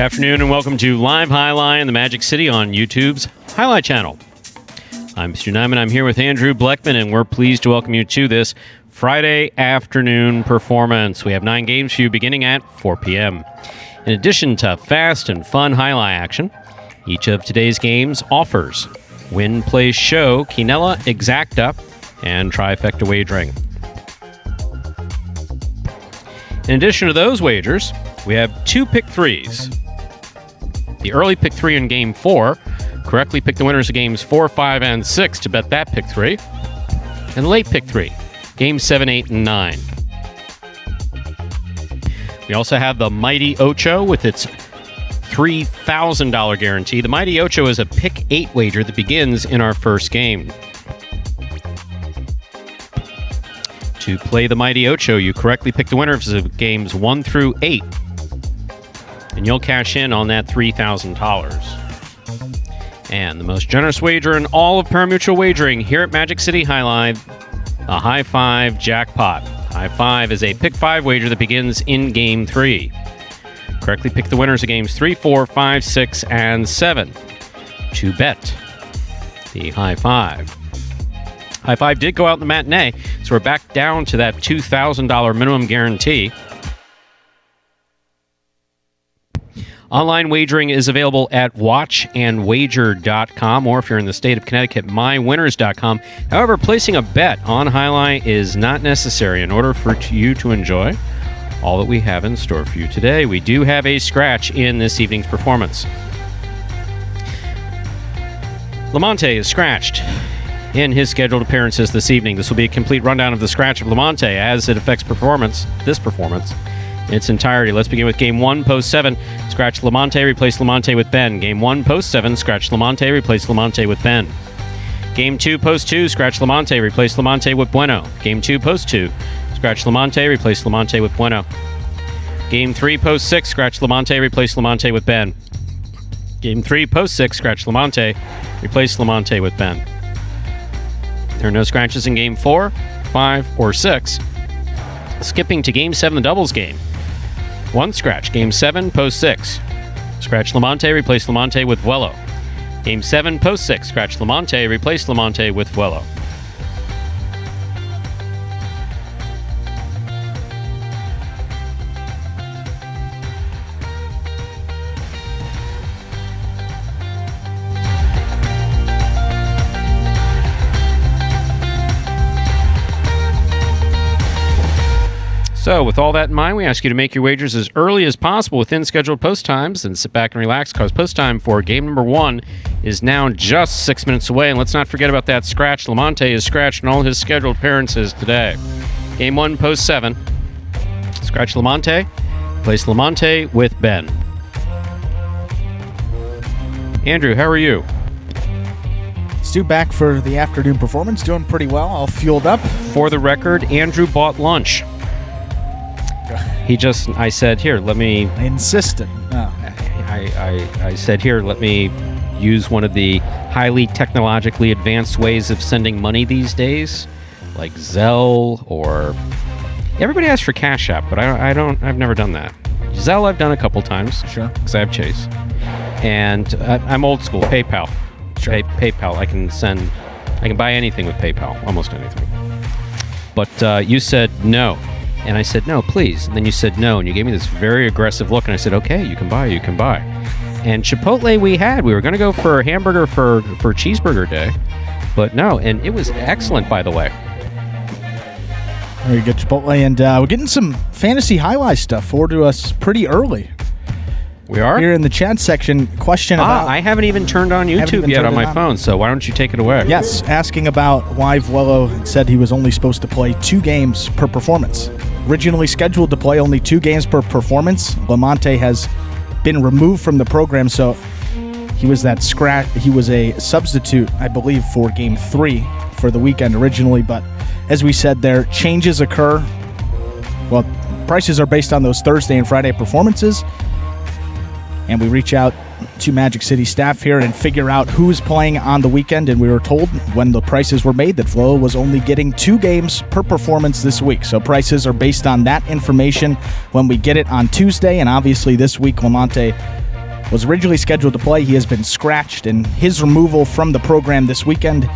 afternoon and welcome to Live Jai-Alai in the Magic City on YouTube's Jai-Alai Channel. I'm Stu Nyman. I'm here with Andrew Bleckman, and we're pleased to welcome you to this Friday afternoon performance. We have 9 games for you beginning at 4 p.m. In addition to fast and fun Jai-Alai action, each of today's games offers Win, Play, Show, Quinella, Exacta, and Trifecta wagering. In addition to those wagers, we have 2 pick threes. The early pick 3 in game 4. Correctly pick the winners of games 4, 5, and 6 to bet that pick 3. And the late pick 3, games 7, 8, and 9. We also have the Mighty Ocho with its $3,000 guarantee. The Mighty Ocho is a pick 8 wager that begins in our first game. To play the Mighty Ocho, you correctly pick the winners of games 1 through 8. And you'll cash in on that $3,000. And the most generous wager in all of parimutuel wagering here at Magic City Jai-Alai, the High 5 Jackpot. High 5 is a pick 5 wager that begins in game 3. Correctly pick the winners of games 3, 4, 5, 6, and 7 to bet the High 5. High 5 did go out in the matinee, so we're back down to that $2,000 minimum guarantee. Online wagering is available at watchandwager.com, or if you're in the state of Connecticut, mywinners.com. However, placing a bet on Jai-Alai is not necessary in order for you to enjoy all that we have in store for you today. We do have a scratch in this evening's performance. Lamonte is scratched in his scheduled appearances this evening. This will be a complete rundown of the scratch of Lamonte as it affects this performance in its entirety. Let's begin with Game 1, Post 7. Scratch Lamonte, replace Lamonte with Ben. Game 1, Post 7. Scratch Lamonte, replace Lamonte with Ben. Game 2, Post 2. Scratch Lamonte, replace Lamonte with Bueno. Game 2, Post 2. Scratch Lamonte, replace Lamonte with Bueno. Game 3, Post 6. Scratch Lamonte, replace Lamonte with Ben. Game 3, Post 6. Scratch Lamonte, replace Lamonte with Ben. There are no scratches in Game 4, 5, or 6. Skipping to Game 7, the doubles game. 1 scratch. Game 7, Post 6. Scratch Lamonte, replace Lamonte with Vuelo. Game 7, Post 6. Scratch Lamonte, replace Lamonte with Vuelo. So, with all that in mind, we ask you to make your wagers as early as possible within scheduled post times and sit back and relax, because post time for game number 1 is now just 6 minutes away. And let's not forget about that scratch. Lamonte is scratched in all his scheduled appearances today. Game 1, Post 7. Scratch Lamonte. Replace Lamonte with Ben. Andrew, how are you? Stu, back for the afternoon performance. Doing pretty well. All fueled up. For the record, Andrew bought lunch. I said, here, let me... I insisted. Oh. I said, here, let me use one of the highly technologically advanced ways of sending money these days, like Zelle or... Everybody asks for Cash App, but I've never done that. Zelle I've done a couple times. Sure. Because I have Chase. And I'm old school, PayPal. Sure. PayPal, I can buy anything with PayPal, almost anything. But you said no. And I said, no, please. And then you said no, and you gave me this very aggressive look, and I said, okay, you can buy. And Chipotle we were going to go for a hamburger for cheeseburger day, but no, and it was excellent, by the way. Very good, Chipotle, and we're getting some fantasy Jai-Alai stuff forward to us pretty early. We are? Here in the chat section, question about... I haven't even turned on YouTube yet on my phone, so why don't you take it away? Yes, asking about why Vuelo said he was only supposed to play 2 games per performance. Originally scheduled to play only 2 games per performance, Lamonte has been removed from the program, so he was a substitute, I believe, for Game 3 for the weekend originally, but as we said there, changes occur. Well, prices are based on those Thursday and Friday performances, and we reach out to Magic City staff here and figure out who's playing on the weekend, and we were told when the prices were made that Flo was only getting 2 games per performance this week. So prices are based on that information when we get it on Tuesday, and obviously this week Lamonte was originally scheduled to play. He has been scratched, and his removal from the program this weekend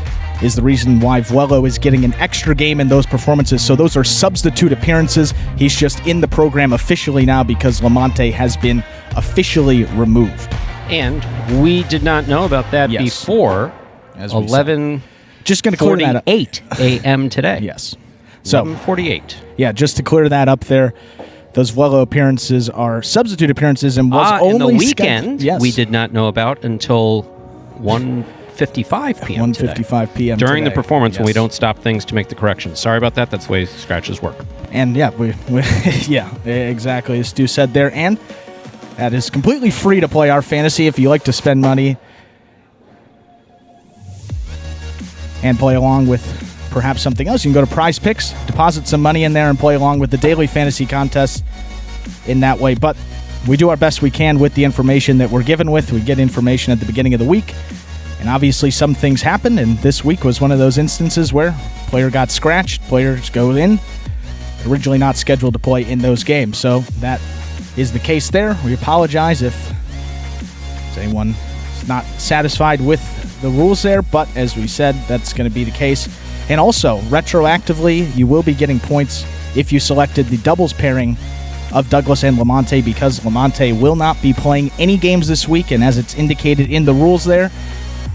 is the reason why Vuelo is getting an extra game in those performances. So those are substitute appearances. He's just in the program officially now because Lamonte has been officially removed. And we did not know about that before 11. Just going to clear that up. 48 a.m. today. Yes. So 11:48. Yeah, just to clear that up there. Those Vuelo appearances are substitute appearances and was only in the weekend. We did not know about until 1:55 p.m. 1:55 p.m. during today. the performance when we don't stop things to make the corrections. Sorry about that. That's the way scratches work. And yeah, we yeah, exactly as Stu said there. And that is completely free to play our fantasy if you like to spend money and play along with perhaps something else. You can go to Prize Picks, deposit some money in there, and play along with the daily fantasy contest in that way. But we do our best we can with the information that we're given with. We get information at the beginning of the week, and obviously some things happen, and this week was one of those instances where player got scratched, players go in, originally not scheduled to play in those games. So that is the case there. We apologize if anyone is not satisfied with the rules there, but as we said, that's going to be the case. And also, retroactively, you will be getting points if you selected the doubles pairing of Douglas and Lamonte, because Lamonte will not be playing any games this week, and as it's indicated in the rules there,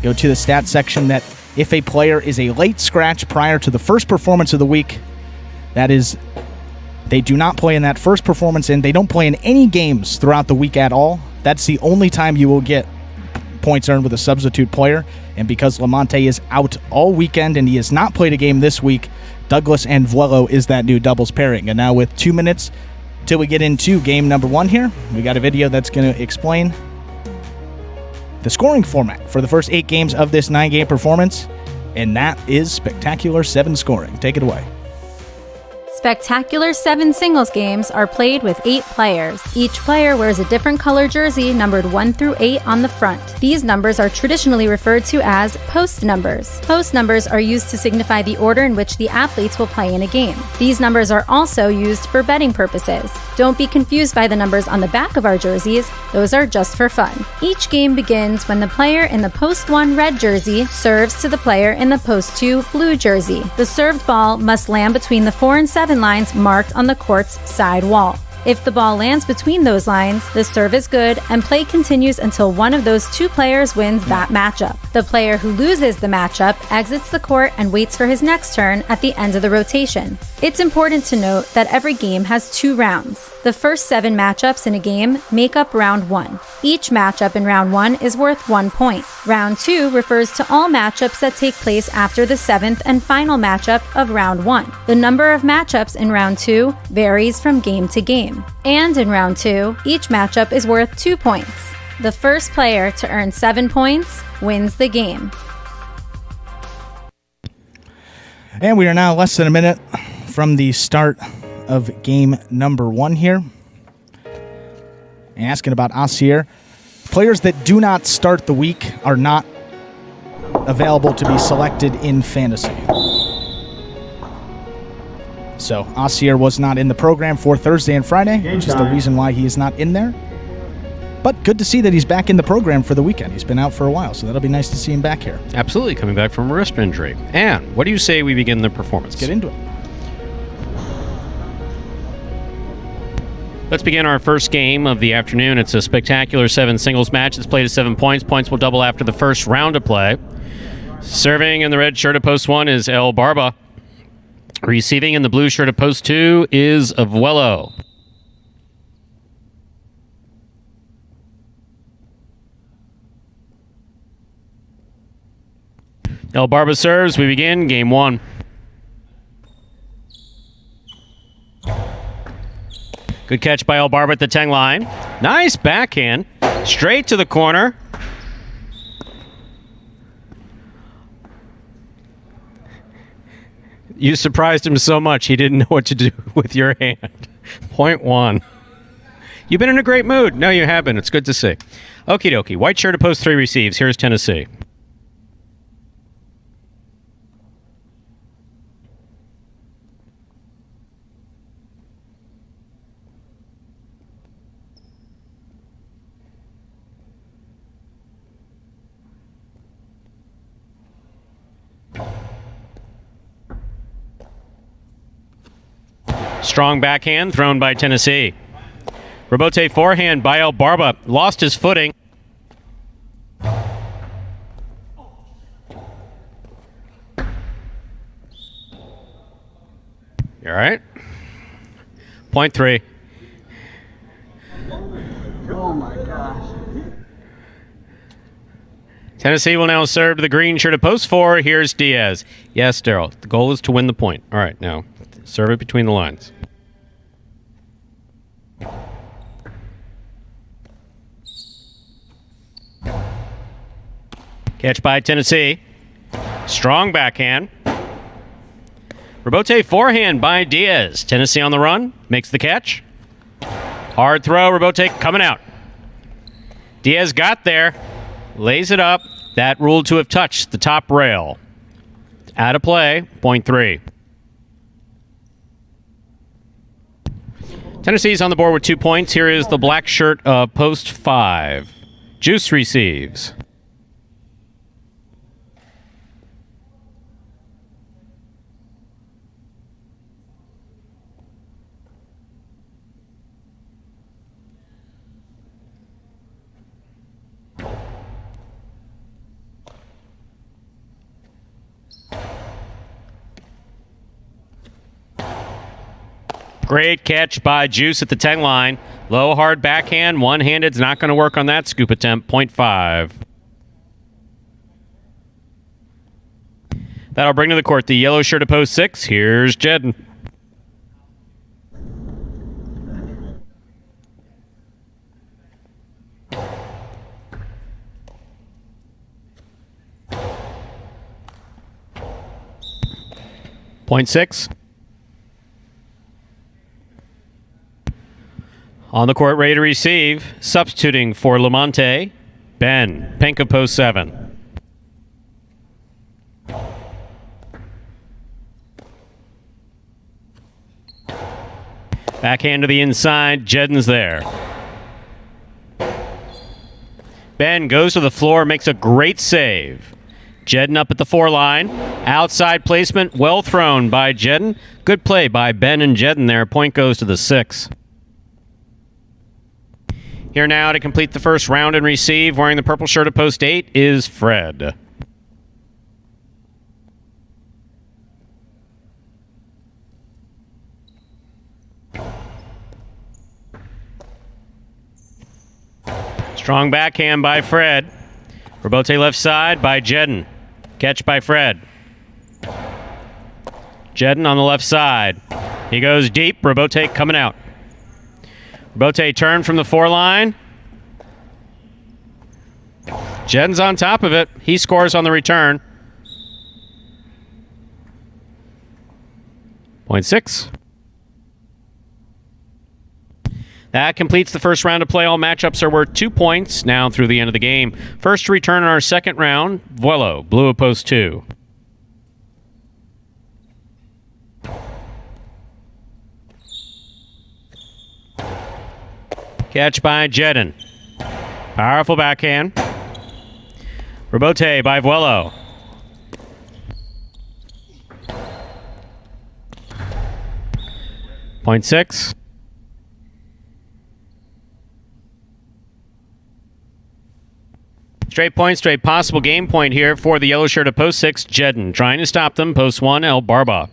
go to the stats section that if a player is a late scratch prior to the first performance of the week, that is, they do not play in that first performance, and they don't play in any games throughout the week at all. That's the only time you will get points earned with a substitute player. And because Lamonte is out all weekend and he has not played a game this week, Douglas and Vuelo is that new doubles pairing. And now with 2 minutes till we get into game number 1 here, we got a video that's going to explain the scoring format for the first 8 games of this 9-game performance, and that is Spectacular 7 scoring. Take it away. Spectacular 7 singles games are played with 8 players. Each player wears a different color jersey numbered 1 through 8 on the front. These numbers are traditionally referred to as post numbers. Post numbers are used to signify the order in which the athletes will play in a game. These numbers are also used for betting purposes. Don't be confused by the numbers on the back of our jerseys. Those are just for fun. Each game begins when the player in the post 1 red jersey serves to the player in the post 2 blue jersey. The served ball must land between the 4 and 7 lines marked on the court's side wall. If the ball lands between those lines, the serve is good and play continues until one of those 2 players wins that matchup. The player who loses the matchup exits the court and waits for his next turn at the end of the rotation. It's important to note that every game has 2 rounds. The first 7 matchups in a game make up round 1. Each matchup in round 1 is worth 1 point. Round 2 refers to all matchups that take place after the 7th and final matchup of round 1. The number of matchups in round 2 varies from game to game. And in round 2, each matchup is worth 2 points. The first player to earn 7 points wins the game. And we are now less than a minute from the start of game number 1 here. And asking about Asier. Players that do not start the week are not available to be selected in fantasy. So Asier was not in the program for Thursday and Friday, which is the reason why he is not in there. But good to see that he's back in the program for the weekend. He's been out for a while, so that'll be nice to see him back here. Absolutely, coming back from a wrist injury. And what do you say we begin the performance? Let's get into it. Let's begin our first game of the afternoon. It's a Spectacular 7 singles match. It's played at 7 points. Points will double after the first round of play. Serving in the red shirt at post 1 is El Barba. Receiving in the blue shirt at post 2 is Vuelo. El Barba serves. We begin game 1. Good catch by El Barba at the 10 line. Nice backhand. Straight to the corner. You surprised him so much he didn't know what to do with your hand. Point 1. You've been in a great mood. No, you haven't. It's good to see. Okie dokie. White shirt at post 3 receives. Here's Tennessee. Strong backhand thrown by Tennessee. Rebote forehand by El Barba. Lost his footing. You all right? Point 3. Oh my gosh. Tennessee will now serve to the green shirt at post 4. Here's Diaz. Yes, Daryl. The goal is to win the point. All right, now serve it between the lines. Catch by Tennessee. Strong backhand. Rebote forehand by Diaz. Tennessee on the run. Makes the catch. Hard throw. Rebote coming out. Diaz got there. Lays it up. That ruled to have touched the top rail. Out of play. Point 3. Tennessee's on the board with 2 points. Here is the black shirt of post 5. Juice receives. Great catch by Juice at the 10 line. Low, hard backhand. One-handed's not going to work on that scoop attempt. Point 5. That'll bring to the court the yellow shirt of post 6. Here's Jedden. Point 6. On the court, ready to receive. Substituting for Lamonte, Ben. Pink of post 7. Backhand to the inside. Jedden's there. Ben goes to the floor, makes a great save. Jedden up at the 4 line. Outside placement, well thrown by Jedden. Good play by Ben and Jedden there. Point goes to the 6. Here now to complete the first round and receive, wearing the purple shirt of post 8, is Fred. Strong backhand by Fred. Rebote left side by Jedden. Catch by Fred. Jedden on the left side. He goes deep. Rebote coming out. Rebote turn from the 4 line. Jedden's on top of it. He scores on the return. Point 6. That completes the first round of play. All matchups are worth 2 points now through the end of the game. First to return in our second round, Vuelo, blue of post 2. Catch by Jedden. Powerful backhand. Rebote by Vuelo. Point 6. Straight point, straight possible game point here for the yellow shirt of post 6, Jedden. Trying to stop them. Post 1, El Barba.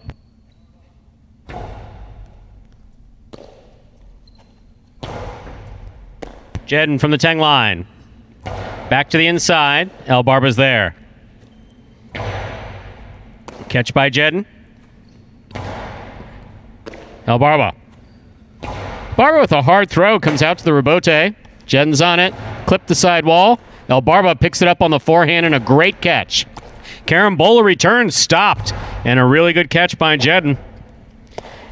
Jedden from the 10 line. Back to the inside. El Barba's there. Catch by Jedden. El Barba. Barba with a hard throw comes out to the rebote. Jedden's on it. Clipped the side wall. El Barba picks it up on the forehand and a great catch. Carambola returns, stopped, and a really good catch by Jedden.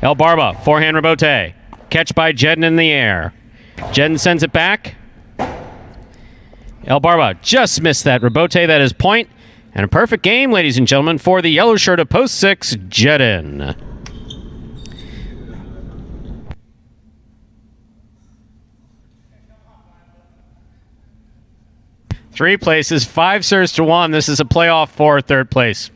El Barba, forehand rebote. Catch by Jedden in the air. Jedden sends it back. El Barba just missed that rebote. That is point. And a perfect game, ladies and gentlemen, for the yellow shirt of post 6, Jedden. Three places, 5 serves to 1. This is a playoff for third place.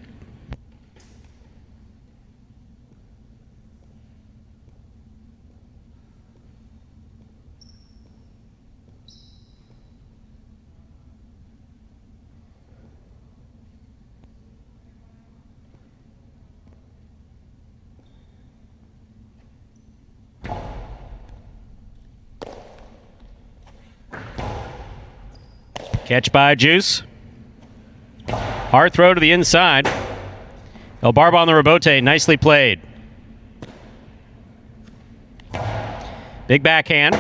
Catch by Juice. Hard throw to the inside. El Barbo on the rebote. Nicely played. Big backhand.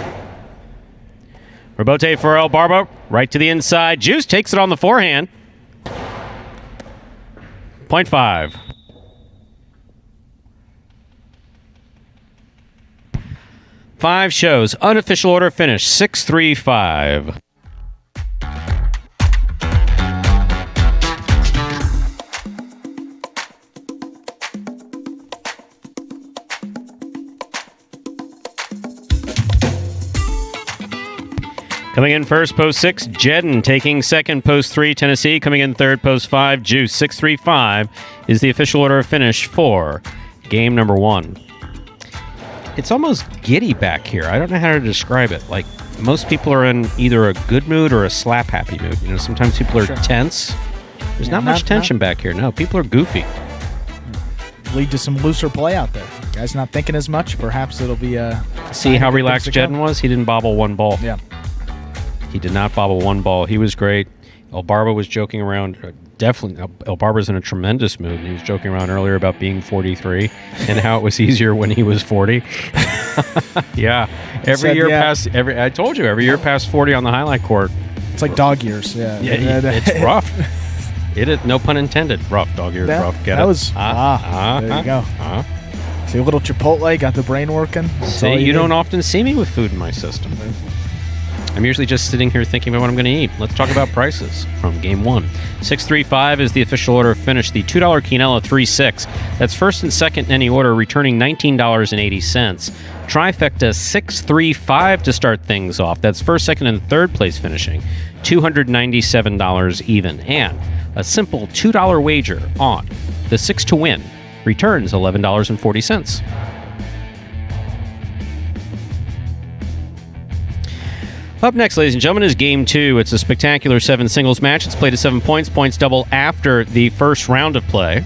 Rebote for El Barbo. Right to the inside. Juice takes it on the forehand. 0.5. Five shows. Unofficial order finish. 6-3-5. Coming in first, post 6, Jedden. Taking second, post 3, Tennessee. Coming in third, post 5, Juice. 6-3-5 is the official order of finish for game number 1. It's almost giddy back here. I don't know how to describe it. Like, most people are in either a good mood or a slap-happy mood. You know, sometimes people are tense. There's not much tension back here. No, people are goofy. Lead to some looser play out there. Guys not thinking as much. Perhaps it'll be a... See how relaxed Jedden was? He didn't bobble one ball. Yeah. He did not bobble one ball. He was great. El Barbo was joking around. Definitely, El Barbo's in a tremendous mood. He was joking around earlier about being 43 and how it was easier when he was 40. Yeah. Every year past 40 on the highlight court. It's like dog years. Yeah. It's rough. No pun intended. Rough, dog years, rough. Get that it? Was, there you go. See, a little Chipotle, got the brain working. See, you don't often see me with food in my system. I'm usually just sitting here thinking about what I'm going to eat. Let's talk about prices from Game 1. 6-3-5 is the official order of finish. The $2 quinella 3-6. That's first and second in any order, returning $19.80. Trifecta 6-3-5 to start things off. That's first, second, and third place finishing. $297 even. And a simple $2 wager on the 6 to win returns $11.40. Up next, ladies and gentlemen, is Game 2. It's a spectacular 7 singles match. It's played at 7 points. Points double after the first round of play.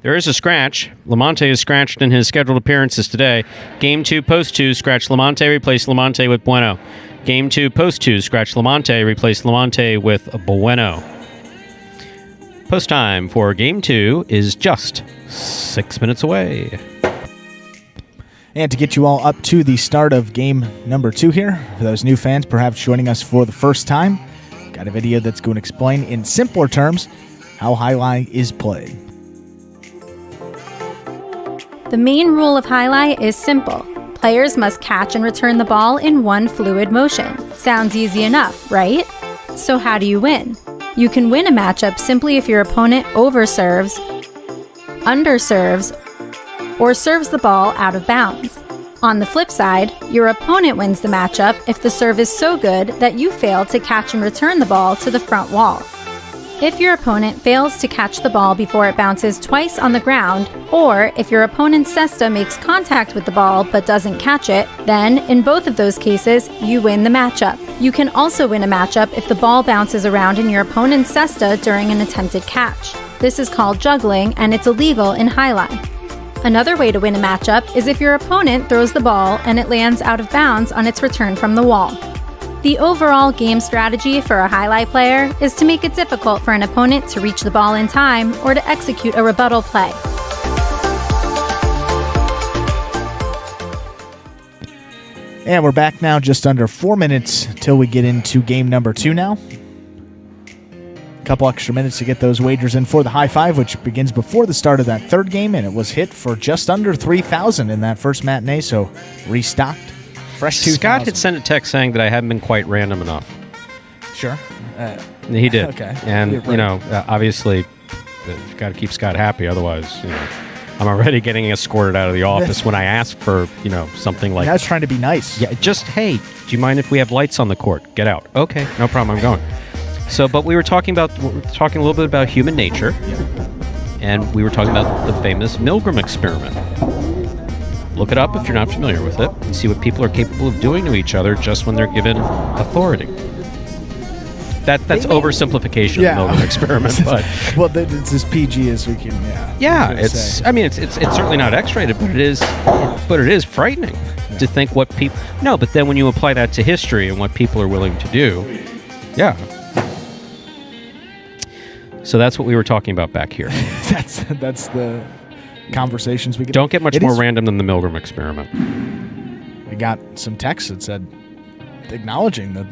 There is a scratch. Lamonte is scratched in his scheduled appearances today. Game 2, post 2, scratch Lamonte, replace Lamonte with Bueno. Game 2, post 2, scratch Lamonte, replace Lamonte with Bueno. Post time for Game 2 is just 6 minutes away. And to get you all up to the start of game number 2 here, for those new fans perhaps joining us for the first time, got a video that's going to explain in simpler terms how Jai-Alai is played. The main rule of Jai-Alai is simple. Players must catch and return the ball in one fluid motion. Sounds easy enough, right? So how do you win? You can win a matchup simply if your opponent overserves, underserves, or serves the ball out of bounds. On the flip side, your opponent wins the matchup if the serve is so good that you fail to catch and return the ball to the front wall. If your opponent fails to catch the ball before it bounces twice on the ground, or if your opponent's cesta makes contact with the ball but doesn't catch it, then, in both of those cases, you win the matchup. You can also win a matchup if the ball bounces around in your opponent's cesta during an attempted catch. This is called juggling, and it's illegal in Jai-Alai. Another way to win a matchup is if your opponent throws the ball and it lands out of bounds on its return from the wall. The overall game strategy for a Jai-Alai player is to make it difficult for an opponent to reach the ball in time or to execute a rebuttal play. And we're back now, just under 4 minutes till we get into game number 2 now. A couple extra minutes to get those wagers in for the high five, which begins before the start of that third game, and it was hit for just under 3,000 in that first matinee, so restocked. Fresh 2,000. Scott had sent a text saying that I haven't been quite random enough. Sure. He did. Okay. And, obviously, you've got to keep Scott happy, otherwise, I'm already getting escorted out of the office when I ask for, something like... I was trying to be nice. Yeah, just, hey, do you mind if we have lights on the court? Get out. Okay, no problem, I'm going. So, but we were talking a little bit about human nature, and we were talking about the famous Milgram experiment. Look it up if you're not familiar with it, and see what people are capable of doing to each other just when they're given authority. that's They may- oversimplification of the Milgram experiment, but well, it's as PG as we can. yeah, gonna it's. say. I mean, it's certainly not X-rated, but it is frightening to think what people. No, but then when you apply that to history and what people are willing to do, yeah. So that's what we were talking about back here. that's the conversations we get. Don't get much It more is- random than the Milgram experiment. We got some texts that said acknowledging that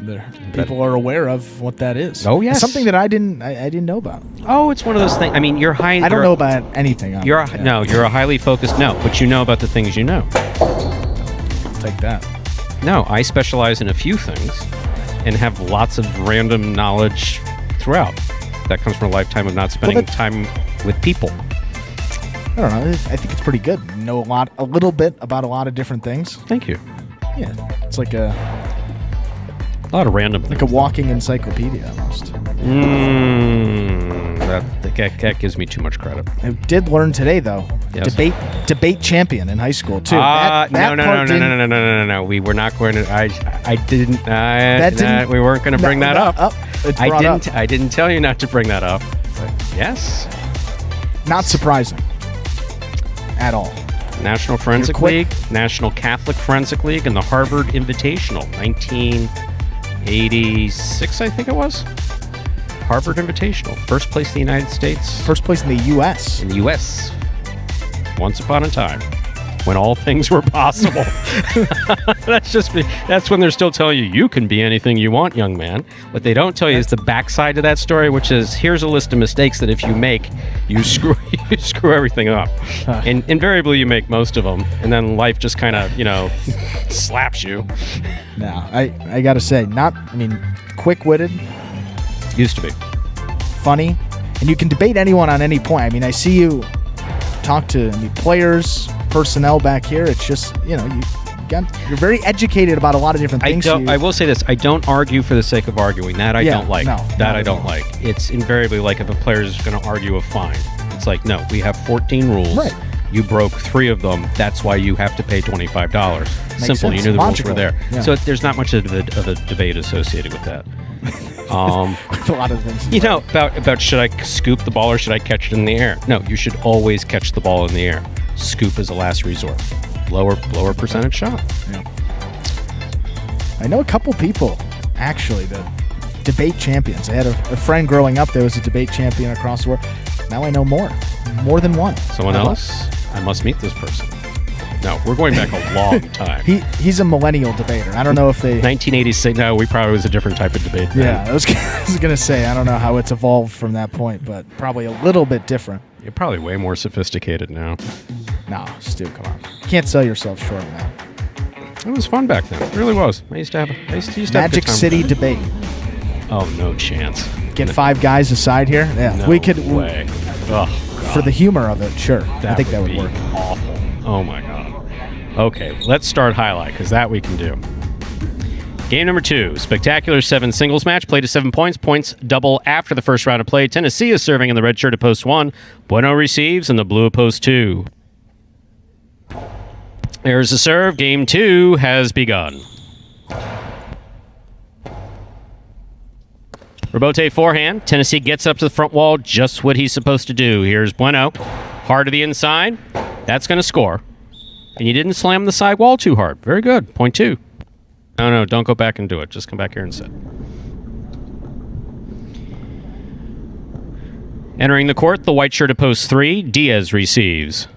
people are aware of what that is. Oh, yes. It's something that I didn't know about. Oh, it's one of those things. I mean, you're high. I don't know about anything. On You're it, yeah. no, you're a highly focused but you know about the things you know. Take that. No, I specialize in a few things and have lots of random knowledge throughout. That comes from a lifetime of not spending time with people. I don't know. I think it's pretty good. You know a little bit about a lot of different things. Thank you. Yeah, it's like a lot of random things. like a walking encyclopedia almost. That gives me too much credit. I did learn today though. Yes. Debate champion in high school too. No. We were not going to. I didn't. We weren't going to bring that up. It's I brought didn't. up. I didn't tell you not to bring that up. Yes. Not surprising at all. National Forensic quick. League, National Catholic Forensic League, and the Harvard Invitational, 1986, I think it was. Harvard Invitational, first place in the United States. First place in the U.S. In the U.S. Once upon a time, when all things were possible. That's when they're still telling you can be anything you want, young man. What they don't tell you is the backside of that story, which is here's a list of mistakes that if you make, you screw everything up. And invariably you make most of them, and then life just kind of, slaps you. Now, I got to say, quick-witted, Used to be. funny, and you can debate anyone on any point. I mean, I see you talk to players, personnel back here. It's just, you're very educated about a lot of different things. I will say this. I don't argue for the sake of arguing. That I don't like. That I don't like. It's invariably like if a player is going to argue a fine. It's like, no, we have 14 rules. Right. You broke 3 of them. That's why you have to pay $25. Simple. sense. You knew the Logical. rules were there. Yeah. So there's not much of a debate associated with that. a lot of things. About should I scoop the ball or should I catch it in the air? No, you should always catch the ball in the air. Scoop is a last resort. Lower percentage shot. Yeah. I know a couple people, actually, that debate champions. I had a friend growing up that was a debate champion across the world. Now I know more than one. Someone else? I must meet this person. No, we're going back a long time. He's a millennial debater. I don't know if they... 1986. No, we probably was a different type of debate then. Yeah, I was going to say, I don't know how it's evolved from that point, but probably a little bit different. You're probably way more sophisticated now. No, Stu, come on. You can't sell yourself short now. It was fun back then. It really was. I used to have a good Magic time City with that. debate. Oh, no chance. Get 5 guys aside here. Yeah, No we could. way. Oh, God. For the humor of it, sure. I think that would be work. Awful. Oh my God. Okay, let's start highlight because that we can do. Game number 2, spectacular 7 singles match. Played to 7 points. Points double after the first round of play. Tennessee is serving in the red shirt at post 1. Bueno receives in the blue at post 2. There's the serve. Game 2 has begun. Rebote forehand. Tennessee gets up to the front wall, just what he's supposed to do. Here's Bueno. Hard to the inside. That's going to score. And you didn't slam the side wall too hard. Very good. Point 2. No, don't go back and do it. Just come back here and sit. Entering the court, the white shirt at post 3. Diaz receives.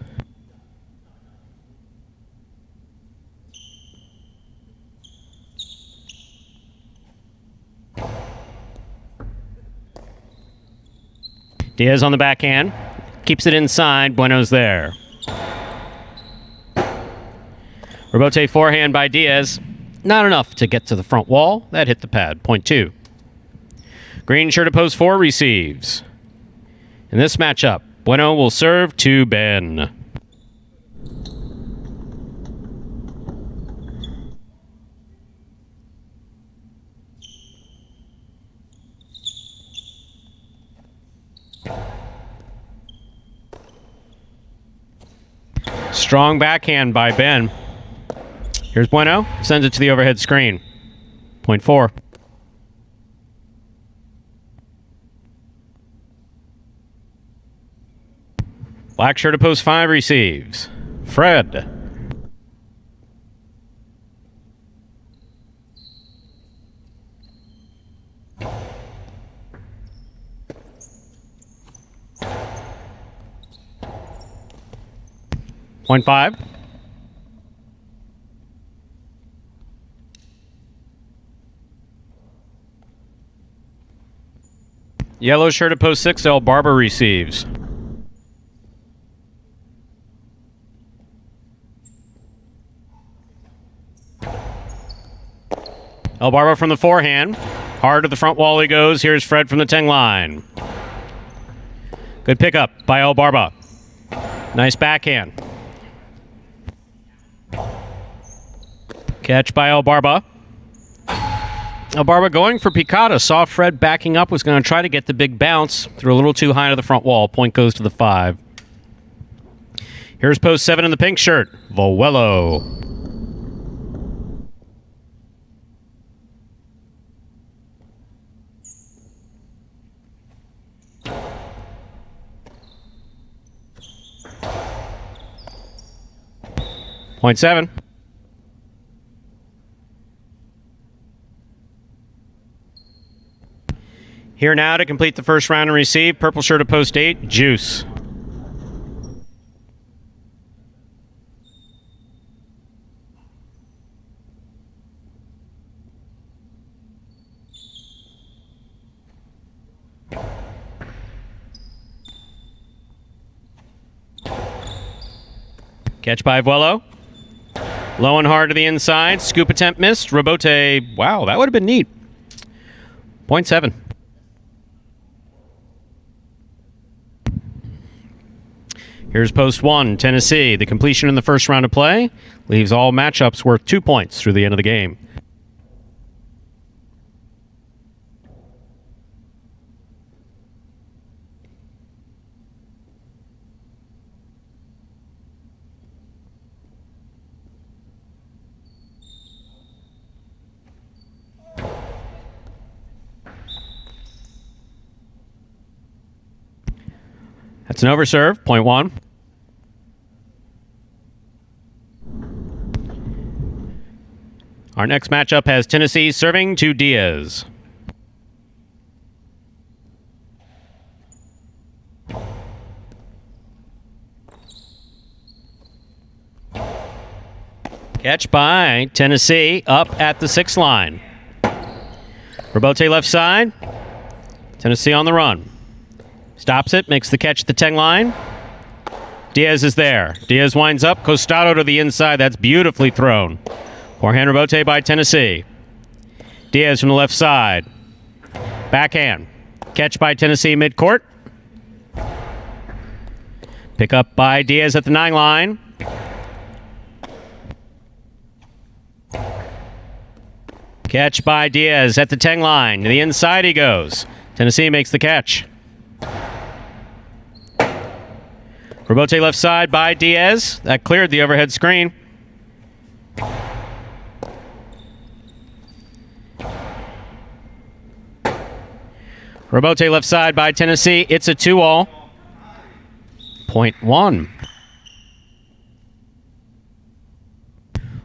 Diaz on the backhand. Keeps it inside. Bueno's there. Rebote forehand by Diaz. Not enough to get to the front wall. That hit the pad. Point 2. Green shirt at post 4 receives. In this matchup, Bueno will serve to Ben. Strong backhand by Ben. Here's Bueno. Sends it to the overhead screen. Point 4. Black shirt at post 5 receives. Fred. Point 5. Yellow shirt at post 6, L. Barber receives. El Barba from the forehand. Hard to the front wall he goes. Here's Fred from the 10 line. Good pickup by El Barba. Nice backhand. Catch by El Barba. El Barba going for picada. Saw Fred backing up. Was going to try to get the big bounce. Threw a little too high to the front wall. Point goes to the 5. Here's post 7 in the pink shirt. Volwello. Point 7. Here now to complete the first round and receive. Purple shirt at post 8. Juice. Catch by Vuelo. Low and hard to the inside. Scoop attempt missed. Robote. Wow, that would have been neat. Point 7. Here's post 1, Tennessee. The completion in the first round of play leaves all matchups worth 2 points through the end of the game. That's an overserve, point 1. Our next matchup has Tennessee serving to Diaz. Catch by Tennessee up at the 6 line. Robote left side. Tennessee on the run. Stops it, makes the catch at the 10 line. Diaz is there. Diaz winds up. Costado to the inside. That's beautifully thrown. Forehand rebote by Tennessee. Diaz from the left side. Backhand. Catch by Tennessee midcourt. Pick up by Diaz at the 9 line. Catch by Diaz at the 10 line. To the inside he goes. Tennessee makes the catch. Robote left side by Diaz. That cleared the overhead screen. Robote left side by Tennessee. It's a 2-all. Point 1.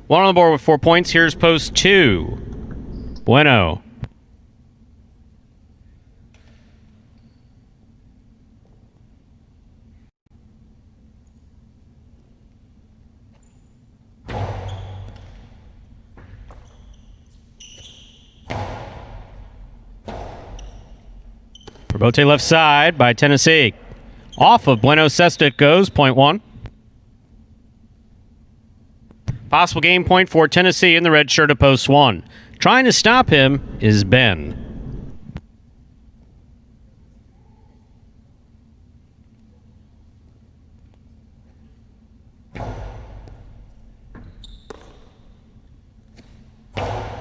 One on the board with 4 points. Here's post 2. Bueno. Robote left side by Tennessee. Off of Bueno Sesta it goes, point 1. Possible game point for Tennessee in the red shirt at post 1. Trying to stop him is Ben.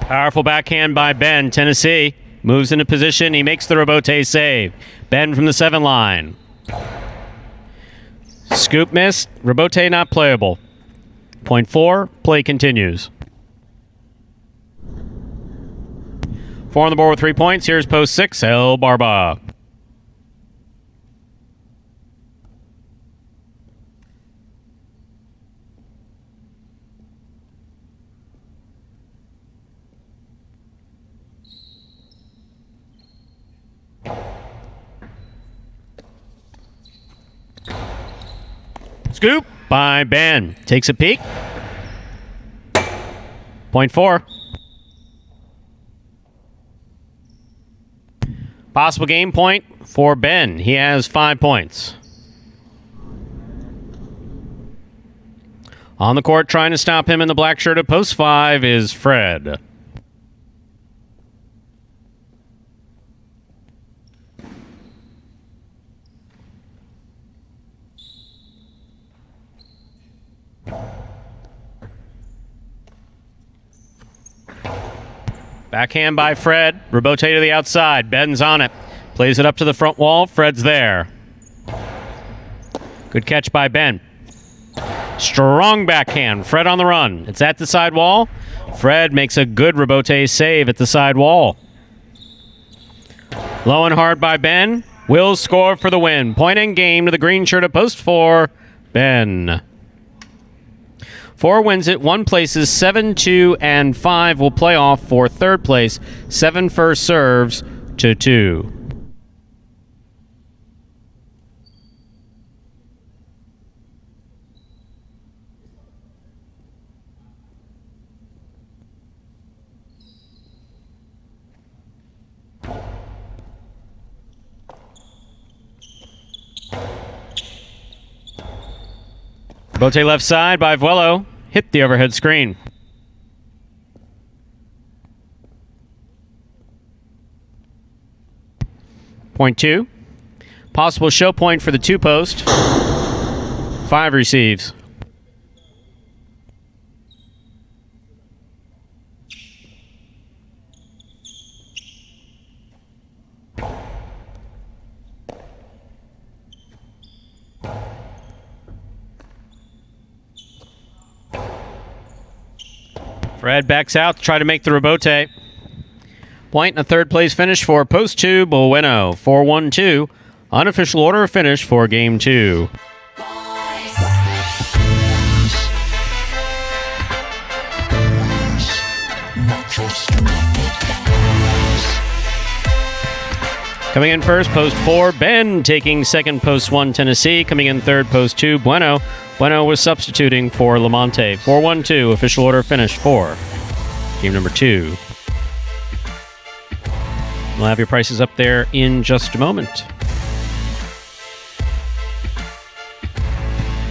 Powerful backhand by Ben. Tennessee moves into position. He makes the Robote save. Ben from the 7 line. Scoop missed. Robote not playable. Point 4. Play continues. 4 on the board with 3 points. Here's post 6. El Barba. Scoop by Ben. Takes a peek. Point 4. Possible game point for Ben. He has 5 points. On the court, trying to stop him in the black shirt at post 5 is Fred. Backhand by Fred. Rebote to the outside. Ben's on it. Plays it up to the front wall. Fred's there. Good catch by Ben. Strong backhand. Fred on the run. It's at the side wall. Fred makes a good rebote save at the side wall. Low and hard by Ben. Will score for the win. Point and game to the green shirt at post 4. Ben. 4 wins it. 1 places. 7, 2, and 5 will play off for third place. 7 first serves to 2. Bote left side by Vuelo. Hit the overhead screen. Point 2. Possible show point for the 2 post. 5 receives. Fred backs out to try to make the rebote. Point and a third place finish for post 2, Bueno. 4-1-2. Unofficial order of finish for game 2. Coming in first, post 4, Ben. Taking second, post 1, Tennessee. Coming in third, post 2, Bueno. Bueno was substituting for Lamonte. 4-1-2, official order finish for game number 2. We'll have your prices up there in just a moment.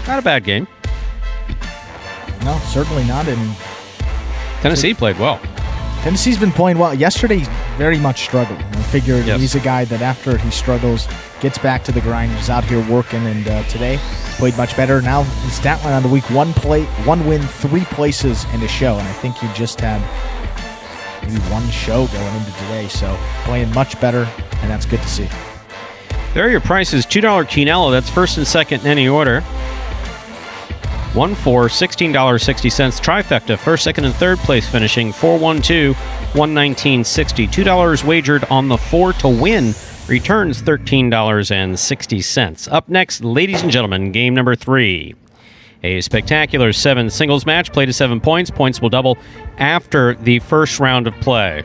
Not a bad game. No, certainly not. And Tennessee played well. Tennessee's been playing well. Yesterday, very much struggled. I figured he's a guy that after he struggles, gets back to the grind. He's out here working, and today played much better. Now his stat line on the week: 1 win, 3 places, and a show. And I think he just had maybe 1 show going into today. So playing much better, and that's good to see. There are your prices. $2 Quinello. That's first and second in any order. 1 4, $16.60. Trifecta, first, second, and third place finishing 4-1-2, $119.60. $2 wagered on the 4 to win returns $13.60. Up next, ladies and gentlemen, game number 3. A spectacular 7 singles match, played to 7 points. Points will double after the first round of play.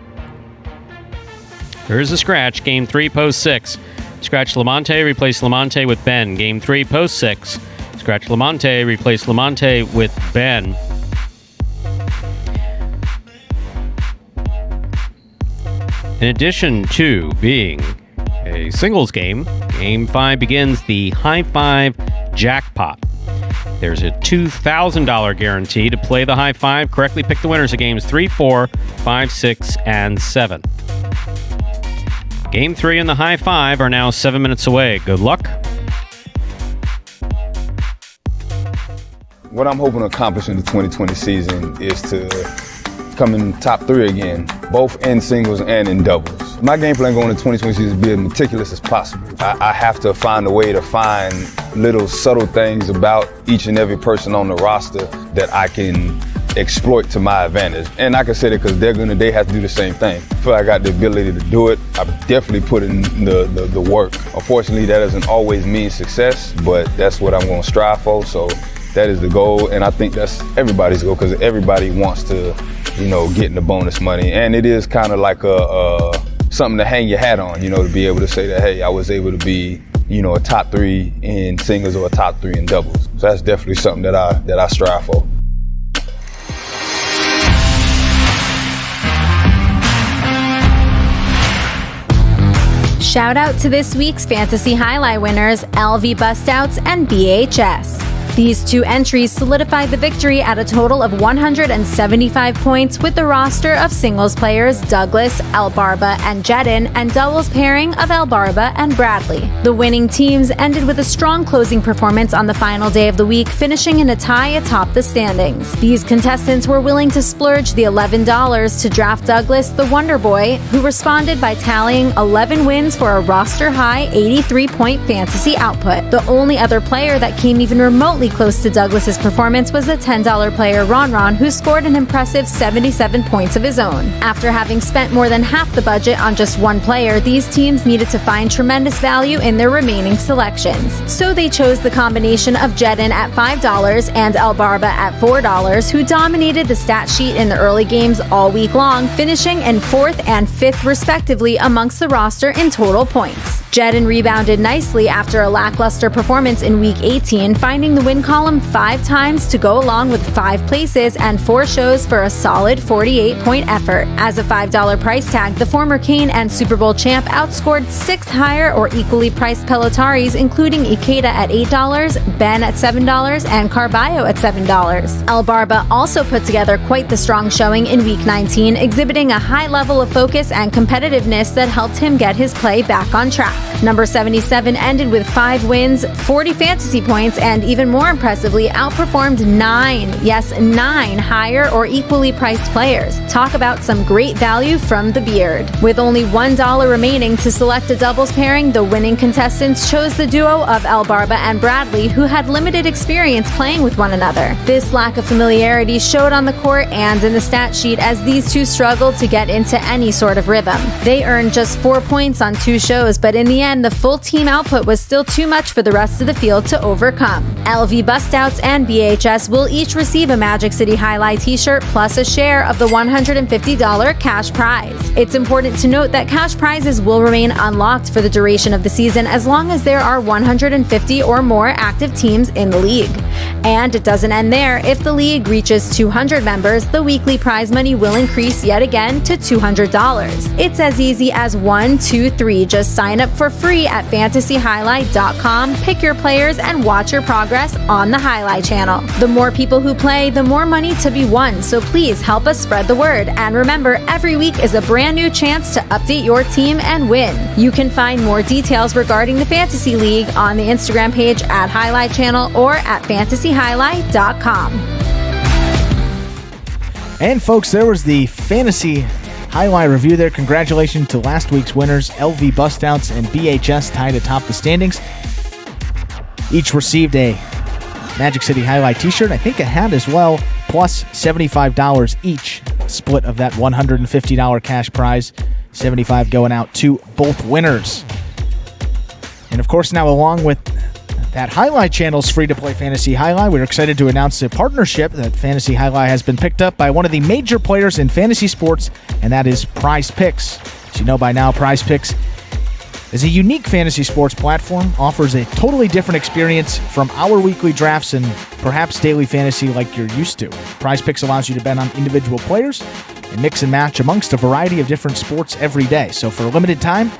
There is a scratch. Game 3, post 6. Scratch Lamonte, replace Lamonte with Ben. Game 3, post 6. Scratch Lamonte, replace Lamonte with Ben. In addition to being a singles game, Game 5 begins the High 5 Jackpot. There's a $2,000 guarantee to play the High 5. Correctly pick the winners of Games 3, 4, 5, 6, and 7. Game 3 and the High 5 are now 7 minutes away. Good luck. What I'm hoping to accomplish in the 2020 season is to come in top 3 again, both in singles and in doubles. My game plan going into 2020 season is to be as meticulous as possible. I have to find a way to find little subtle things about each and every person on the roster that I can exploit to my advantage. And I can say that because they have to do the same thing. I feel like I got the ability to do it. I've definitely put in the work. Unfortunately, that doesn't always mean success, but that's what I'm going to strive for. So that is the goal, and I think that's everybody's goal because everybody wants to, get in the bonus money. And it is kind of like something to hang your hat on, to be able to say that, hey, I was able to be a top 3 in singles or a top 3 in doubles. So that's definitely something that I strive for. Shout out to this week's Fantasy Jai-Alai winners, LV Bustouts and BHS. These 2 entries solidified the victory at a total of 175 points with the roster of singles players Douglas, Elbarba, and Jedin, and doubles pairing of Elbarba and Bradley. The winning teams ended with a strong closing performance on the final day of the week, finishing in a tie atop the standings. These contestants were willing to splurge the $11 to draft Douglas, the Wonder Boy, who responded by tallying 11 wins for a roster-high 83-point fantasy output. The only other player that came even remotely close to Douglas's performance was the $10 player Ron, who scored an impressive 77 points of his own. After having spent more than half the budget on just one player, these teams needed to find tremendous value in their remaining selections. So they chose the combination of Jedin at $5 and Elbarba at $4, who dominated the stat sheet in the early games all week long, finishing in 4th and 5th respectively amongst the roster in total points. Jedin rebounded nicely after a lackluster performance in Week 18, finding the win column 5 times to go along with 5 places and 4 shows for a solid 48-point effort. As a $5 price tag, the former Kane and Super Bowl champ outscored 6 higher or equally priced Pelotaris, including Ikeda at $8, Ben at $7, and Carballo at $7. Elbarba also put together quite the strong showing in Week 19, exhibiting a high level of focus and competitiveness that helped him get his play back on track. Number 77 ended with 5 wins, 40 fantasy points, and even more impressively, outperformed 9 higher or equally priced players. Talk about some great value from the beard. With only $1 remaining to select a doubles pairing, the winning contestants chose the duo of Elbarba and Bradley, who had limited experience playing with one another. This lack of familiarity showed on the court and in the stat sheet as these 2 struggled to get into any sort of rhythm. They earned just 4 points on 2 shows, but in the end, the full team output was still too much for the rest of the field to overcome. LV Bustouts and BHS will each receive a Magic City Jai-Alai t-shirt plus a share of the $150 cash prize. It's important to note that cash prizes will remain unlocked for the duration of the season as long as there are 150 or more active teams in the league. And it doesn't end there. If the league reaches 200 members, the weekly prize money will increase yet again to $200. It's as easy as 1, 2, 3. Just sign up for free at fantasyjai-alai.com, pick your players, and watch your progress on the Jai-Alai Channel. The more people who play, the more money to be won, so please help us spread the word. And remember, every week is a brand new chance to update your team and win. You can find more details regarding the Fantasy League on the Instagram page at Jai-Alai Channel or at fantasyjai-alai.com. And folks, there was the Fantasy Jai-Alai review there. Congratulations to last week's winners, LV Bustouts and BHS, tied atop the standings. Each received a Magic City Jai-Alai t-shirt, I think a hat as well, plus $75 each, split of that $150 cash prize, $75 going out to both winners. And of course, now along with that Jai-Alai Channel's free-to-play Fantasy Jai-Alai, we're excited to announce a partnership that Fantasy Jai-Alai has been picked up by one of the major players in fantasy sports, and that is Prize Picks. As you know by now, Prize Picks is a unique fantasy sports platform, offers a totally different experience from our weekly drafts and perhaps daily fantasy like you're used to. Prize Picks allows you to bet on individual players and mix and match amongst a variety of different sports every day. So for a limited time,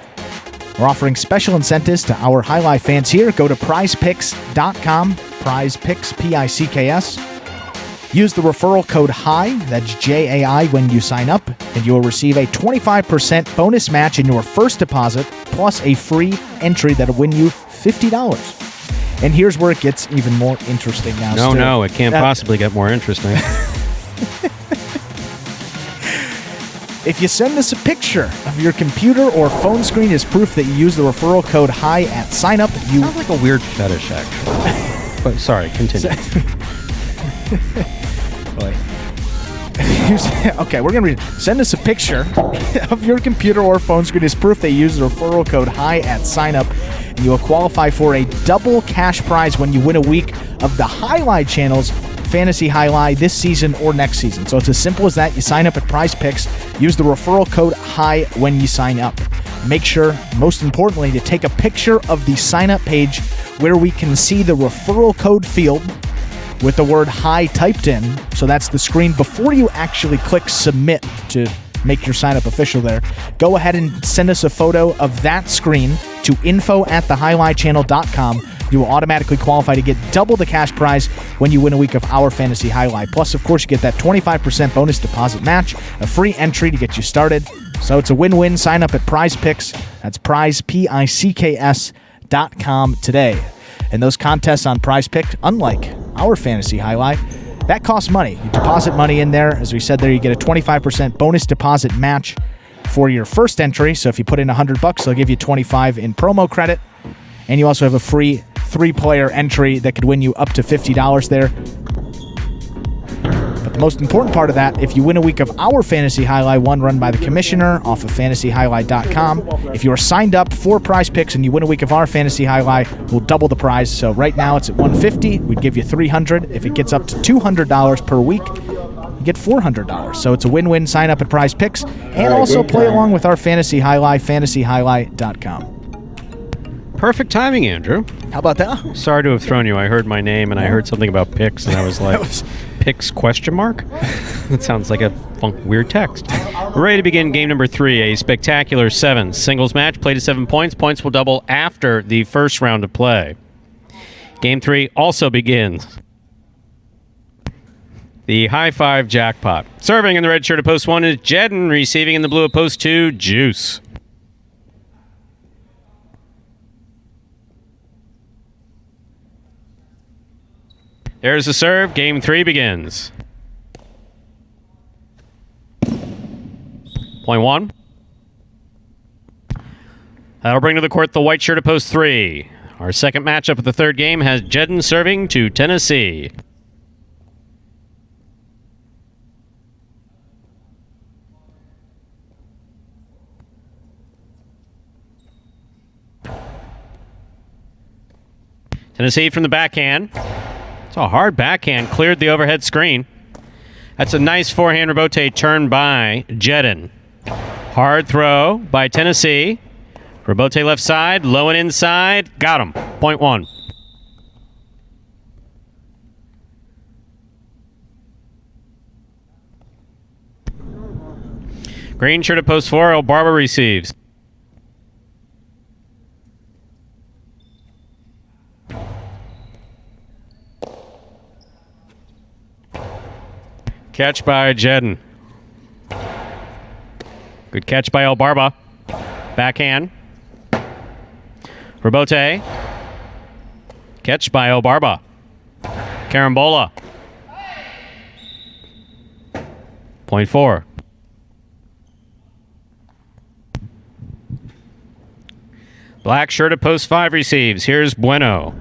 we're offering special incentives to our Jai-Alai fans here. Go to prizepicks.com, prizepicks, P-I-C-K-S. Use the referral code JAI, that's J-A-I, when you sign up, and you'll receive a 25% bonus match in your first deposit, plus a free entry that'll win you $50. And here's where it gets even more interesting now. No, it can't possibly get more interesting. If you send us a picture of your computer or phone screen as proof that you use the referral code JAI at sign up, you... Sounds like a weird fetish, actually. But sorry, continue. Okay, we're going to read. Send us a picture of your computer or phone screen as proof they use the referral code JAI at sign up, and you will qualify for a double cash prize when you win a week of the Jai-Alai Channel's Fantasy Jai-Alai this season or next season. So it's as simple as that. You sign up at Prize Picks, use the referral code JAI when you sign up. make sure, most importantly, to take a picture of the sign-up page where we can see the referral code field with the word HI typed in. So that's the screen before you actually click submit to make your sign-up official there. Go ahead and send us a photo of that screen to info@thejai-alai-channel.com. You will automatically qualify to get double the cash prize when you win a week of our Fantasy Jai-Alai. Plus, of course, you get that 25% bonus deposit match, a free entry to get you started. So it's a win-win. Sign up at Prize Picks. That's prizepicks.com today. And those contests on Prize Picks, unlike our Fantasy Jai-Alai, that costs money. You deposit money in there. As we said there, you get a 25% bonus deposit match for your first entry. So if you put in $100, they'll give you 25 in promo credit. And you also have a free 3-player entry that could win you up to $50 there. But the most important part of that, if you win a week of our Fantasy Jai-Alai, one run by the commissioner off of fantasyjai-alai.com, if you are signed up for Prize Picks and you win a week of our Fantasy Jai-Alai, we'll double the prize. So right now it's at $150. We'd give you $300. If it gets up to $200 per week, you get $400. So it's a win-win. Sign up at Prize Picks and also play along with our Fantasy Jai-Alai, fantasyjai-alai.com. Perfect timing, Andrew. How about that? Sorry to have thrown you. I heard my name and I heard something about picks, and I was like, picks question mark? That sounds like a weird text. We're ready to begin game number 3, a spectacular 7 singles match. Play to 7 points. Points will double after the first round of play. Game 3 also begins. The high 5 jackpot. Serving in the red shirt of post 1 is Jedden. Receiving in the blue of post 2, Juice. There's the serve. Game 3 begins. Point 1. That'll bring to the court the white shirt of post 3. Our second matchup of the third game has Jedden serving to Tennessee. Tennessee from the backhand. It's a hard backhand. Cleared the overhead screen. That's a nice forehand rebote turned by Jedden. Hard throw by Tennessee. Rebote left side. Low and inside. Got him. Point 1. Green shirt at post 4. Barber receives. Catch by Jedden. Good catch by Barba. Backhand. Rebote. Catch by Barba. Carambola. Point 4. Black shirt at post 5 receives. Here's Bueno.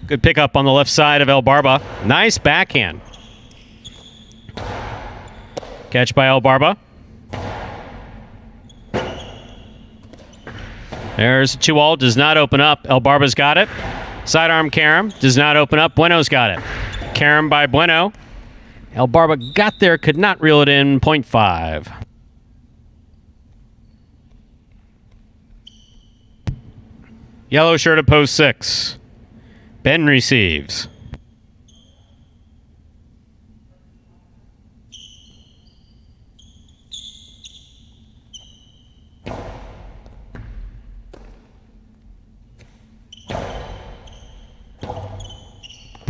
Good pickup on the left side of Barba. Nice backhand. Catch by Barba. There's a 2-all. Does not open up. Barba's got it. Sidearm Karam. Does not open up. Bueno's got it. Karam by Bueno. Barba got there. Could not reel it in. Point 5. Yellow shirt at post 6. Ben receives.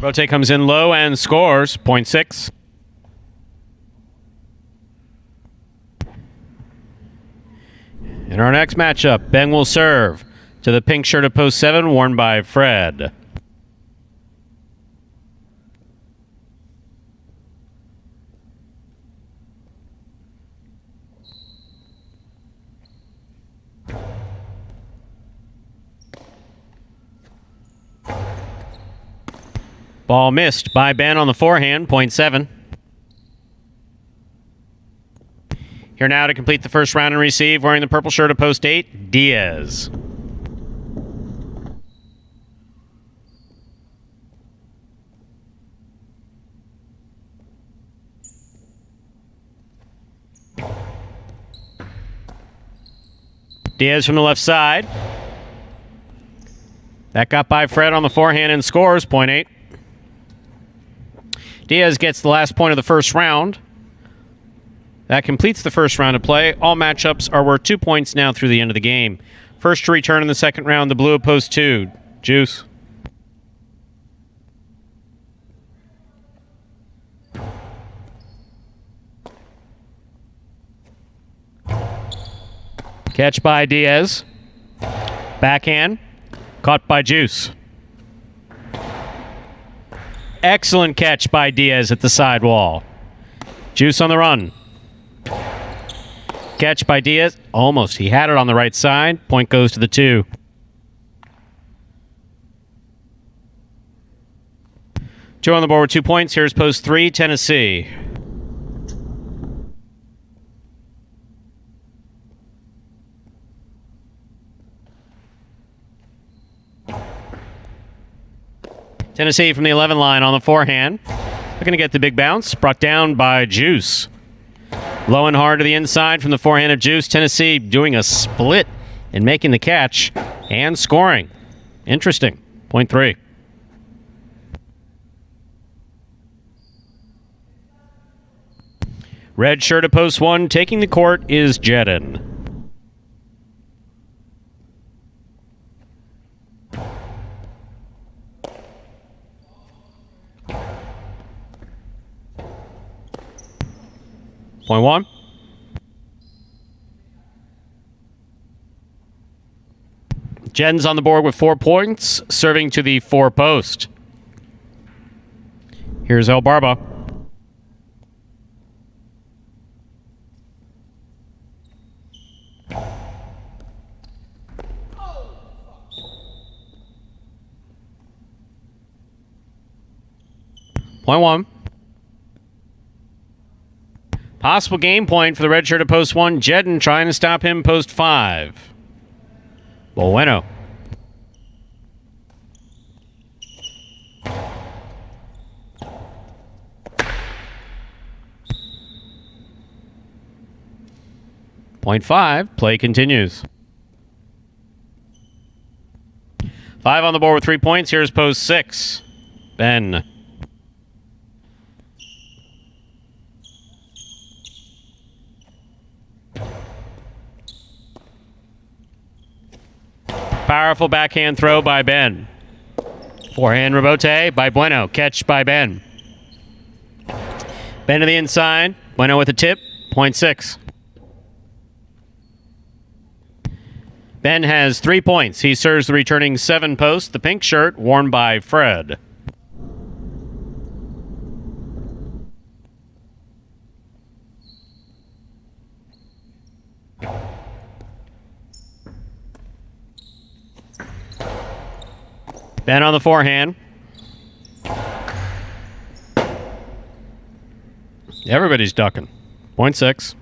Rote comes in low and scores. Point 6. In our next matchup, Ben will serve to the pink shirt of post 7 worn by Fred. Ball missed by Ben on the forehand. Point 7. Here now to complete the first round and receive, wearing the purple shirt of post 8, Diaz. Diaz from the left side. That got by Fred on the forehand and scores, point 8. Diaz gets the last point of the first round. That completes the first round of play. All matchups are worth 2 points now through the end of the game. First to return in the second round, the blue of post 2, Juice. Catch by Diaz. Backhand. Caught by Juice. Excellent catch by Diaz at the sidewall. Juice on the run. Catch by Diaz. Almost. He had it on the right side. Point goes to the 2. Joe on the board with 2 points. Here's post 3, Tennessee. Tennessee from the 11 line on the forehand. Looking to get the big bounce. Brought down by Juice. Low and hard to the inside from the forehand of Juice. Tennessee doing a split and making the catch and scoring. Interesting. Point 3. Red shirt at post 1. Taking the court is Jedin. Point 1. Jen's on the board with 4 points, serving to the 4 post. Here's El Barba. Point 1. Possible game point for the red shirt at post 1. Jedin trying to stop him post 5. Bueno. Point 5. Play continues. 5 on the board with 3 points. Here's post 6. Ben. Powerful backhand throw by Ben. Forehand rebote by Bueno. Catch by Ben. Ben to the inside. Bueno with a tip. Point 6. Ben has 3 points. He serves the returning 7 post. The pink shirt worn by Fred. Ben on the forehand. Everybody's ducking. Point 6.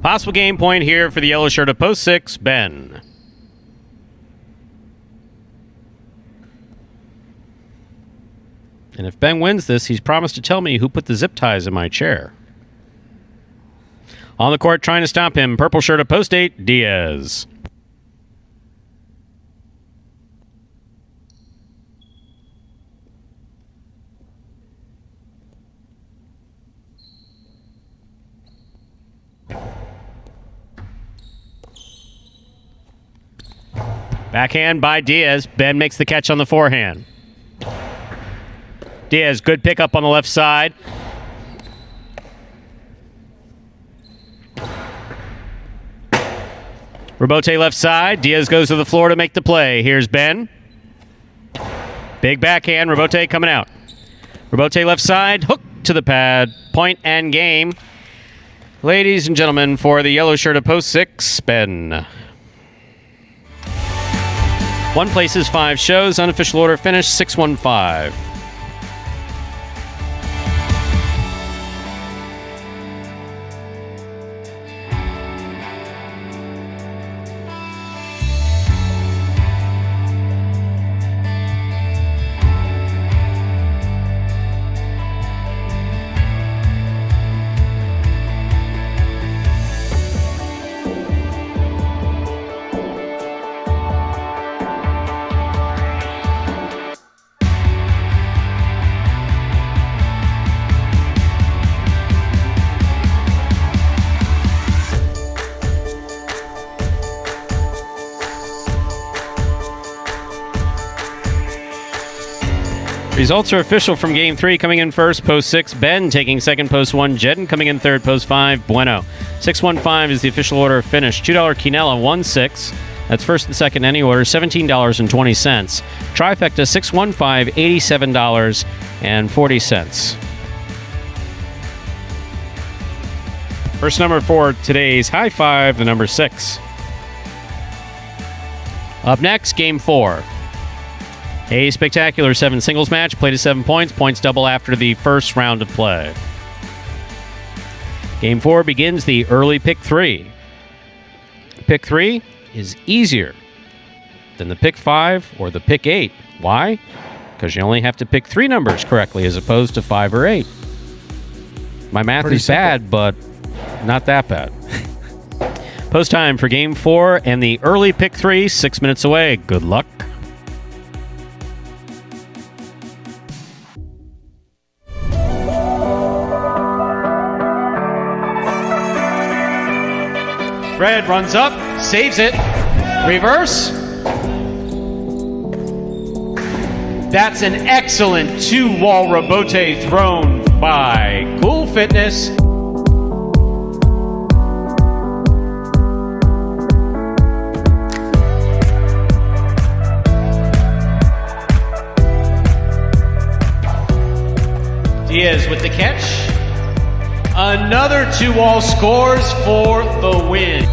Possible game point here for the yellow shirt of post 6, Ben. And if Ben wins this, he's promised to tell me who put the zip ties in my chair. On the court trying to stop him, purple shirt of post 8, Diaz. Backhand by Diaz. Ben makes the catch on the forehand. Diaz, good pickup on the left side. Rebote left side. Diaz goes to the floor to make the play. Here's Ben. Big backhand. Rebote coming out. Rebote left side. Hook to the pad. Point and game. Ladies and gentlemen, for the yellow shirt of post 6, Ben. 1 places, 5 shows. Unofficial order finish 6-1-5. Results are official from Game 3. Coming in first, Post 6, Ben. Taking second, Post 1, Jedden. Coming in third, Post 5, Bueno. 615 is the official order of finish. $2 Quinella, 1-6. That's first and second any order, $17.20. Trifecta, 615, $87.40. First number for today's High Five, the number 6. Up next, Game 4. A spectacular 7 singles match, played to 7 points. Points double after the first round of play. Game 4 begins the early pick 3. Pick 3 is easier than the pick 5 or the pick 8. Why? Because you only have to pick 3 numbers correctly as opposed to 5 or 8. My math Pretty is simple. bad, but not that bad. Post time for Game 4 and the early pick 3, 6 minutes away. Good luck. Fred runs up, saves it. Reverse. That's an excellent 2-wall rebote thrown by Cool Fitness. Diaz with the catch. Another 2-wall scores for the win.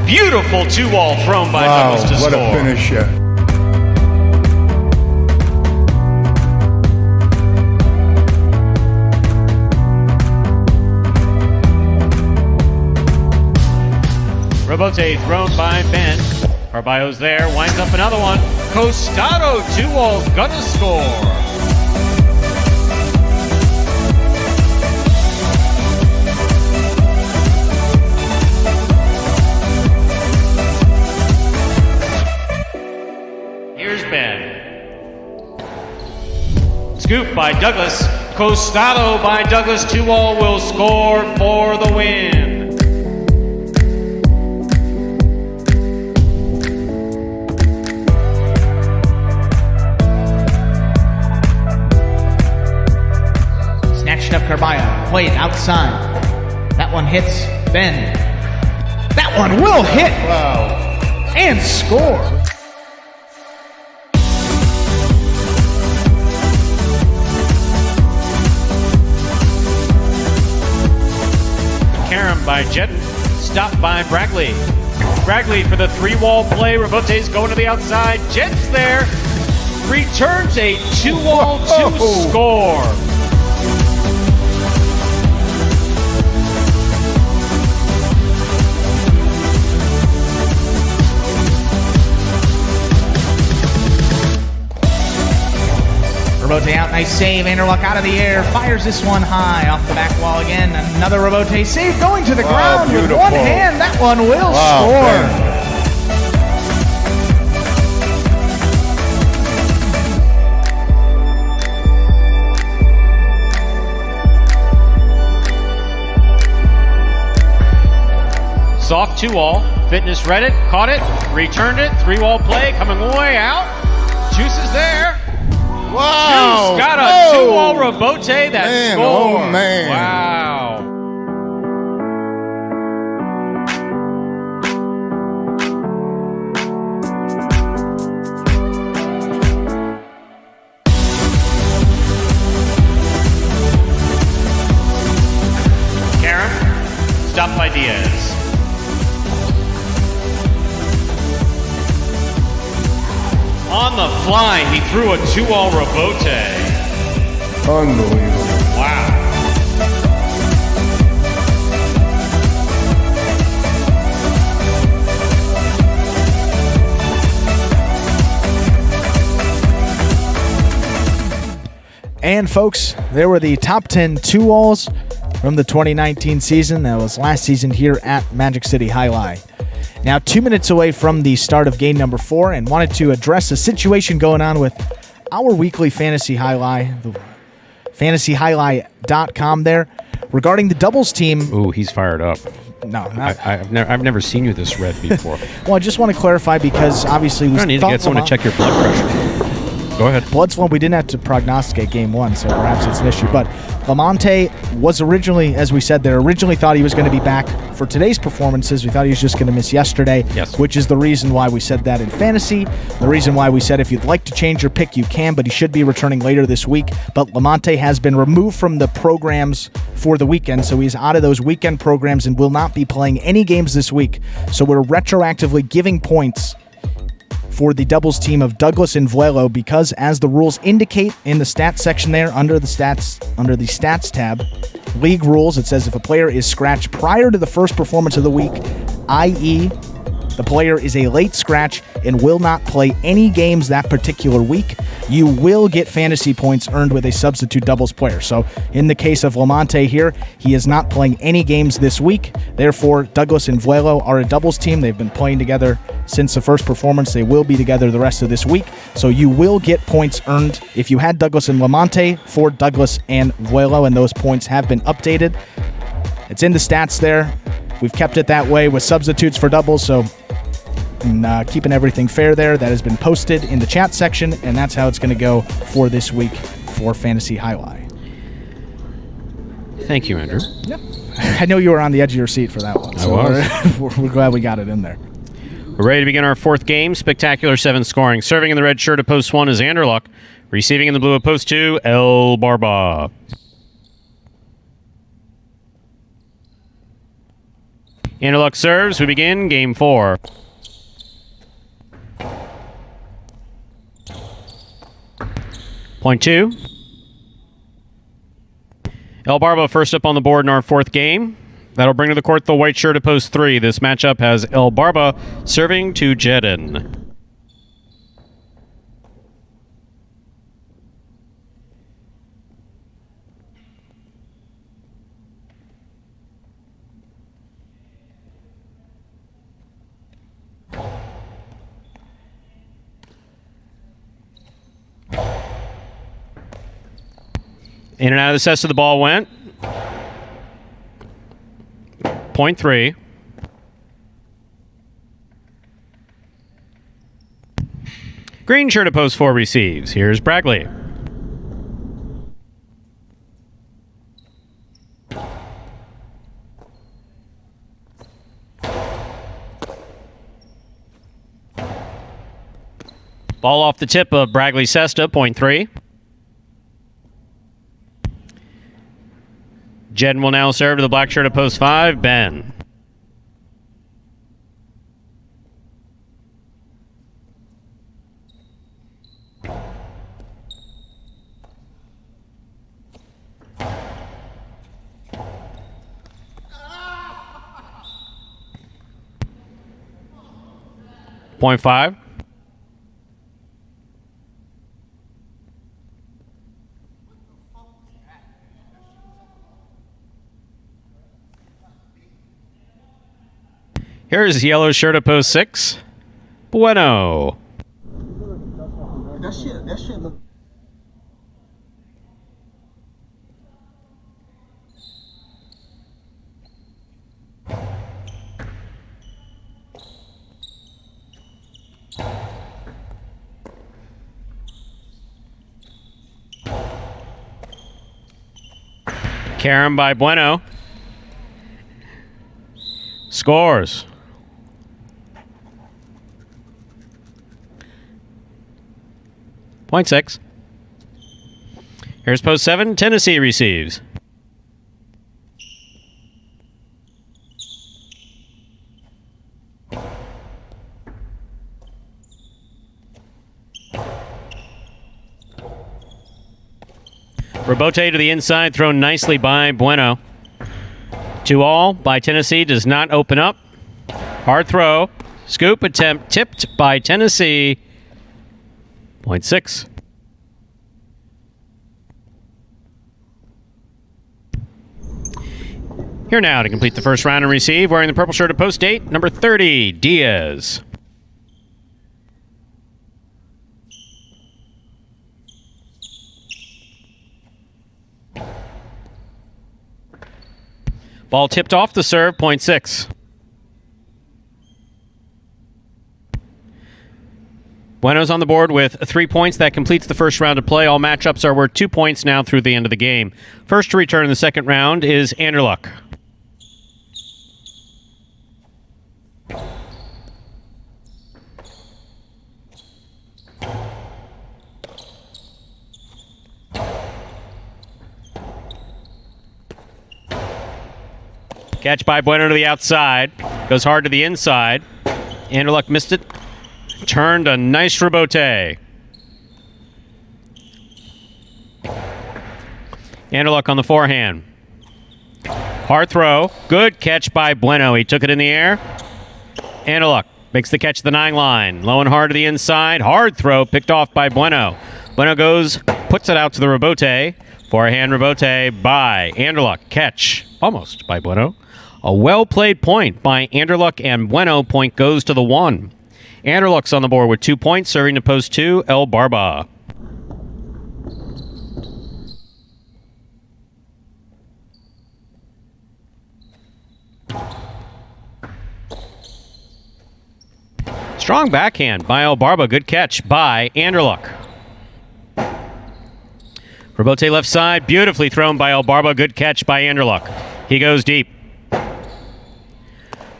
Beautiful 2-wall thrown by Douglas to what score. a finisher. Rebote thrown by Ben. Carballo's there, winds up another one. Costado, 2-wall's gonna score. Here's Ben. Scoop by Douglas. Costado by Douglas. 2-wall will score for the win. Snatched up Carballo. Played outside. That one hits Ben. That one will hit. Wow. And score. Karam by Jedden. Stopped by Brackley. Brackley for the 3-wall play. Rebote's going to the outside. Jedden's there. Returns a 2-wall to score. Rebote out, nice save. Anderluck out of the air, fires this one high off the back wall again. Another Rebote save going to the ground with beautiful. one hand. That one will Wow, Ben. Soft 2-wall. Fitness read it, caught it, returned it. 3-wall play coming way out. Juice is there. Wow. Juice got a 2-wall Rebote that Man, scored. oh, man. Wow. Karam, stopped by Diaz. On the fly, he threw a 2-wall Rebote. Unbelievable. Wow. And folks, there were the top 10 2-walls from the 2019 season. That was last season here at Magic City Jai-Alai. Now 2 minutes away from the start of game number 4, and wanted to address a situation going on with our weekly fantasy highlight, the fantasyhighlight.com there. Regarding the doubles team. Ooh, he's fired up. No, not. I've never seen you this red before. Well, I just want to clarify because obviously we I need to get someone to check your blood pressure. Go ahead. Blood flow, we didn't have to prognosticate game one, so perhaps it's an issue. But Lamonte was originally, as we said there, originally thought he was going to be back for today's performances. We thought he was just going to miss yesterday, yes. Which is the reason why we said that in fantasy. The reason why we said if you'd like to change your pick, you can, but he should be returning later this week. But Lamonte has been removed from the programs for the weekend, so he's out of those weekend programs and will not be playing any games this week. So we're retroactively giving points for the doubles team of Douglas and Vuelo because, as the rules indicate in the stats section there under the stats tab, league rules, it says if a player is scratched prior to the first performance of the week, i.e. the player is a late scratch and will not play any games that particular week, you will get fantasy points earned with a substitute doubles player. So in the case of Lamonte here, he is not playing any games this week. Therefore, Douglas and Vuelo are a doubles team. They've been playing together since the first performance. They will be together the rest of this week. So you will get points earned if you had Douglas and Lamonte for Douglas and Vuelo, and those points have been updated. It's in the stats there. We've kept it that way with substitutes for doubles, so keeping everything fair there. That has been posted in the chat section, and that's how it's going to go for this week for Fantasy Highlight. Thank you, Andrew. Yep. I know you were on the edge of your seat for that one. So I was. We're glad we got it in there. We're ready to begin our fourth game. Spectacular 7 scoring. Serving in the red shirt of post 1 is Anderluck. Receiving in the blue of post 2, El Barba. Anderluck serves. We begin game 4. Point 2. El Barba first up on the board in our fourth game. That'll bring to the court the white shirt of post 3. This matchup has El Barba serving to Jedin. In and out of the cess of the ball went. Point 3. Green shirt of post 4 receives. Here's Bragley. Ball off the tip of Bragley Cesta, point 3. Jedin will now serve to the black shirt of post 5, Ben. Point 5. Here's yellow shirt of post 6. Bueno. That shit look. Carom by Bueno. Scores. Point 6. Here's post 7. Tennessee receives. Rebote to the inside, thrown nicely by Bueno. 2-all by Tennessee, does not open up. Hard throw. Scoop attempt tipped by Tennessee. Point 6. Here now to complete the first round and receive, wearing the purple shirt of post 8, number 30, Diaz. Ball tipped off the serve, point 6. Bueno's on the board with 3 points. That completes the first round of play. All matchups are worth 2 points now through the end of the game. First to return in the second round is Anderluck. Catch by Bueno to the outside. Goes hard to the inside. Anderluck missed it. Turned a nice rebote. Anderluck on the forehand. Hard throw. Good catch by Bueno. He took it in the air. Anderluck makes the catch at the 9 line. Low and hard to the inside. Hard throw picked off by Bueno. Bueno goes, puts it out to the rebote. Forehand rebote by Anderluck. Catch almost by Bueno. A well-played point by Anderluck and Bueno. Point goes to the 1. Anderluck's on the board with 2 points, serving to post 2, El Barba. Strong backhand by El Barba. Good catch by Anderluck. Rebote left side. Beautifully thrown by El Barba. Good catch by Anderluck. He goes deep.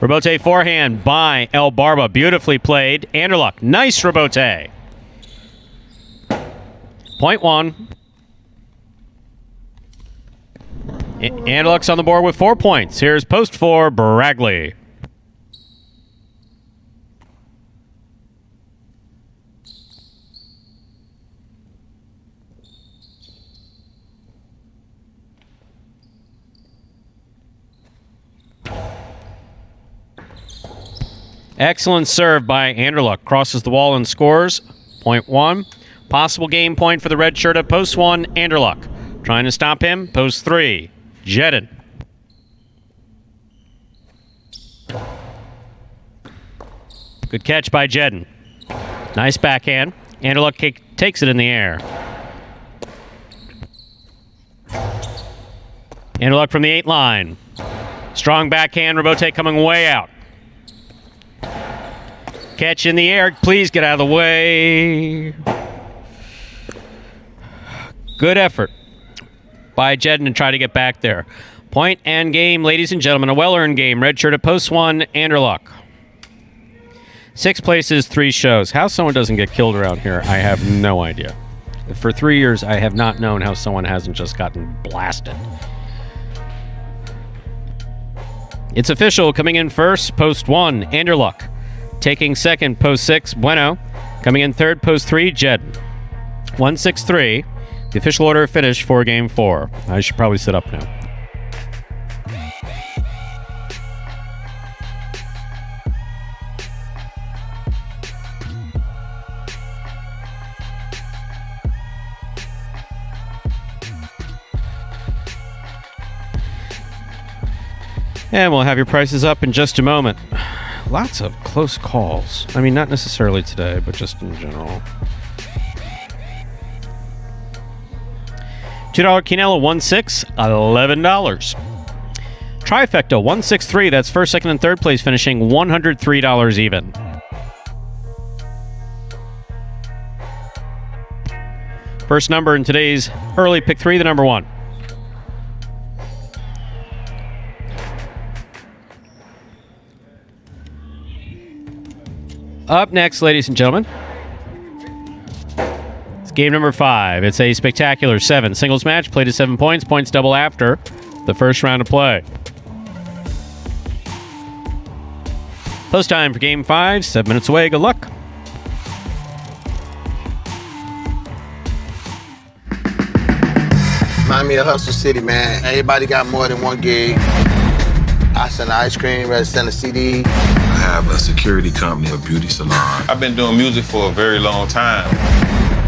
Rebote forehand by El Barba. Beautifully played. Anderluck. Nice rebote. Point 1. Anderluck's on the board with 4 points. Here's post 4, Bragley. Excellent serve by Anderluck. Crosses the wall and scores. Point 1. Possible game point for the red shirt at post 1, Anderluck. Trying to stop him. Post 3, Jedden. Good catch by Jedden. Nice backhand. Anderluck takes it in the air. Anderluck from the 8 line. Strong backhand. Rebote coming way out. Catch in the air. Please get out of the way. Good effort by Jedden to try to get back there. Point and game, ladies and gentlemen. A well-earned game. Red shirt at post 1, Anderluck. 6 places, 3 shows. How someone doesn't get killed around here, I have no idea. For 3 years, I have not known how someone hasn't just gotten blasted. It's official. Coming in first, post 1, Anderluck. Taking second, post 6, Bueno. Coming in third, post 3, Jedden. 1-6-3. The official order of finish for Game 4. I should probably sit up now. And we'll have your prices up in just a moment. Lots of close calls. I mean, not necessarily today, but just in general. $2 Quinella, 1-6, $11. Trifecta, 1-6-3. That's first, second, and third place, finishing $103 even. First number in today's early pick 3, the number 1. Up next, ladies and gentlemen, it's game number 5. It's a spectacular 7 singles match, played at 7 points. Points double after the first round of play. Post time for game 5, 7 minutes away. Good luck. Remind me of Hustle City, man. Everybody got more than one gig. I sell ice cream, rather sell a CD. I have a security company, a beauty salon. I've been doing music for a very long time.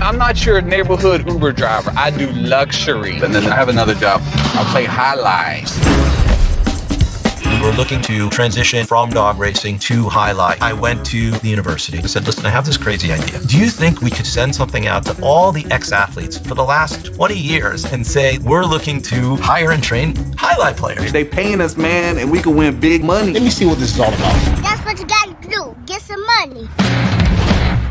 I'm not your neighborhood Uber driver. I do luxury. And then I have another job. I play high lives. who are looking to transition from dog racing to Jai-Alai. I went to the university. I said, listen, I have this crazy idea. Do you think we could send something out to all the ex-athletes for the last 20 years and say, we're looking to hire and train Jai-Alai players? They paying us, man, and we can win big money. Let me see what this is all about. That's what you gotta do. Get some money.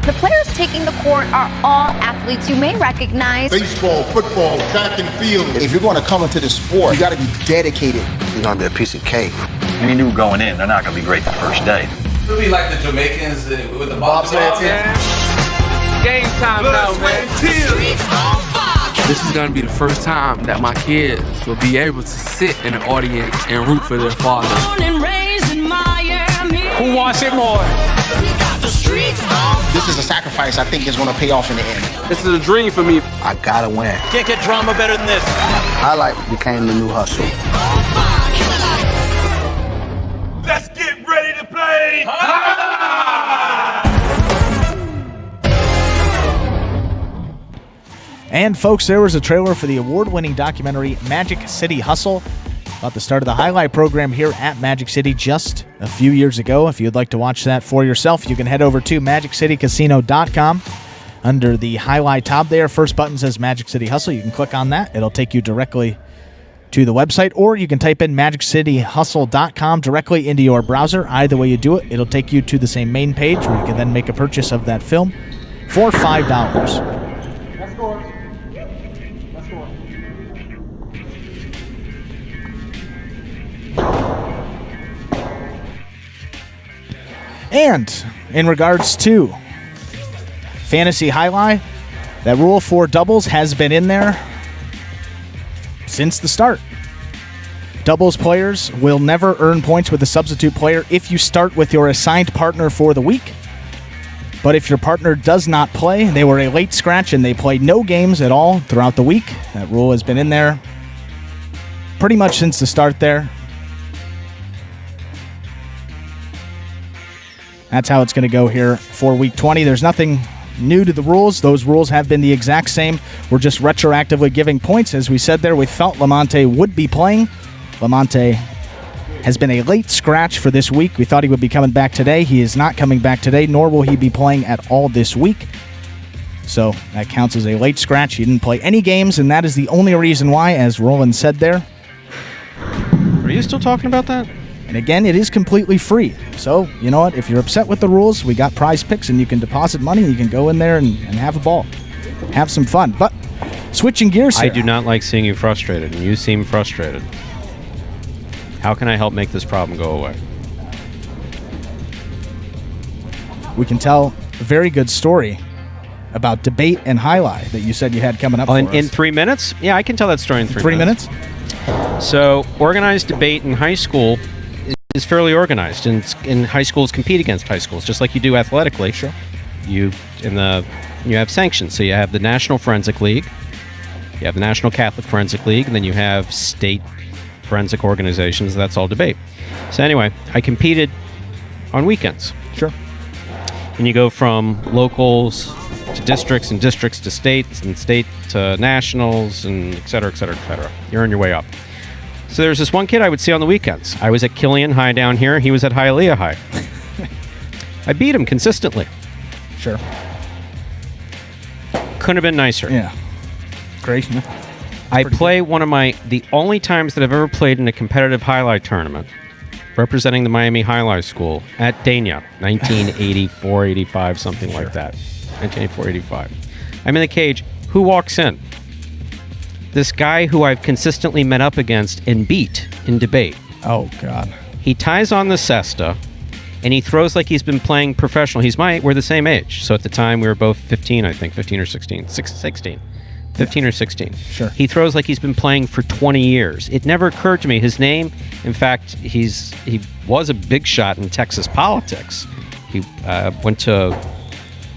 The players taking the court are all athletes you may recognize. Baseball, football, track and field. If you're going to come into this sport, you got to be dedicated. You're going to be a piece of cake. We knew going in, they're not going to be great the first day. It'll be like the Jamaicans with the bobsled team. Game time now, man. This is going to be the first time that my kids will be able to sit in the audience and root for their father. Who wants it more? This is a sacrifice I think is going to pay off in the end. This is a dream for me. I got to win. Can't get drama better than this. Jai-Alai became the new hustle. Let's get ready to play. And folks, there was a trailer for the award-winning documentary Magic City Hustle about the start of the Jai-Alai program here at Magic City just a few years ago. If you'd like to watch that for yourself, you can head over to MagicCityCasino.com. Under the Jai-Alai tab there, first button says Magic City Hustle. You can click on that. It'll take you directly to the website, or you can type in MagicCityHustle.com directly into your browser. Either way you do it, it'll take you to the same main page where you can then make a purchase of that film for $5. And in regards to Fantasy Jai-Alai, that rule for doubles has been in there since the start. Doubles players will never earn points with a substitute player if you start with your assigned partner for the week. But if your partner does not play, they were a late scratch and they played no games at all throughout the week. That rule has been in there pretty much since the start there. That's how it's going to go here for Week 20. There's nothing new to the rules. Those rules have been the exact same. We're just retroactively giving points. As we said there, we felt Lamonte would be playing. Lamonte has been a late scratch for this week. We thought he would be coming back today. He is not coming back today, nor will he be playing at all this week. So that counts as a late scratch. He didn't play any games, and that is the only reason why, as Roland said there. Are you still talking about that? And again, it is completely free. So, you know what? If you're upset with the rules, we got prize picks, and you can deposit money, and you can go in there and have a ball. Have some fun. But switching gears here. I do not like seeing you frustrated, and you seem frustrated. How can I help make this problem go away? We can tell a very good story about debate and Jai-Alai that you said you had coming up for us. In 3 minutes? Yeah, I can tell that story in 3 minutes. 3 minutes? So, organized debate in high school is fairly organized, and high schools compete against high schools, just like you do athletically. Sure. You have sanctions. So you have the National Forensic League, you have the National Catholic Forensic League, and then you have state forensic organizations. That's all debate. So anyway, I competed on weekends. Sure. And you go from locals to districts, and districts to states, and state to nationals, and et cetera, et cetera, et cetera. You're on your way up. So there's this one kid I would see on the weekends. I was at Killian High down here. He was at Hialeah High. I beat him consistently. Sure. Couldn't have been nicer. Yeah. Great. I play the only times that I've ever played in a competitive Jai-Alai tournament, representing the Miami Jai-Alai School at Dania, 1984, 85, something like that. 1984, 85. I'm in the cage. Who walks in? This guy who I've consistently met up against and beat in debate. Oh, God. He ties on the cesta, and he throws like he's been playing professional. We're the same age. So at the time, we were both 15, I think, 15 or 16. 16. 15 or 16. Sure. He throws like he's been playing for 20 years. It never occurred to me. His name, in fact, he was a big shot in Texas politics. He went to,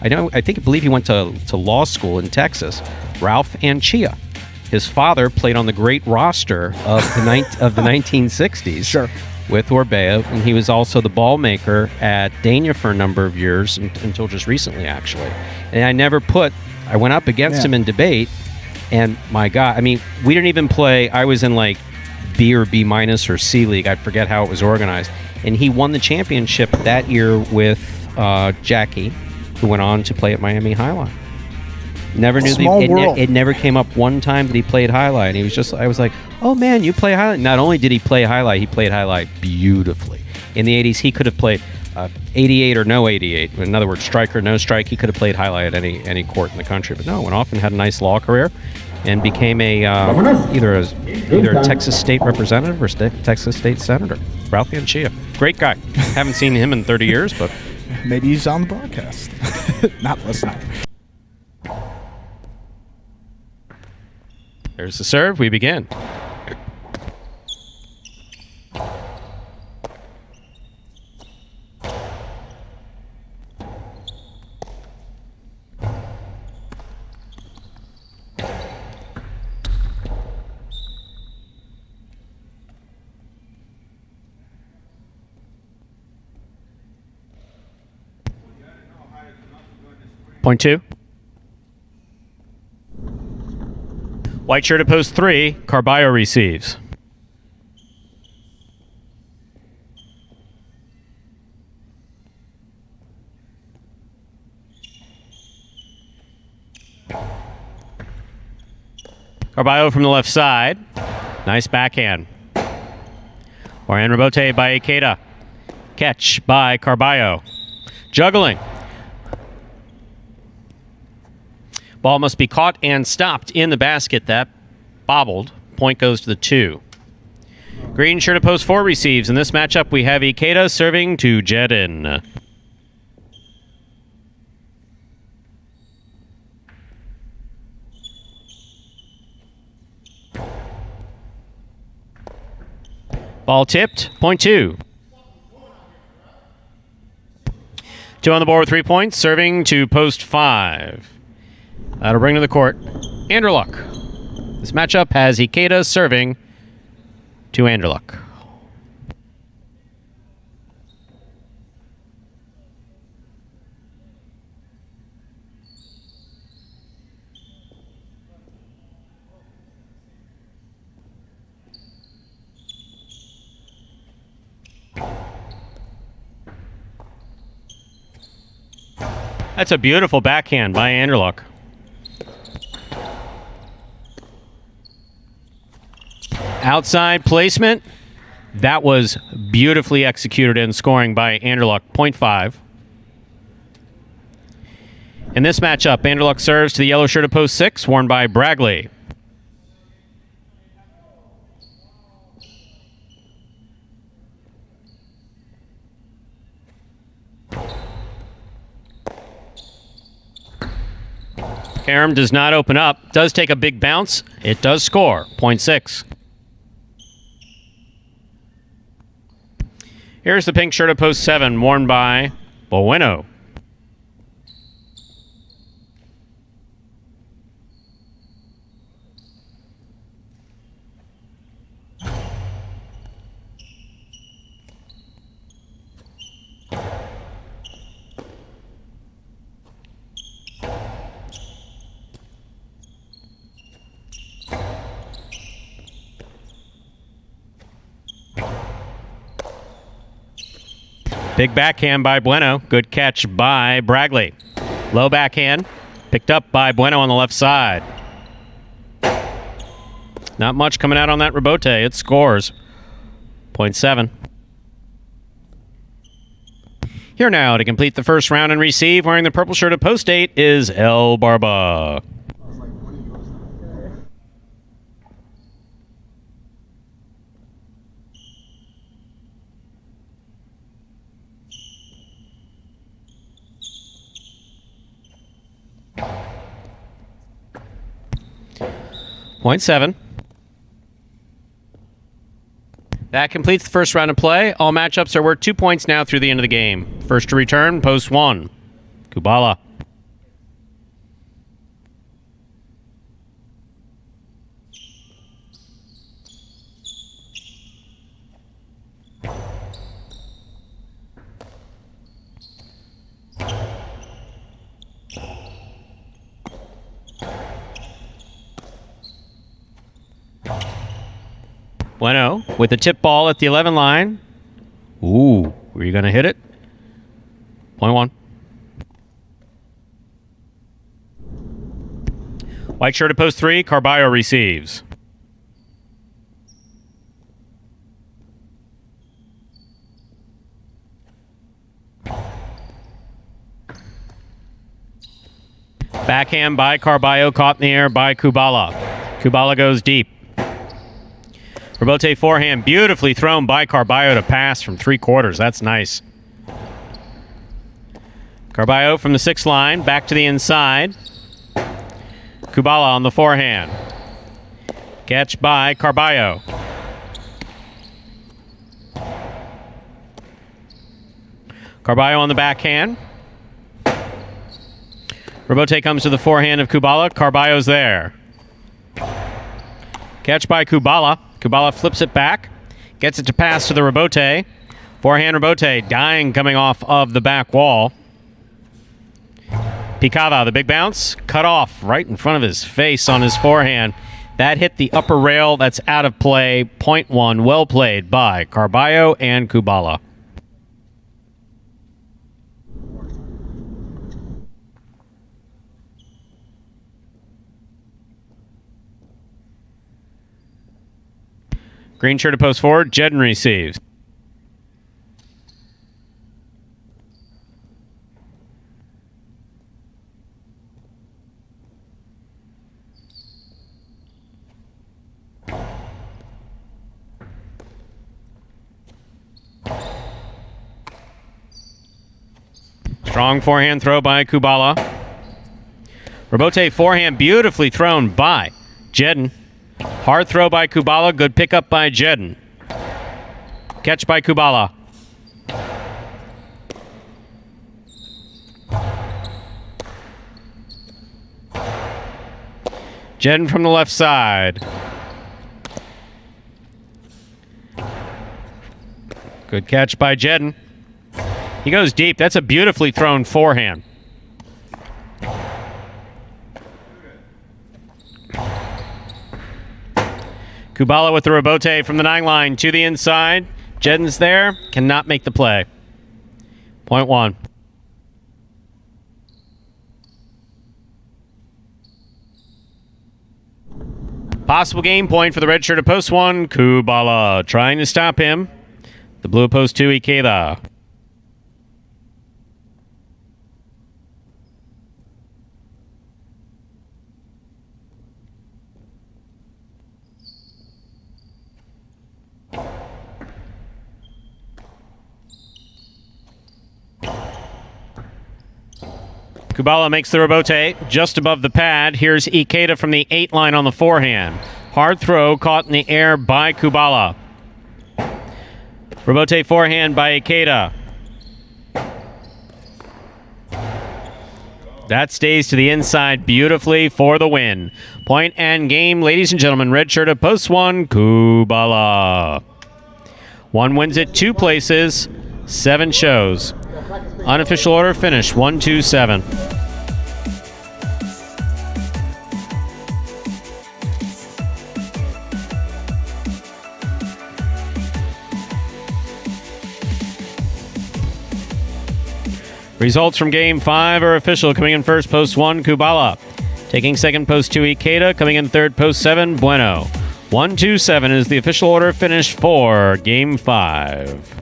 I believe he went to law school in Texas. Ralph Anchia. His father played on the great roster of the 1960s. Sure. With Orbea, and he was also the ball maker at Dania for a number of years, until just recently, actually. And I went up against him in debate, and my God, I mean, we didn't even play. I was in like B or B minus or C league. I forget how it was organized. And he won the championship that year with Jackie, who went on to play at Miami Highline. Never knew it never came up one time that he played Highlight. I was like, oh man, you play Highlight. Not only did he play Highlight, he played Highlight beautifully. In the 80s, he could have played 88 or no 88. In other words, strike or no strike, he could have played Highlight at any court in the country. But no, went off and had a nice law career and became either a Texas State representative or Texas State senator. Ralph Anchia. Great guy. Haven't seen him in 30 years, but maybe he's on the broadcast. Not listening. There's the serve. We begin. Point 2. White shirt at post 3. Carballo receives. Carballo from the left side. Nice backhand. Orion rebote by Ikeda. Catch by Carballo. Juggling. Ball must be caught and stopped in the basket. That bobbled. Point goes to the 2. Green shirt at post 4 receives. In this matchup, we have Ikeda serving to Jedin. Ball tipped. Point 2. 2 on the board with 3 points. Serving to post 5. That'll bring to the court Anderluck. This matchup has Ikeda serving to Anderluck. That's a beautiful backhand by Anderluck. Outside placement. That was beautifully executed and scoring by Anderluck. 0.5. In this matchup, Anderluck serves to the yellow shirt at post 6, worn by Bragley. Karam does not open up. Does take a big bounce. It does score. 0.6. Here's the pink shirt at post 7, worn by Bueno. Big backhand by Bueno. Good catch by Bragley. Low backhand. Picked up by Bueno on the left side. Not much coming out on that rebote. It scores. 0.7. Here now to complete the first round and receive, wearing the purple shirt at post 8, is El Barba. Point 7. That completes the first round of play. All matchups are worth 2 points now through the end of the game. First to return, post 1. Kubala. Bueno with the tip ball at the 11 line. Ooh, were you going to hit it? Point one. White shirt at post 3. Carballo receives. Backhand by Carballo, caught in the air by Kubala. Kubala goes deep. Rebote forehand, beautifully thrown by Carballo to pass from 3/4. That's nice. Carballo from the 6th line, back to the inside. Kubala on the forehand. Catch by Carballo. Carballo on the backhand. Rebote comes to the forehand of Kubala. Carballo's there. Catch by Kubala. Kubala flips it back. Gets it to pass to the Rebote. Forehand Rebote dying coming off of the back wall. Picada, the big bounce, cut off right in front of his face on his forehand. That hit the upper rail. That's out of play. Point one. Well played by Carballo and Kubala. Green shirt to post forward. Jedden receives. Strong forehand throw by Kubala. Rebote forehand beautifully thrown by Jedden. Hard throw by Kubala. Good pickup by Jedden. Catch by Kubala. Jedden from the left side. Good catch by Jedden. He goes deep. That's a beautifully thrown forehand. Kubala with the Rebote from the 9 line to the inside. Jedden's there. Cannot make the play. Point one. Possible game point for the red shirt at post 1. Kubala trying to stop him. The blue at post 2, Ikeda. Kubala makes the Rebote just above the pad. Here's Ikeda from the 8 line on the forehand. Hard throw caught in the air by Kubala. Rebote forehand by Ikeda. That stays to the inside beautifully for the win. Point and game, ladies and gentlemen. Red shirt at post 1, Kubala. 1 wins it 2 places, 7 shows. Unofficial order finish 1-2-7. Results from Game 5 are official. Coming in first, post 1, Kubala. Taking second, post 2, Ikeda. Coming in third, post 7, Bueno. 1-2-7 is the official order finish for Game 5.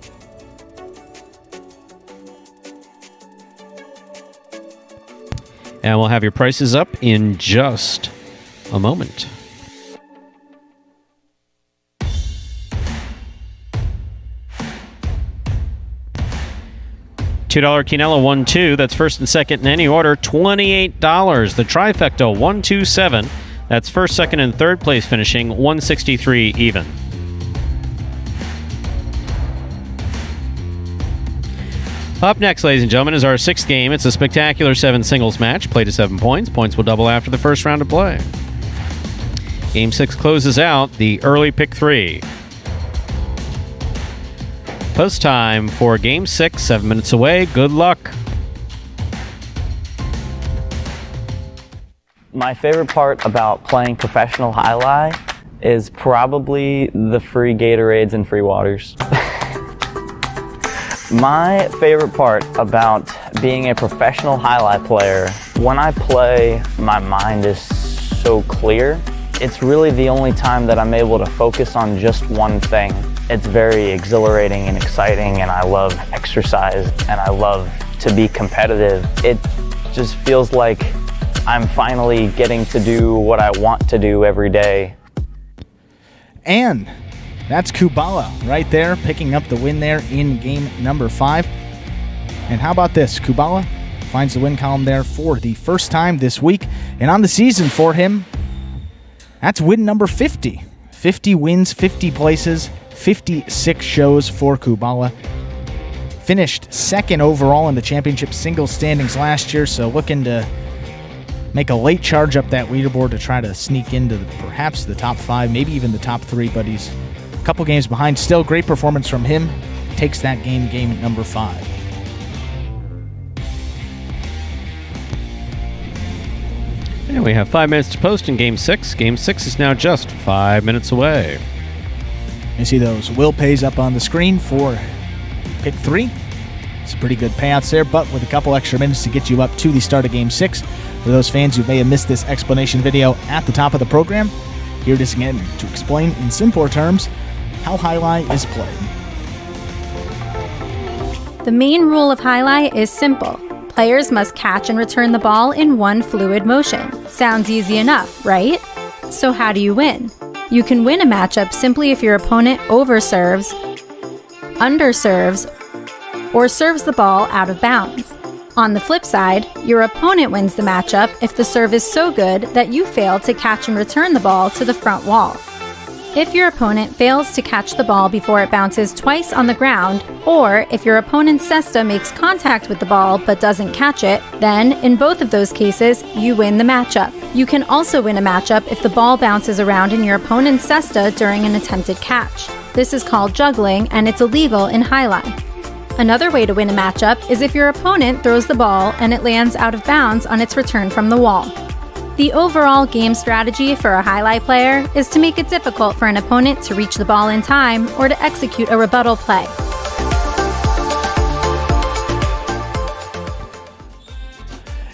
And we'll have your prices up in just a moment. $2 Quinella 1-2. That's first and second in any order. $28. The trifecta 1-2-7. That's first, second, and third place finishing 163 even. Up next, ladies and gentlemen, is our 6th game. It's a spectacular 7 singles match. Play to 7 points. Points will double after the first round of play. Game 6 closes out the early pick 3. Post time for Game 6, 7 minutes away. Good luck. My favorite part about playing professional Jai-Alai is probably the free Gatorades and free waters. My favorite part about being a professional highlight player, when I play, my mind is so clear. It's really the only time that I'm able to focus on just one thing. It's very exhilarating and exciting, and I love exercise, and I love to be competitive. It just feels like I'm finally getting to do what I want to do every day. And that's Kubala right there, picking up the win there in game number 5. And how about this? Kubala finds the win column there for the first time this week. And on the season for him, that's win number 50. 50 wins, 50 places, 56 shows for Kubala. Finished second overall in the championship singles standings last year, so looking to make a late charge up that leaderboard to try to sneak into perhaps the top 5, maybe even the top 3, but he's a couple games behind. Still, great performance from him. Takes that game number 5. And we have 5 minutes to post in Game 6. Game 6 is now just 5 minutes away. You see those will pays up on the screen for pick 3. Some pretty good payouts there, but with a couple extra minutes to get you up to the start of Game 6. For those fans who may have missed this explanation video at the top of the program, here it is again to explain in simpler terms how Jai-Alai is played. The main rule of Jai-Alai is simple. Players must catch and return the ball in one fluid motion. Sounds easy enough, right? So how do you win? You can win a matchup simply if your opponent overserves, underserves, or serves the ball out of bounds. On the flip side, your opponent wins the matchup if the serve is so good that you fail to catch and return the ball to the front wall. If your opponent fails to catch the ball before it bounces twice on the ground, or if your opponent's cesta makes contact with the ball but doesn't catch it, then in both of those cases, you win the matchup. You can also win a matchup if the ball bounces around in your opponent's cesta during an attempted catch. This is called juggling, and it's illegal in Jai-Alai. Another way to win a matchup is if your opponent throws the ball and it lands out of bounds on its return from the wall. The overall game strategy for a Jai-Alai player is to make it difficult for an opponent to reach the ball in time or to execute a rebuttal play.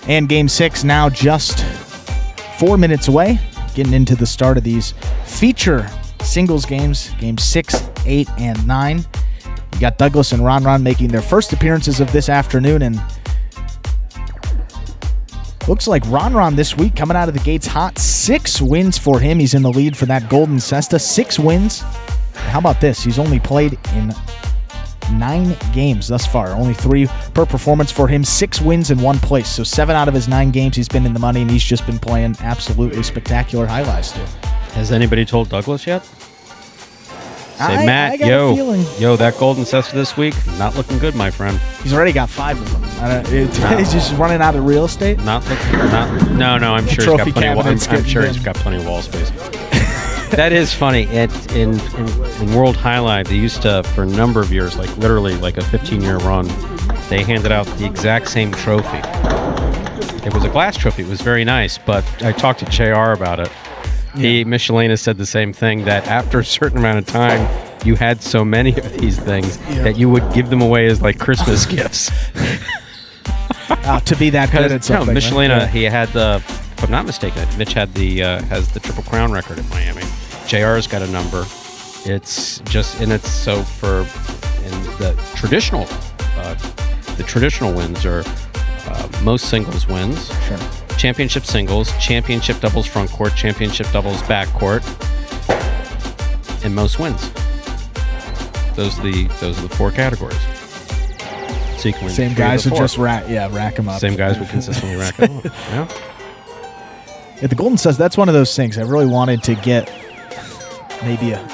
And Game 6 now just 4 minutes away, getting into the start of these feature singles games, Games 6, 8, and 9. You got Douglas and Ron making their first appearances of this afternoon, and looks like Ron this week coming out of the gates hot. 6 wins for him. He's in the lead for that golden cesta. 6 wins. How about this? He's only played in 9 games thus far. Only 3 per performance for him. 6 wins in 1 place. So 7 out of his 9 games he's been in the money, and he's just been playing absolutely spectacular Jai-Alai too. Has anybody told Douglas yet? Say, I Matt, got a feeling. that golden cesta this week, not looking good, my friend. He's already got 5 of them. He's just running out of real estate. No, I'm sure he's got plenty. I'm sure he's got plenty of wall space. That is funny. In World Jai-Alai, they used to, for a number of years, like literally like a 15-year run, they handed out the exact same trophy. It was a glass trophy. It was very nice, but I talked to JR about it. Michelena said the same thing, that after a certain amount of time, you had so many of these things that you would give them away as like Christmas gifts. To be that good at something. No, Michelena, right? He had the, if I'm not mistaken, Mitch had has the Triple Crown record at Miami. JR's got a number. It's just, and it's so for, and the traditional wins are most singles wins. Sure. Championship singles, championship doubles front court, championship doubles back court, and most wins. Those are the 4 categories. So you can win. Same guys would just rack them up. Same guys would consistently rack them up. Yeah. The golden cesta, that's one of those things I really wanted to get. Maybe a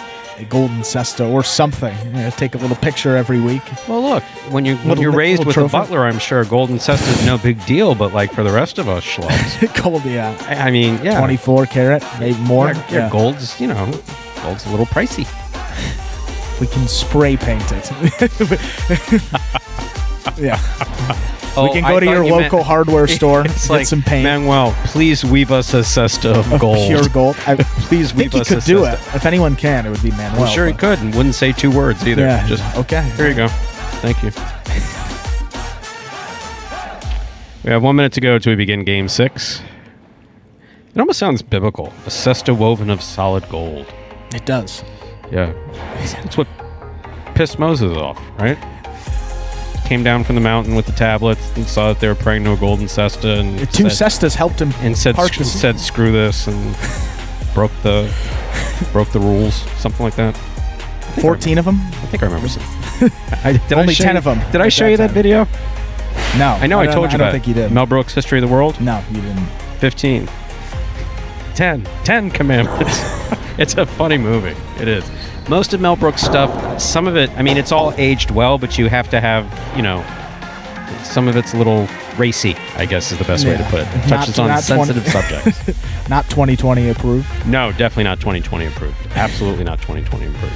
golden cesta or something. Take a little picture every week. Well, look, when you're raised with a butler, I'm sure a golden cesta is no big deal, but like for the rest of us schlubs. Gold, yeah. I mean, yeah. 24 karat, maybe more. Yeah, gold's a little pricey. We can spray paint it. Yeah. We can go to your local hardware store, It's get like, some paint. Manuel, please weave us a cesta of gold. Pure gold. I Please think weave he us could a do cesta. it. If anyone can, it would be Manuel. I'm sure he but- could and wouldn't say 2 words either. Yeah. Just Okay. Here you go. Thank you. We have 1 minute to go till we begin Game 6. It almost sounds biblical. A cesta woven of solid gold. It does. Yeah. That's what pissed Moses off, right? Came down from the mountain with the tablets and saw that they were praying to a golden cesta. And The 2 cestas helped him and said, part the sea. said screw this and broke the rules, something like that. 14 of them? I think I remember some. Only 10 of them. Did I show you that video? No. I know I told you I about don't think you did. Mel Brooks' History of the World? No, you didn't. 15. 10 commandments. It's a funny movie. It is. Most of Mel Brooks' stuff, some of it, I mean, it's all aged well, but you have to have, some of it's a little racy, I guess is the best way to put it. It touches on sensitive subjects. Not 2020 approved. No, definitely not 2020 approved. Absolutely not 2020 approved.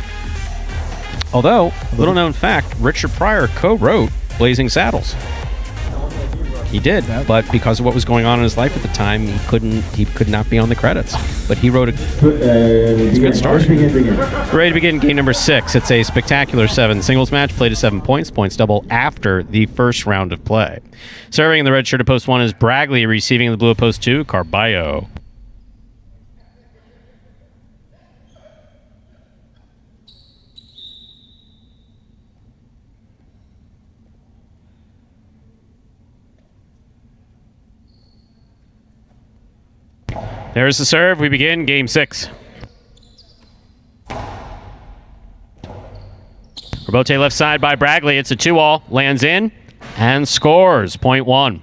Although, little known fact, Richard Pryor co-wrote Blazing Saddles. He did, but because of what was going on in his life at the time, he could not be on the credits. But he wrote it's a good story. We're ready to begin game number 6. It's a spectacular 7 singles match, played to 7 points. Points double after the first round of play. Serving in the red shirt at post 1 is Bragley, receiving in the blue at post 2, Carballo. There's the serve. We begin game 6. Rebote left side by Bragley. It's a 2-all. Lands in and scores. Point 1.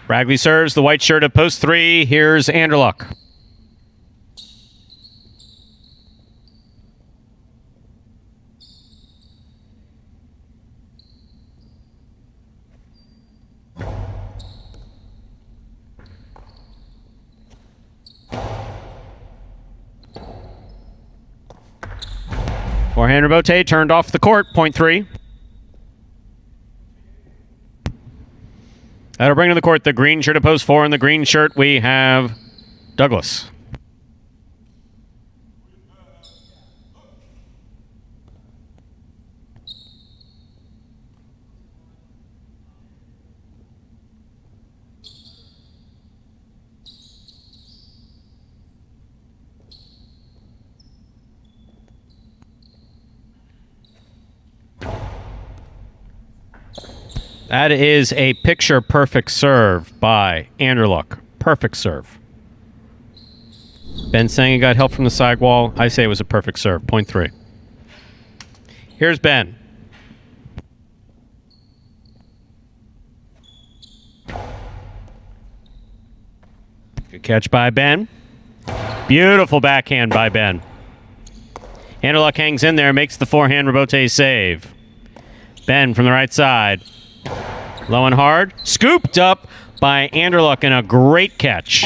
Bragley serves the white shirt at post 3. Here's Anderluck. Forehand Rebote turned off the court. Point 3. That'll bring to the court the green shirt at post 4. In the green shirt, we have Douglas. That is a picture-perfect serve by Anderluck. Perfect serve. Ben saying he got help from the sidewall. I say it was a perfect serve. Point 3. Here's Ben. Good catch by Ben. Beautiful backhand by Ben. Anderluck hangs in there, makes the forehand Rebote save. Ben from the right side. Low and hard. Scooped up by Anderluck and a great catch.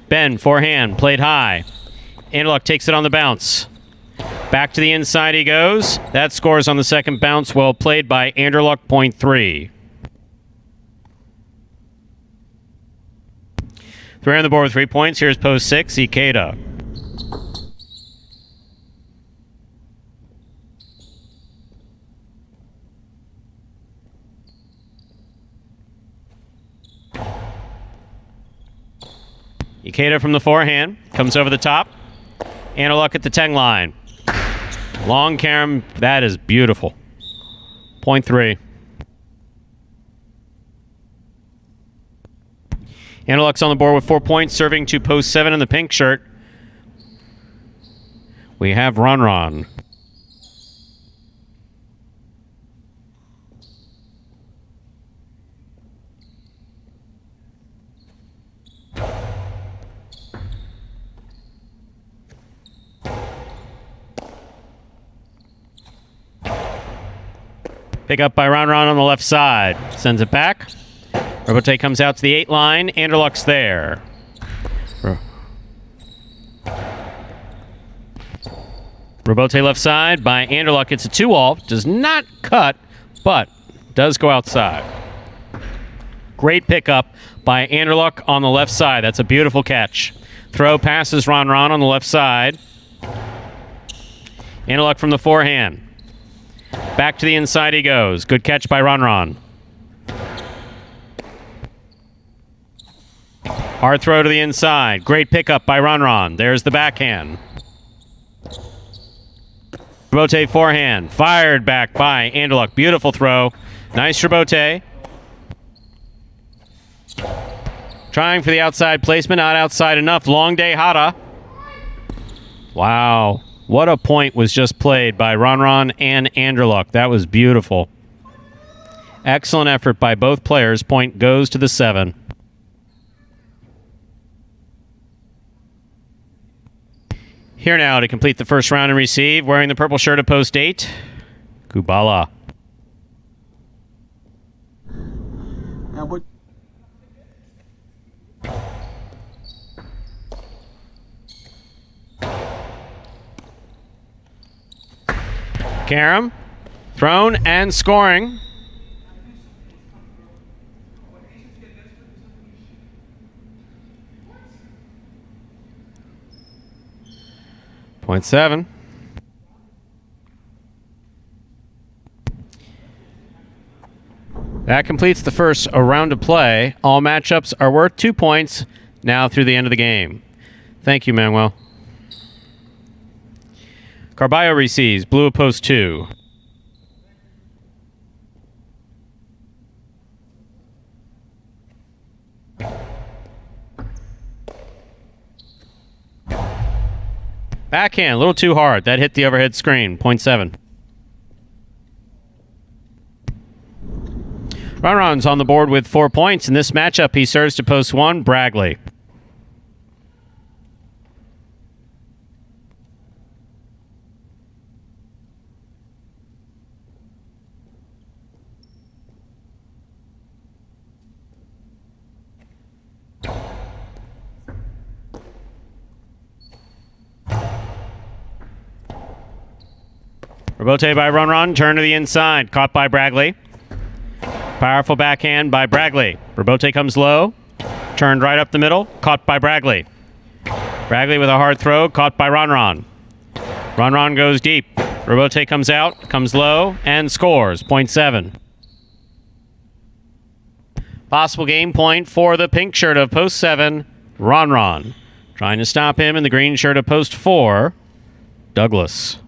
Ben, forehand, played high. Anderluck takes it on the bounce. Back to the inside he goes. That scores on the second bounce. Well played by Anderluck. Point 3. 3 on the board with 3 points. Here's post 6, Ikeda. Ikeda from the forehand. Comes over the top. Anderluck at the 10 line. Long carom. That is beautiful. Point 3. Anderluck's on the board with 4 points, serving to post 7 in the pink shirt. We have Ron. Pick up by Ron on the left side. Sends it back. Rebote comes out to the 8 line. Anderluck's there. Robote left side by Anderluck. It's a 2-all. Does not cut, but does go outside. Great pickup by Anderluck on the left side. That's a beautiful catch. Throw passes Ron on the left side. Anderluck from the forehand. Back to the inside he goes. Good catch by Ron. Hard throw to the inside. Great pickup by Ron. There's the backhand. Robote forehand. Fired back by Anderluck. Beautiful throw. Nice Robote. Trying for the outside placement. Not outside enough. Long day Hara. Wow. What a point was just played by Ron and Anderluck. That was beautiful. Excellent effort by both players. Point goes to the 7. Here now to complete the first round and receive, wearing the purple shirt of post 8, Kubala. Karam, thrown and scoring. Point 7. That completes the first round of play. All matchups are worth 2 points now through the end of the game. Thank you, Manuel. Carballo receives, blue of post 2. Backhand, a little too hard. That hit the overhead screen. Point 7. Ron's on the board with 4 points. In this matchup, he serves to post 1, Bragley. Robote by Ron, turn to the inside, caught by Bragley. Powerful backhand by Bragley. Robote comes low, turned right up the middle, caught by Bragley. Bragley with a hard throw, caught by Ron. Ron goes deep. Robote comes out, comes low, and scores. Point 7. Possible game point for the pink shirt of post 7, Ron. Trying to stop him in the green shirt of post 4, Douglas.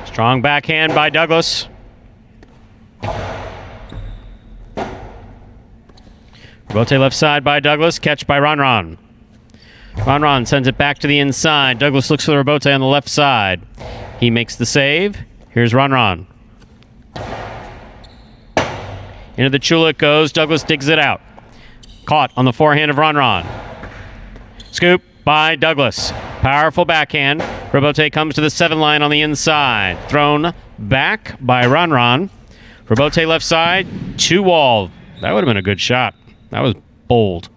Strong backhand by Douglas. Robote left side by Douglas. Catch by Ron. Ron sends it back to the inside. Douglas looks for the Robote on the left side. He makes the save. Here's Ron. Into the Chula it goes. Douglas digs it out. Caught on the forehand of Ron. Scoop by Douglas. Powerful backhand. Robote comes to the 7 line on the inside. Thrown back by Ron. Robote left side. 2-wall. That would have been a good shot. That was bold.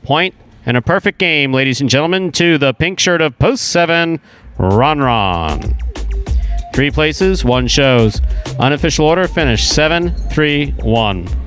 Point and a perfect game, ladies and gentlemen, to the pink shirt of post 7, Ron. 3 places, 1 shows. Unofficial order finish 7-3-1.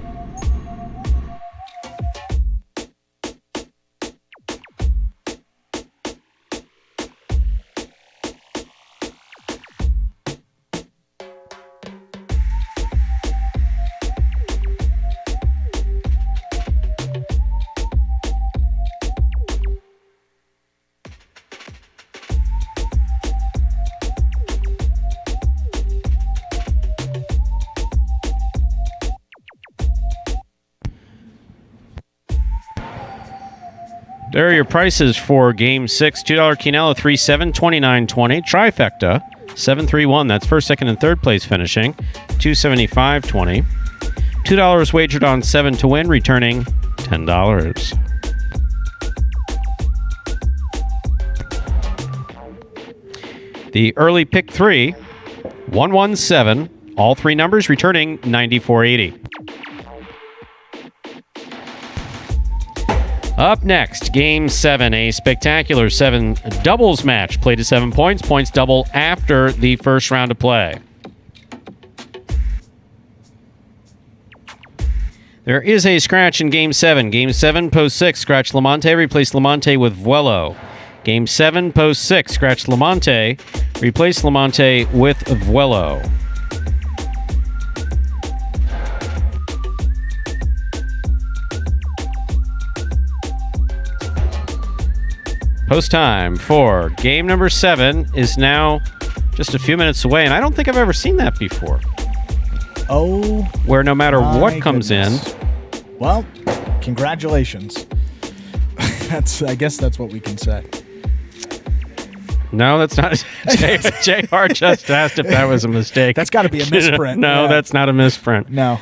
There are your prices for Game 6. $2 Quinella, 3-7, 29-20. Trifecta, 7-3-1. That's first, second, and third place finishing. $275.20. $2 wagered on 7 to win, returning $10. The early pick 3, 117. All three numbers returning 9480. Up next, Game 7, a spectacular 7 doubles match. Played to 7 points. Points double after the first round of play. There is a scratch in Game 7. Game 7, post 6, scratch Lamonte, replace Lamonte with Vuelo. Game 7, post 6, scratch Lamonte, replace Lamonte with Vuelo. Post time for game number 7 is now just a few minutes away, and I don't think I've ever seen that before. Oh, where no matter what comes in. Well, congratulations. I guess that's what we can say. No, that's not. JR just asked if that was a mistake. That's got to be a misprint. No, that's not a misprint. No.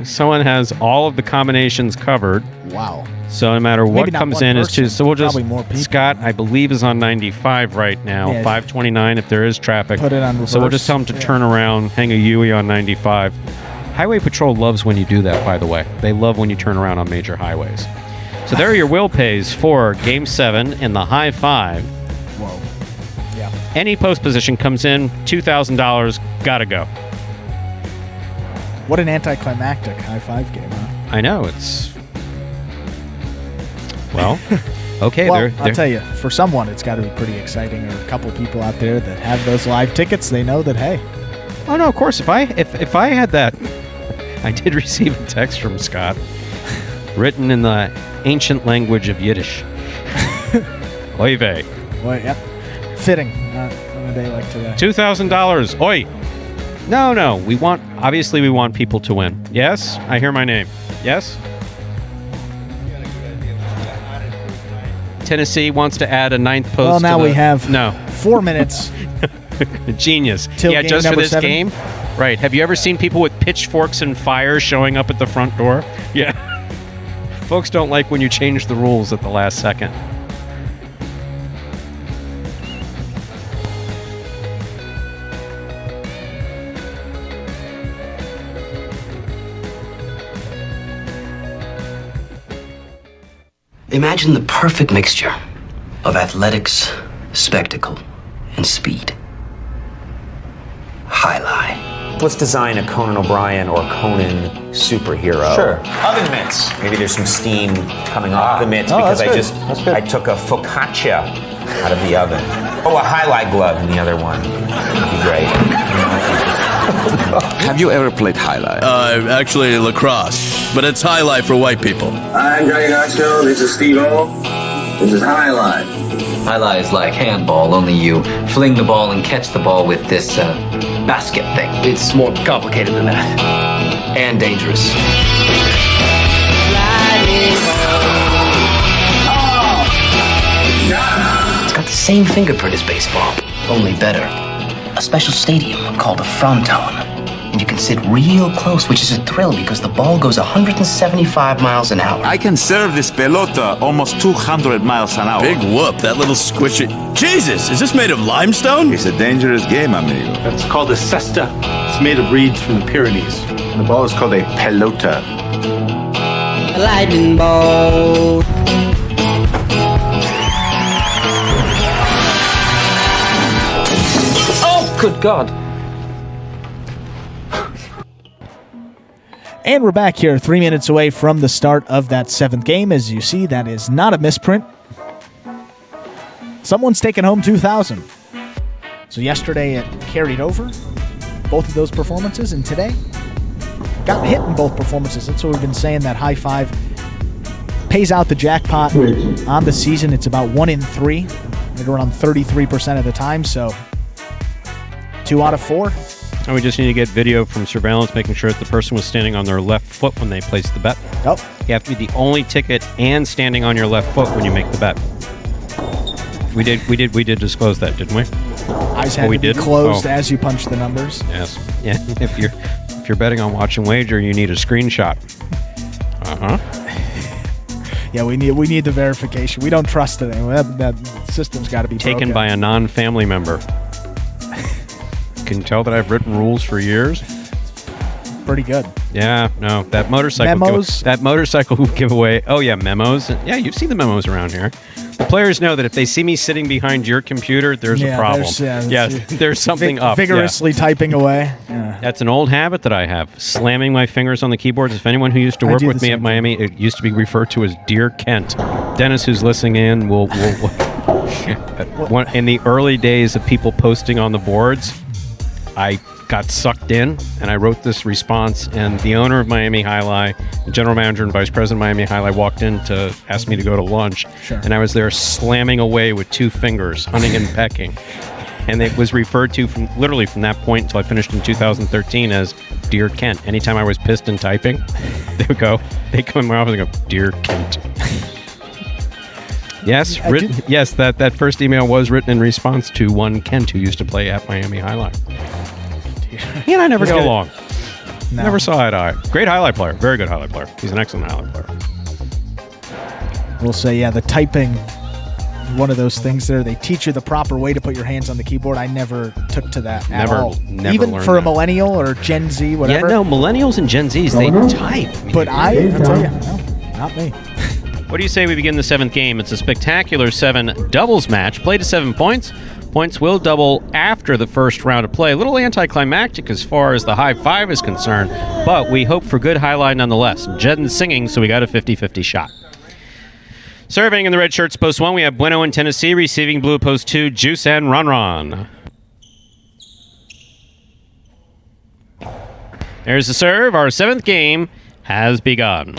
Someone has all of the combinations covered. Wow. So no matter what comes in is 2. So we'll just, more people. Scott, I believe, is on 95 right now. Yeah. 529 if there is traffic. Put it on reverse. So we'll just tell him to turn around, hang a Yui on 95. Highway Patrol loves when you do that, by the way. They love when you turn around on major highways. So there are your will pays for Game 7 in the high 5. Whoa. Yeah. Any post position comes in, $2,000, gotta go. What an anticlimactic high 5 game, huh? I know, it's... Well, okay. Well, I'll tell you, for someone, it's got to be pretty exciting. Or a couple people out there that have those live tickets, they know that, hey. Oh, no, of course. If I had that, I did receive a text from Scott, written in the ancient language of Yiddish. Oy vey. Well, yep. Fitting on a day like today. $2,000. Oi. No. We want people to win. Yes? I hear my name. Yes? Tennessee wants to add a 9th post. Well, now we have 4 minutes. Genius. Till yeah, game just for this 7? game? Right. Have you ever seen people with pitchforks and fire showing up at the front door? Yeah. Folks don't like when you change the rules at the last second. Imagine the perfect mixture of athletics, spectacle, and speed. Jai-Alai. Let's design a Conan O'Brien or Conan superhero. Sure. Oven mitts. Maybe there's some steam coming off the mitts because I took a focaccia out of the oven. Oh, a Jai-Alai glove in the other one. That'd be great. Have you ever played Jai-Alai? Actually lacrosse, but it's Jai-Alai for white people. I'm Greg Nacho, this is Steve-O. This is Jai-Alai. Jai-Alai is like handball, only you fling the ball and catch the ball with this basket thing. It's more complicated than that. And dangerous. It's got the same fingerprint as baseball, only better. A special stadium called a fronton. And you can sit real close, which is a thrill because the ball goes 175 miles an hour. I can serve this pelota almost 200 miles an hour. Big whoop, that little squishy. Jesus, is this made of limestone? It's a dangerous game, amigo. It's called a cesta. It's made of reeds from the Pyrenees. And the ball is called a pelota. A lightning ball. Oh, good God. And we're back here 3 minutes away from the start of that 7th game. As you see, that is not a misprint. Someone's taken home 2,000. So yesterday it carried over both of those performances, and today got hit in both performances. That's what we've been saying, that high 5 pays out the jackpot on the season. It's about 1 in 3, right around 33% of the time. So 2 out of 4. And we just need to get video from surveillance making sure that the person was standing on their left foot when they placed the bet. Oh. You have to be the only ticket and standing on your left foot when you make the bet. We did disclose that, didn't we? Eyes had to be closed as you punch the numbers. Yes. Yeah. If you're betting on Watch and Wager, you need a screenshot. Yeah, we need the verification. We don't trust it anyway. That system's got to be taken broken. by a non-family member. can tell that I've written rules for years. Pretty good. Yeah, no, that motorcycle giveaway. Oh yeah, memos. Yeah, you've seen the memos around here. The players know that if they see me sitting behind your computer, there's a problem. There's something up. Vigorously typing away. Yeah. That's an old habit that I have, slamming my fingers on the keyboards. If anyone who used to work with me at Miami, it used to be referred to as Dear Kent. Dennis, who's listening in, will in the early days of people posting on the boards, I got sucked in, and I wrote this response, and the owner of Miami Jai-Alai, the general manager and vice president of Miami Jai-Alai, walked in to ask me to go to lunch, and I was there slamming away with 2 fingers, hunting and pecking. And it was referred to from that point until I finished in 2013 as Dear Kent. Anytime I was pissed in typing, they come in my office and go, Dear Kent. Yes, that first email was written in response to one Kent who used to play at Miami Jai-Alai. He and I never got along. No. Never saw eye to eye. Great highlight player. Very good highlight player. He's an excellent highlight player. We'll say, yeah, the typing, one of those things there. They teach you the proper way to put your hands on the keyboard. I never took to that at all. Never even for a millennial or Gen Z, whatever. Yeah, no, millennials and Gen Zs, they type. But I'll tell you, no, not me. What do you say we begin the 7th game? It's a spectacular 7 doubles match. Play to 7 points. Points will double after the first round of play. A little anticlimactic as far as the high 5 is concerned, but we hope for good highlight nonetheless. Jed's singing, so we got a 50-50 shot. Serving in the red shirts, post 1, we have Bueno in Tennessee. Receiving blue, post 2, Juice and Ron. There's the serve. Our 7th game has begun.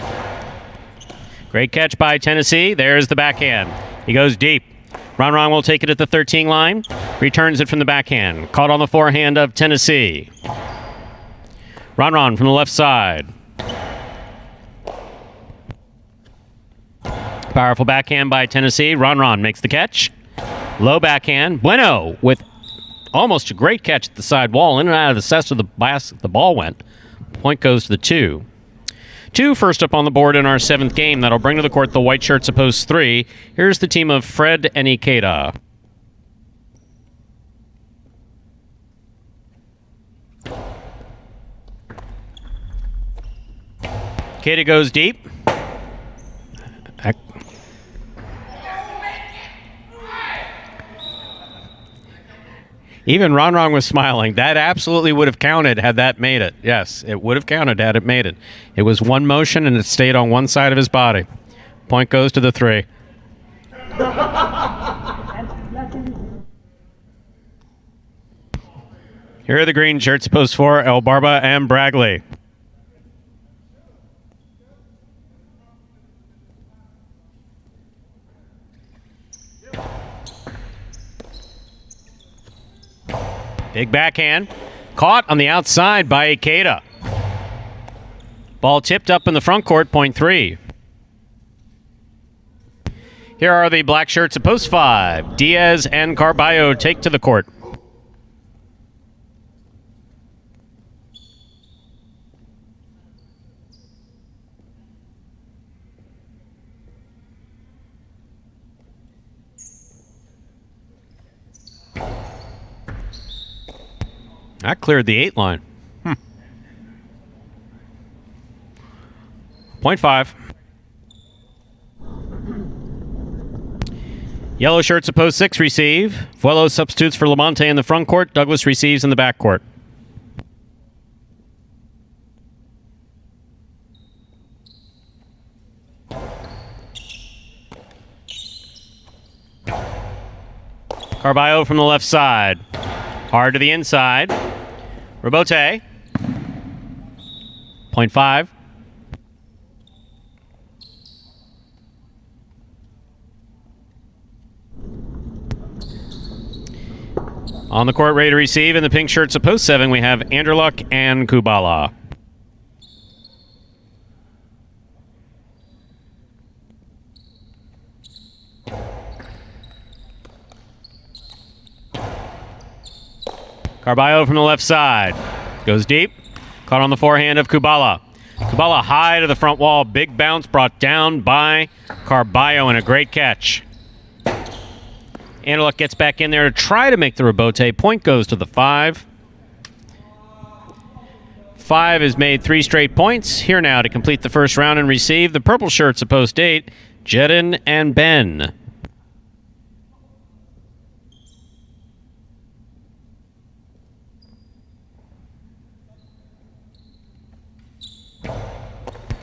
Great catch by Tennessee. There's the backhand. He goes deep. Ron will take it at the 13 line. Returns it from the backhand. Caught on the forehand of Tennessee. Ron from the left side. Powerful backhand by Tennessee. Ron makes the catch. Low backhand. Bueno with almost a great catch at the side wall. In and out of the center of the ball went. Point goes to the 2. 2 first up on the board in our 7th game. That'll bring to the court the white shirts opposed 3. Here's the team of Fred and Ikeda. Ikeda goes deep. Even Ron was smiling. That absolutely would have counted had that made it. Yes, it would have counted had it made it. It was one motion, and it stayed on one side of his body. Point goes to the 3. Here are the green shirts, post 4, El Barba and Bragley. Big backhand. Caught on the outside by Ikeda. Ball tipped up in the front court, point 3. Here are the black shirts at post 5. Diaz and Carballo take to the court. That cleared the 8 line. Point 5. Yellow shirts at post 6 receive. Vuelo substitutes for Lamonte in the front court. Douglas receives in the back court. Carballo from the left side. Hard to the inside. Robote. Point 5. On the court, ready to receive. In the pink shirts of post 7, we have Anderluck and Kubala. Carballo from the left side. Goes deep. Caught on the forehand of Kubala. Kubala high to the front wall. Big bounce brought down by Carballo and a great catch. Anderluck gets back in there to try to make the rebote. Point goes to the 5. 5 has made 3 straight points. Here now to complete the first round and receive the purple shirts of post 8, Jedin and Ben.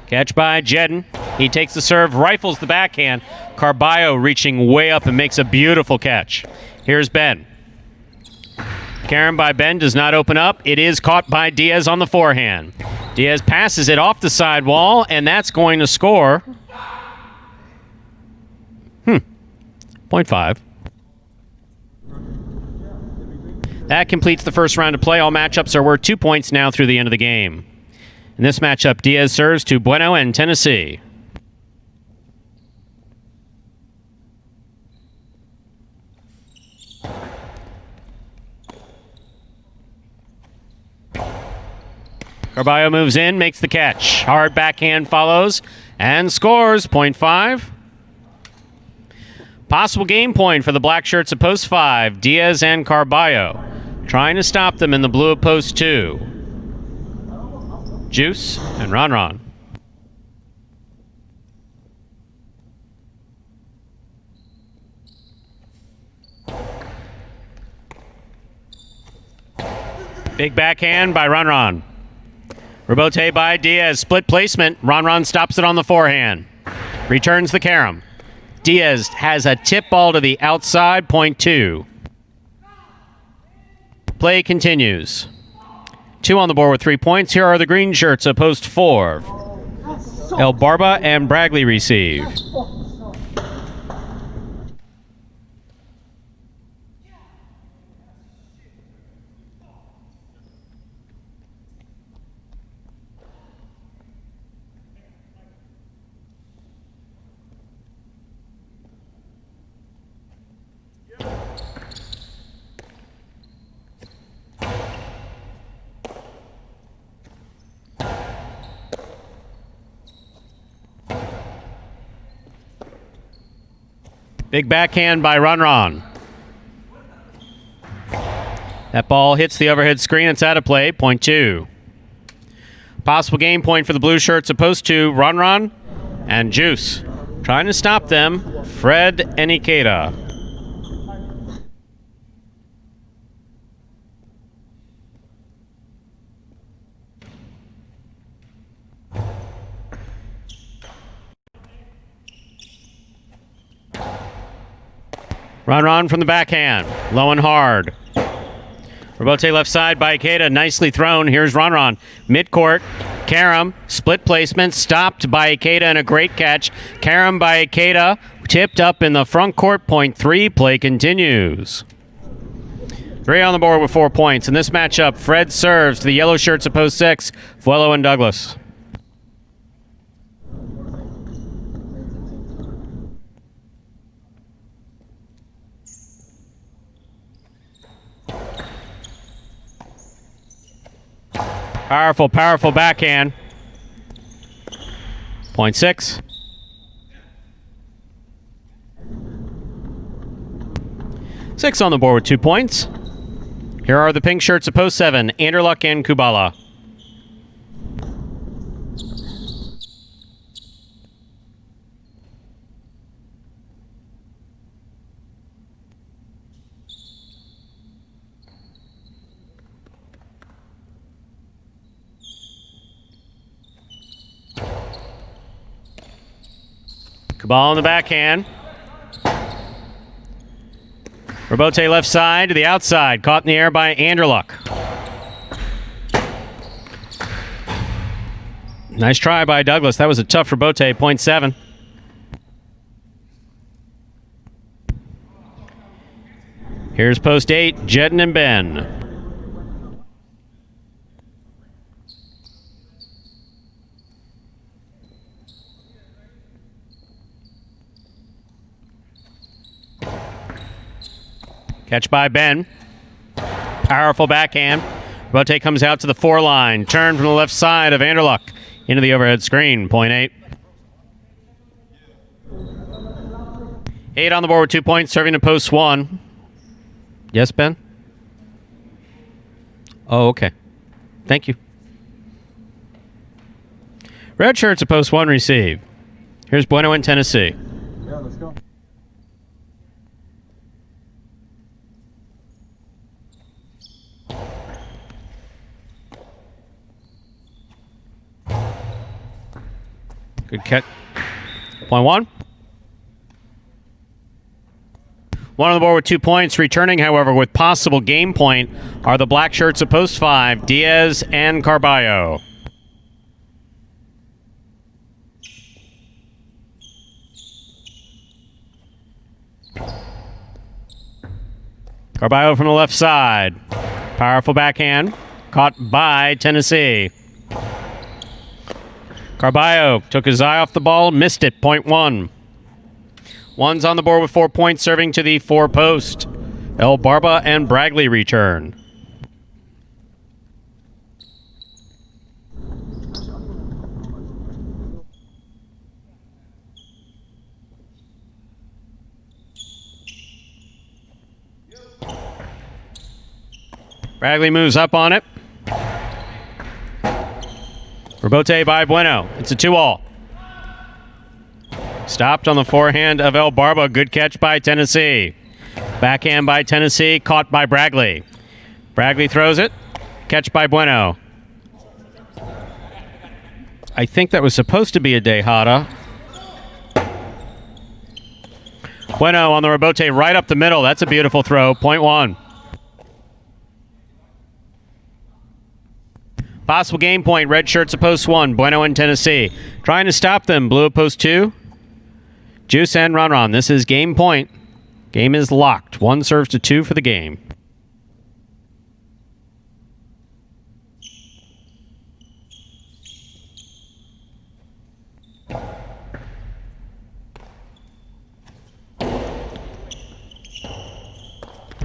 Catch by Jedin. He takes the serve, rifles the backhand. Carballo reaching way up and makes a beautiful catch. Here's Ben. Carom by Ben does not open up. It is caught by Diaz on the forehand. Diaz passes it off the side wall, and that's going to score. 0.5. That completes the first round of play. All matchups are worth 2 points now through the end of the game. In this matchup, Diaz serves to Bueno and Tennessee. Carballo moves in, makes the catch. Hard backhand follows and scores. 0.5. Possible game point for the black shirts of post 5, Diaz and Carballo. Trying to stop them in the blue of post 2. Juice and Ron. Big backhand by Ron. Rebote by Diaz. Split placement. Ron stops it on the forehand. Returns the carom. Diaz has a tip ball to the outside. 0.2. Play continues. 2 on the board with 3 points. Here are the green shirts of post 4. El Barba and Bragley receive. Big backhand by Ron. That ball hits the overhead screen. It's out of play. 0.2. Possible game point for the blue shirts of post 2, Ron and Juice. Trying to stop them, Fred and Ikeda. Ron from the backhand. Low and hard. Rebote left side by Ikeda. Nicely thrown. Here's Ron. Midcourt. Carom. Split placement. Stopped by Ikeda and a great catch. Carom by Ikeda. Tipped up in the front court. 0.3. Play continues. 3 on the board with 4 points. In this matchup, Fred serves to the yellow shirts of post 6, Vuelo and Douglas. Powerful backhand. 0.6. Six on the board with 2 points. Here are the pink shirts of post 7, Anderluck and Kubala. Kubala on the backhand. Rebote left side to the outside. Caught in the air by Anderluck. Nice try by Douglas. That was a tough rebote. 0.7. Here's post 8, Jedin and Ben. Catch by Ben. Powerful backhand. Rebote comes out to the 4 line. Turn from the left side of Anderluck into the overhead screen. 0.8. 8 on the board with 2 points, serving to post 1. Yes, Ben? Oh, okay. Thank you. Red shirts at post 1 receive. Here's Bueno in Tennessee. Yeah, let's go. Good catch. Point 1. One on the board with 2 points. Returning, however, with possible game point are the black shirts at post 5, Diaz and Carballo. Carballo from the left side. Powerful backhand. Caught by Tennessee. Carballo took his eye off the ball, missed it. Point 1. One's on the board with 4 points, serving to the 4 post. El Barba and Bragley return. Bragley moves up on it. Rebote by Bueno. It's a 2-all. Stopped on the forehand of El Barba. Good catch by Tennessee. Backhand by Tennessee. Caught by Bragley. Bragley throws it. Catch by Bueno. I think that was supposed to be a Dejada. Bueno on the rebote right up the middle. That's a beautiful throw. Point 1. Possible game point. Red shirts at post 1. Bueno in Tennessee. Trying to stop them. Blue at post 2. Juice and Ron. This is game point. Game is locked. 1 serves to 2 for the game.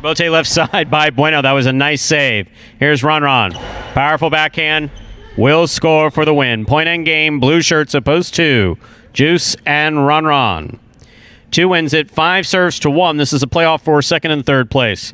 Bote left side by Bueno. That was a nice save. Here's Ron. Powerful backhand. Will score for the win. Point end game. Blue shirts at post 2. Juice and Ron. 2 wins it. 5 serves to 1. This is a playoff for second and third place.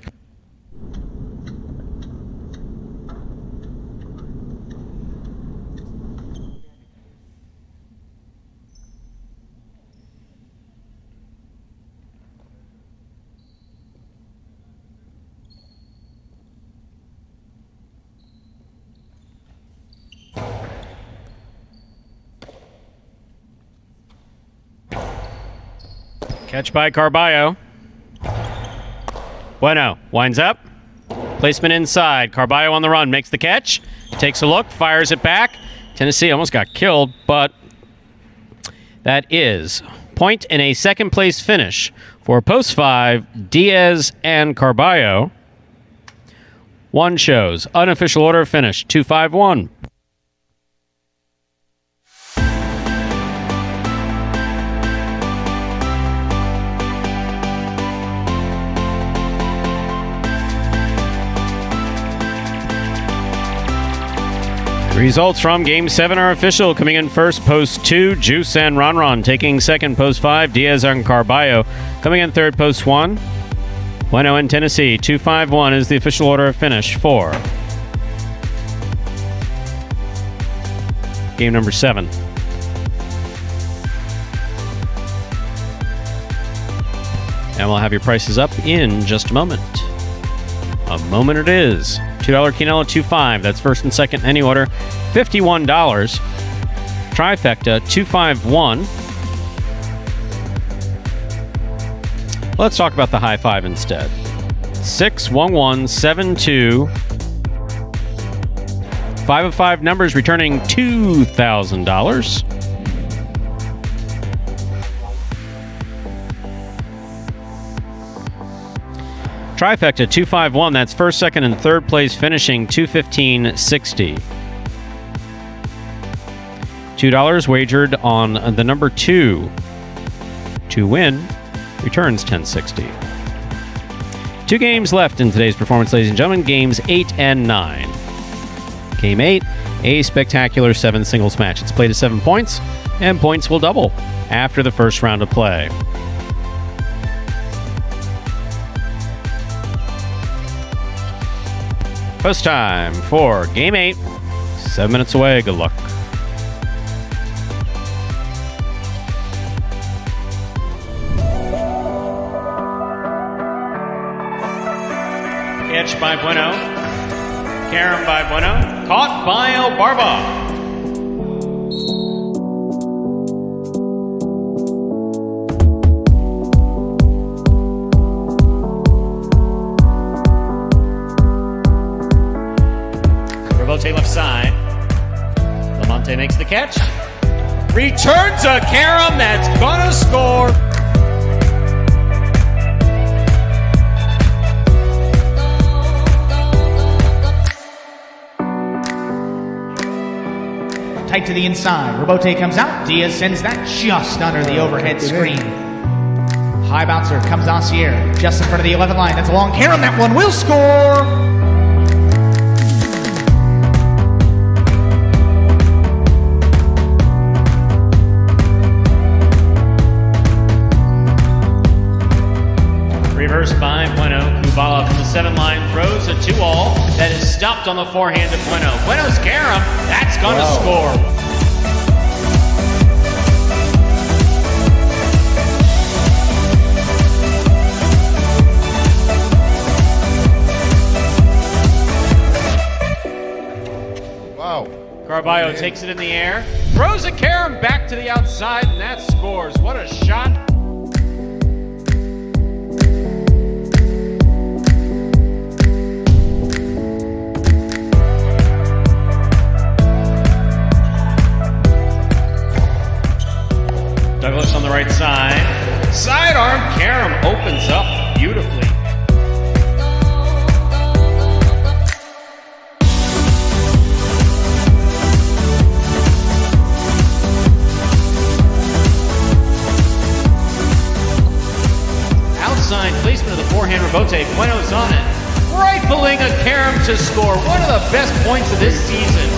Catch by Carballo. Bueno winds up. Placement inside. Carballo on the run. Makes the catch. Takes a look. Fires it back. Tennessee almost got killed, but that is point in a second place finish for post 5, Diaz and Carballo. 1 shows. Unofficial order of finish. 2-5-1. Results from Game 7 are official. Coming in first, post 2, Juice and Ron. Taking second, post 5, Diaz and Carballo. Coming in third, post 1, Bueno in Tennessee. 2-5-1 is the official order of finish for game number 7. And we'll have your prices up in just a moment. A moment it is. $2 Quinella, 2.5. That's first and second in any order. $51. Trifecta, 251. Let's talk about the high five instead. 61172. 5 of 5 numbers returning $2,000. Trifecta 251. That's first, second, and third place, finishing $215.60. $2 wagered on the number 2 to win returns $10.60. 2 games left in today's performance, ladies and gentlemen. Games 8 and 9. Game 8, a spectacular 7 singles match. It's played at 7 points, and points will double after the first round of play. Post time for Game 8. 7 minutes away. Good luck. pitch by Bueno. Carom by Bueno. Caught by Barba. Rebote left side. Lamonte makes the catch. Returns a Carom that's gonna score. Tight to the inside. Rebote comes out. Diaz sends that just under the overhead screen. High bouncer comes Assier just in front of the 11 line. That's a long Carom. That one will score. Reversed by Bueno. Kubala from the 7 line throws a 2-all that is stopped on the forehand of Bueno. Bueno's Carom. That's going to score. Wow. Carballo takes it in the air, throws a Carom back to the outside, and that scores. What a shot. Douglas on the right side. Sidearm, Carom opens up beautifully. Outside placement of the forehand Rebote. Bueno's on it. Rifling a Carom to score. One of the best points of this season.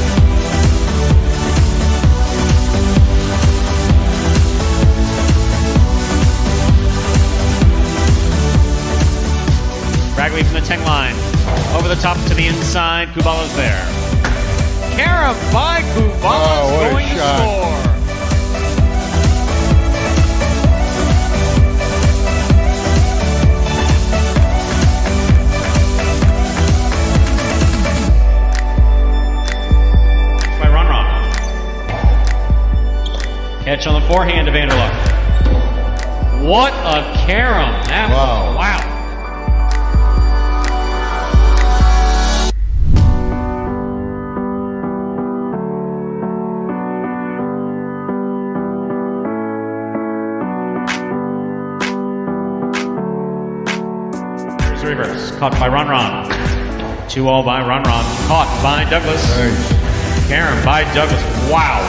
Ragley from the 10 line. Over the top to the inside. Kubala's there. Carom by Kubala's going to score. By Ron. Catch on the forehand of Vanderluck. What a Carom. Wow. Reverse. Caught by Ron. 2-all by Ron. Caught by Douglas. Carom by Douglas. Wow.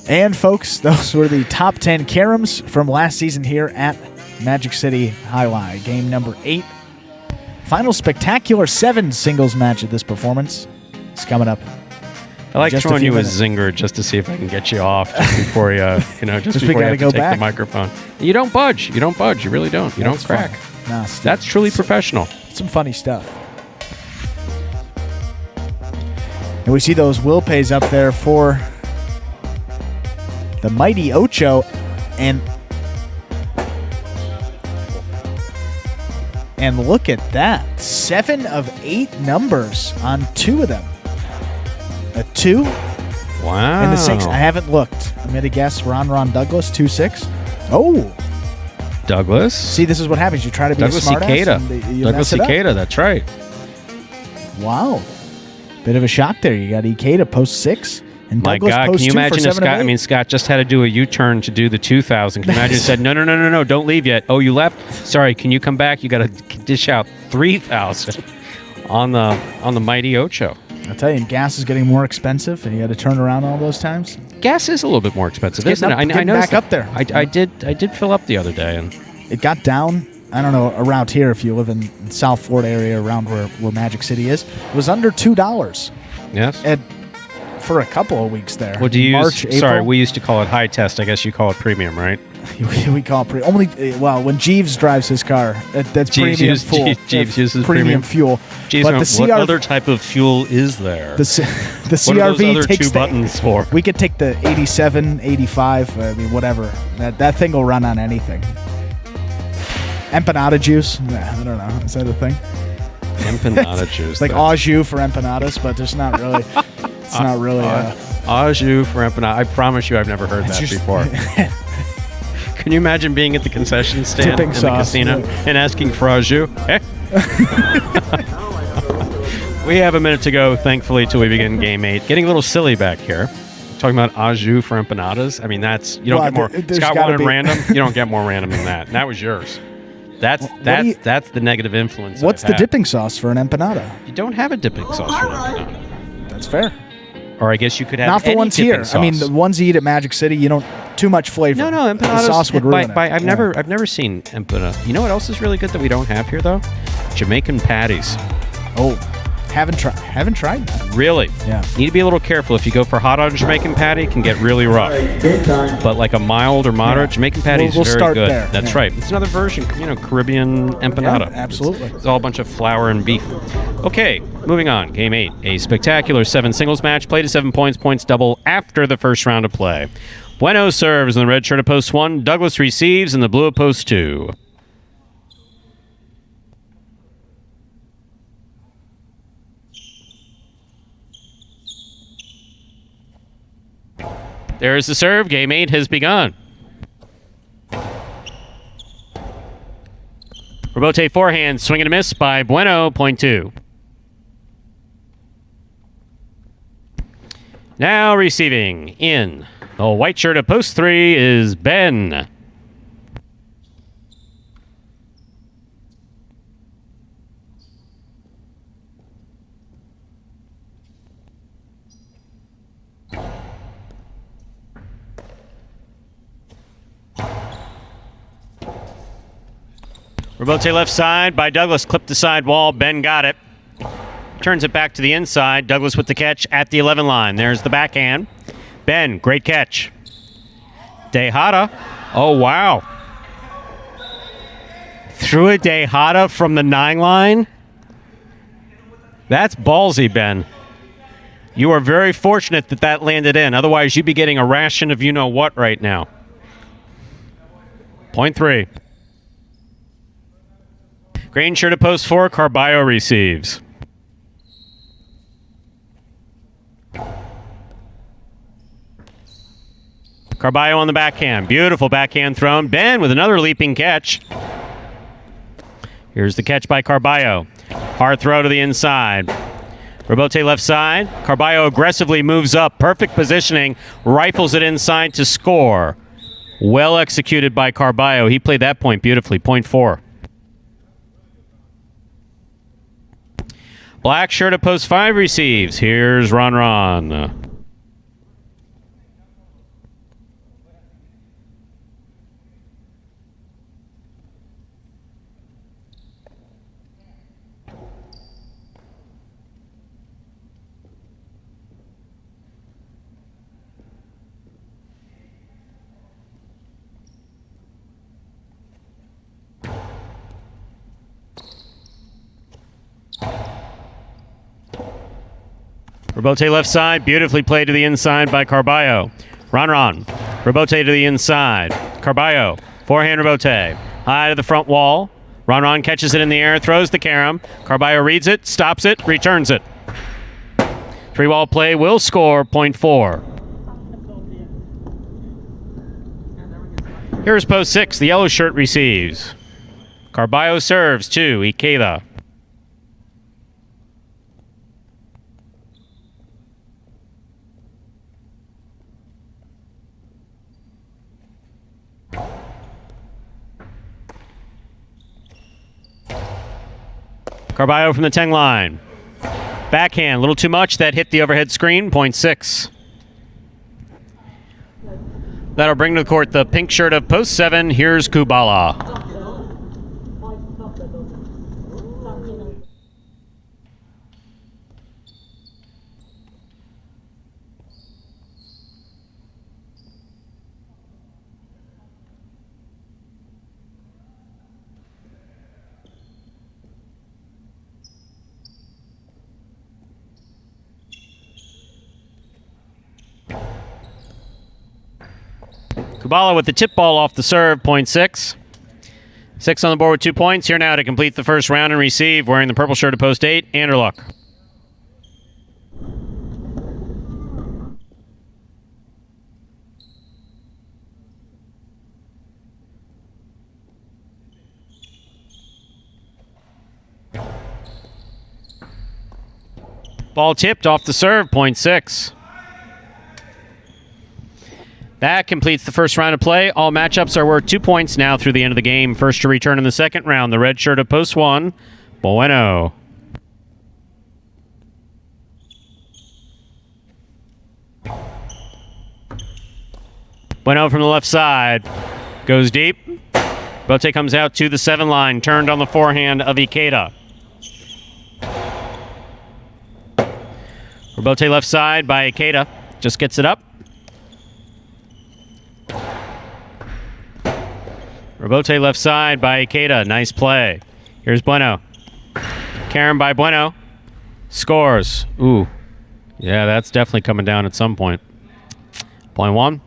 And folks, those were the top 10 Caroms from last season here at Magic City Jai-Alai. Game number 8. Final spectacular 7 singles match of this performance is coming up. I like throwing you a zinger just to see if I can get you off just before you, just before you have to take the microphone. You don't budge. You really don't. You don't crack. Nah, that's truly professional. Some funny stuff. And we see those will pays up there for the mighty Ocho, and look at that. 7 of 8 numbers on 2 of them. A 2. Wow. And the 6. I haven't looked. I'm going to guess Ron Douglas, 2-6. Oh. Douglas. See, this is what happens. You try to be Douglas a smart Ikeda. Douglas Ikeda, that's right. Wow. Bit of a shock there. You got Ikeda post 6. And My Douglas God, post can you 2 imagine for if 7 of Scott, 8? Scott just had to do a U-turn to do the 2000. Can you imagine he said, no, don't leave yet. Oh, you left? Sorry, can you come back? You got to dish out 3,000 on the mighty Ocho. I'll tell you, gas is getting more expensive, and you got to turn around all those times. Gas is a little bit more expensive, isn't it? I know. Back up there. I did fill up the other day, and it got down. I don't know around here if you live in South Florida area around where Magic City is. It was under $2. Yes. And for a couple of weeks there. What do you March, use? April. Sorry, we used to call it high test. I guess you call it premium, right? We call it only. Well, when Jeeves drives his car, that's premium fuel. Jeeves uses premium fuel. Jeeves, But the what CR other type of fuel is there? The what are those CRV other takes two buttons for? We could take the 87, 85. I mean, whatever. That thing will run on anything. Empanada juice. Nah, I don't know. Is that a thing? Empanada juice. Like au jus for empanadas, but there's not really. It's not really. Au jus for empanada. I promise you, I've never heard that before. Can you imagine being at the concession stand in the casino and asking for au jus? Eh? We have a minute to go, thankfully, till we begin Game 8. Getting a little silly back here. Talking about au jus for empanadas. I mean, that's... You don't get more... Scott wanted random. You don't get more random than that. And that was yours. That's the negative influence. What's the dipping sauce for an empanada? You don't have a dipping sauce for an empanada. That's fair. Or I guess you could have not the ones here. Sauce. I mean, the ones you eat at Magic City, you don't too much flavor. No, empanadas. The sauce would ruin it. I've never seen empanada. You know what else is really good that we don't have here though? Jamaican patties. Oh, haven't tried that. Really? Yeah. Need to be a little careful. If you go for hot on Jamaican patty, it can get really rough. But like a mild or moderate Jamaican patty is very start good. there. That's right. It's another version, Caribbean empanada. Yeah, absolutely. It's all a bunch of flour and beef. Okay, moving on. Game 8. A spectacular 7 singles match. Play to 7 points. Points double after the first round of play. Bueno serves in the red shirt of post 1. Douglas receives in the blue of post 2. There's the serve. Game 8 has begun. Robote forehand, swing and a miss by Bueno, point 2. Now receiving in the white shirt of post 3 is Ben. Robote left side by Douglas. Clipped the side wall. Ben got it. Turns it back to the inside. Douglas with the catch at the 11 line. There's the backhand. Ben, great catch. Tejada. Oh, wow. Threw a Tejada from the 9 line. That's ballsy, Ben. You are very fortunate that that landed in. Otherwise, you'd be getting a ration of you-know-what right now. Point 3. Green shirt at post 4, Carballo receives. Carballo on the backhand. Beautiful backhand thrown. Ben with another leaping catch. Here's the catch by Carballo. Hard throw to the inside. Robote left side. Carballo aggressively moves up. Perfect positioning. Rifles it inside to score. Well executed by Carballo. He played that point beautifully. Point 4. Black shirt at post 5 receives. Here's Ron. Robote left side, beautifully played to the inside by Carballo. Ron. Robote to the inside. Carballo, forehand Robote. High to the front wall. Ron catches it in the air, throws the carom. Carballo reads it, stops it, returns it. 3-wall play will score, point 4. Here's post 6, the yellow shirt receives. Carballo serves to Ikeda. Carballo from the 10 line. Backhand, a little too much. That hit the overhead screen, point 6. That'll bring to the court the pink shirt of post 7. Here's Kubala. Kubala with the tip ball off the serve, 0.6. 6 on the board with 2 points. Here now to complete the first round and receive, wearing the purple shirt at post 8, Anderluck. Ball tipped off the serve, 0.6. That completes the first round of play. All matchups are worth 2 points now through the end of the game. First to return in the second round, the red shirt of post 1, Bueno. Bueno from the left side. Goes deep. Bote comes out to the 7 line, turned on the forehand of Ikeda. Robote left side by Ikeda. Just gets it up. Robote left side by Ikeda. Nice play. Here's Bueno. Karen by Bueno. Scores. Ooh. Yeah, that's definitely coming down at some point. Point 1.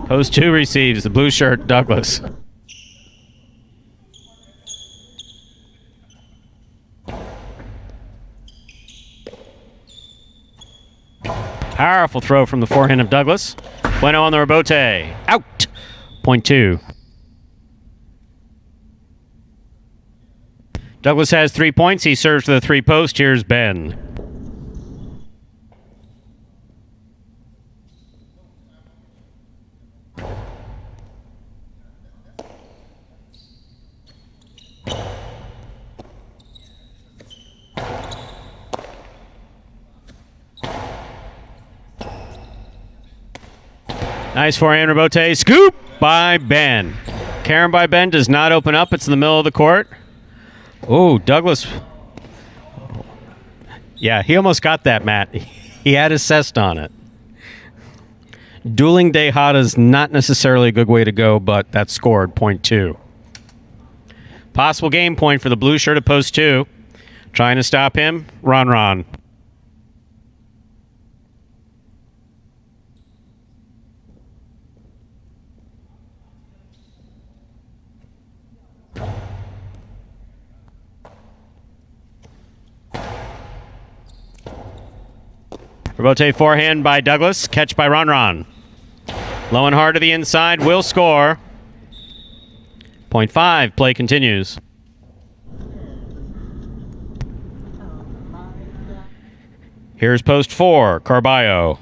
Post 2 receives the blue shirt, Douglas. Powerful throw from the forehand of Douglas. Bueno on the Robote. Out. Point 2. Douglas has 3 points. He serves to the 3 post. Here's Ben. Nice forehand, Robote. Scoop by Ben. Karen by Ben does not open up. It's in the middle of the court. Oh, Douglas. Yeah, he almost got that, Matt. He had his cest on it. Dueling Dehada is not necessarily a good way to go, but that scored, point 2. Possible game point for the blue shirt at post 2. Trying to stop him, Ron. Robote forehand by Douglas. Catch by Ron. Low and hard to the inside. Will score. Point 5. Play continues. Here's post 4. Carballo.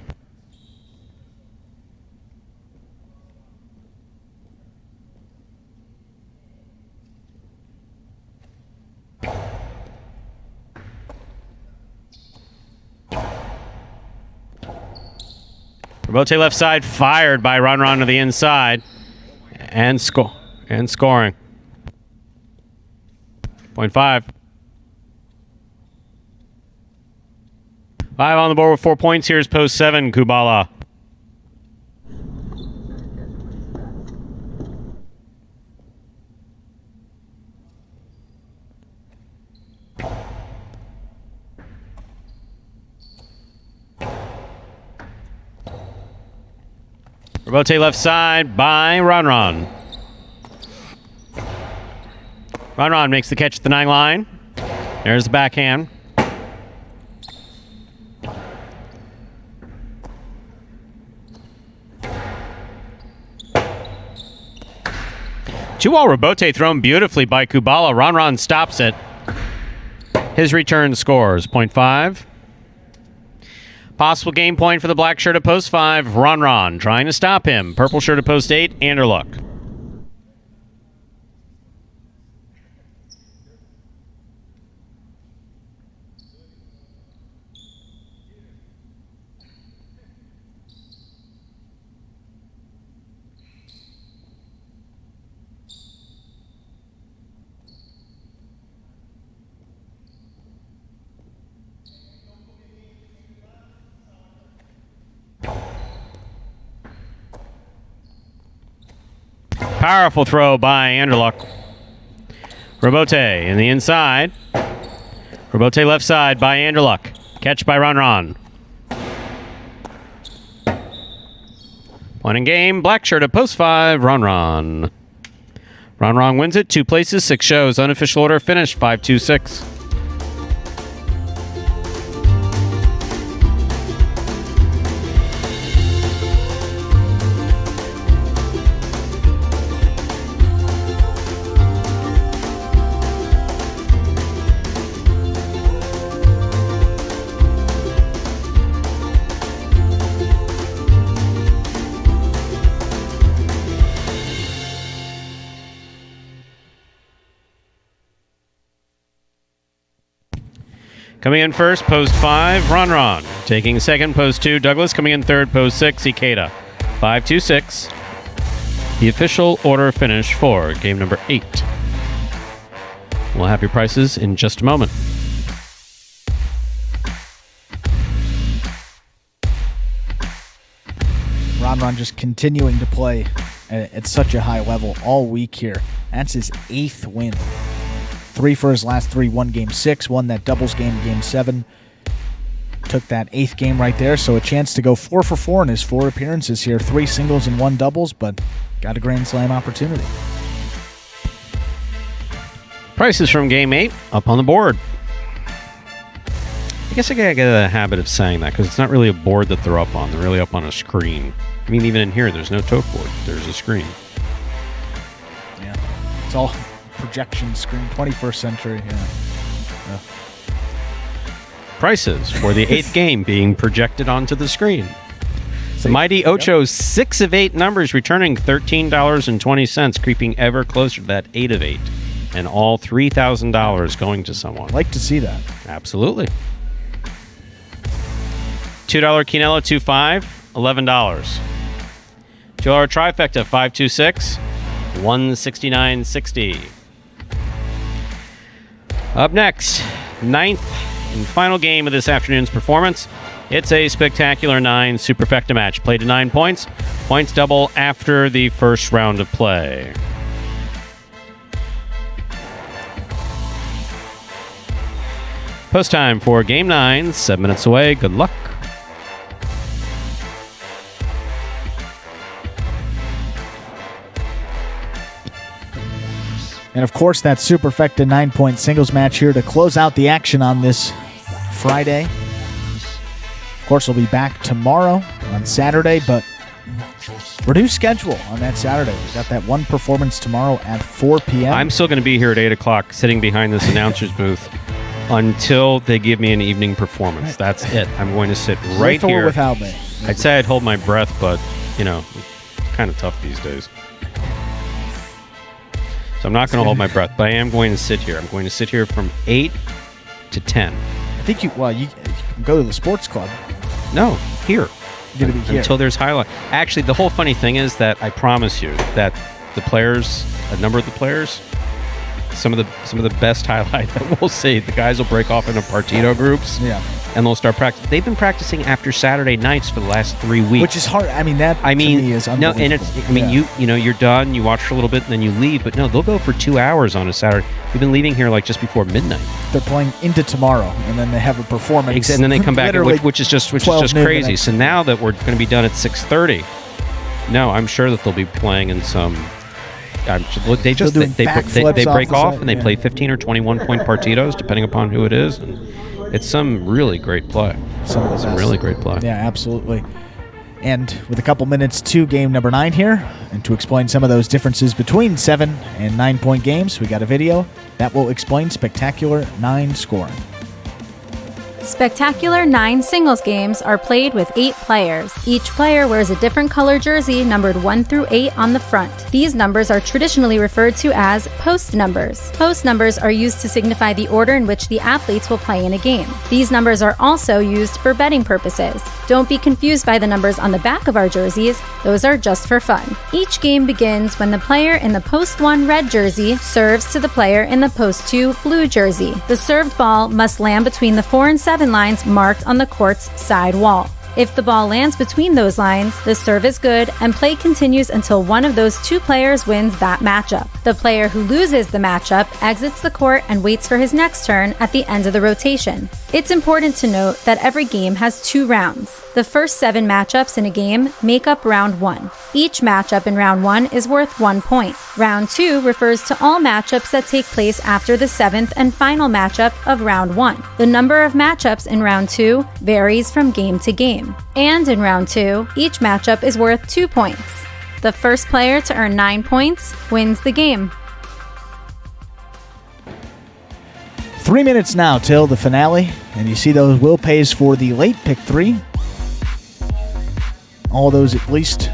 Robote left side fired by Ron to the inside and scoring. Point 5. 5 on the board with 4 points. Here's post 7, Kubala. Robote left side by Ron. Ron makes the catch at the 9 line. There's the backhand. Two-wall Robote thrown beautifully by Kubala. Ron stops it. His return scores, point 5. Possible game point for the black shirt at post 5, Ron. Trying to stop him. Purple shirt at post 8, Anderluck. Powerful throw by Anderluck. Robote in the inside. Robote left side by Anderluck. Catch by Ron. Point in game. Black shirt at post 5. Ron. Ron wins it. 2 places, 6 shows. Unofficial order finished 5-2-6. Coming in first, post 5, Ron. Taking second, post 2, Douglas. Coming in third, post 6, Ikeda. 5-2-6. The official order finish for game number 8. We'll have your prices in just a moment. Ron just continuing to play at such a high level all week here. That's his 8th win. 3 for his last 3, won game 6, won that doubles game 7. Took that 8th game right there, so a chance to go 4 for 4 in his 4 appearances here. 3 singles and 1 doubles, but got a Grand Slam opportunity. Prices from game 8 up on the board. I guess I gotta get a habit of saying that because it's not really a board that they're up on. They're really up on a screen. I mean, even in here, there's no tote board. There's a screen. Yeah, it's all projection screen, 21st century. Yeah. Prices for the 8th game being projected onto the screen. The Mighty Ocho's 6 of 8 numbers returning $13.20, creeping ever closer to that 8 of 8. And all $3,000 going to someone. Like to see that. Absolutely. $2 Quinella, 2.5, $11. $2 trifecta, 526, $169.60. Up next, 9th and final game of this afternoon's performance. It's a spectacular 9 superfecta match. Played to 9 points. Points double after the first round of play. Post time for game 9. 7 minutes away. Good luck. And of course, that superfecta 9-point singles match here to close out the action on this Friday. Of course, we'll be back tomorrow on Saturday, but reduced schedule on that Saturday. We've got that one performance tomorrow at 4 p.m. I'm still going to be here at 8 o'clock sitting behind this announcer's booth until they give me an evening performance. That's it. I'm going to sit right here. Without me. I'd say I'd hold my breath, but, you know, it's kind of tough these days. So I'm not going to hold my breath, but I am going to sit here. I'm going to sit here from 8 to 10. I think you can go to the sports club. No, here. You're going to be here. Until there's highlight. Actually, the whole funny thing is that I promise you that the players, a number of the players, some of the best highlight that we'll see, the guys will break off into partido groups. Yeah. And they'll start practicing. They've been practicing after Saturday nights for the last 3 weeks. Which is hard. I mean, to me is unbelievable. No, and it's, you know, you're done, you watch for a little bit, and then you leave. But no, they'll go for 2 hours on a Saturday. We've been leaving here like just before midnight. They're playing into tomorrow, and then they have a performance. And then they come back, which is just crazy. So now that we're going to be done at 6:30, no, I'm sure that they'll be playing in some. They break off and they play 15 or 21 point partidos depending upon who it is, and it's some really great play. Some really great play. Yeah, absolutely. And with a couple minutes to game number 9 here, and to explain some of those differences between 7 and 9 point games, we got a video that will explain Spectacular 9 scoring. Spectacular 9 singles games are played with 8 players. Each player wears a different color jersey numbered 1 through 8 on the front. These numbers are traditionally referred to as post numbers. Post numbers are used to signify the order in which the athletes will play in a game. These numbers are also used for betting purposes. Don't be confused by the numbers on the back of our jerseys. Those are just for fun. Each game begins when the player in the post 1 red jersey serves to the player in the post 2 blue jersey. The served ball must land between the 4 and 7 lines marked on the court's side wall. If the ball lands between those lines, the serve is good and play continues until one of those two players wins that matchup. The player who loses the matchup exits the court and waits for his next turn at the end of the rotation. It's important to note that every game has 2 rounds. The first 7 matchups in a game make up round 1. Each matchup in round 1 is worth 1 point. Round 2 refers to all matchups that take place after the 7th and final matchup of round 1. The number of matchups in round 2 varies from game to game. And in round 2, each matchup is worth 2 points. The first player to earn 9 points wins the game. 3 minutes now till the finale, and you see those will pays for the late pick 3. All those at least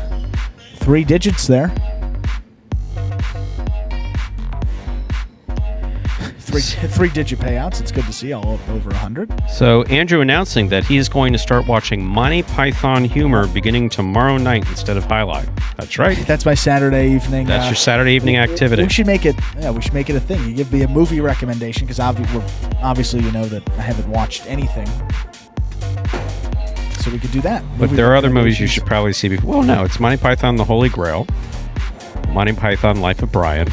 3 digits there. Three-digit payouts. It's good to see all over 100. So Andrew announcing that he is going to start watching Monty Python humor beginning tomorrow night instead of Highlight. That's right. That's my Saturday evening. That's your Saturday evening activity. We should make it. Yeah, we should make it a thing. You give me a movie recommendation because obviously you know that I haven't watched anything, so we could do that. But there are other movies you should probably see before. Well, no, it's Monty Python: The Holy Grail, Monty Python: Life of Brian.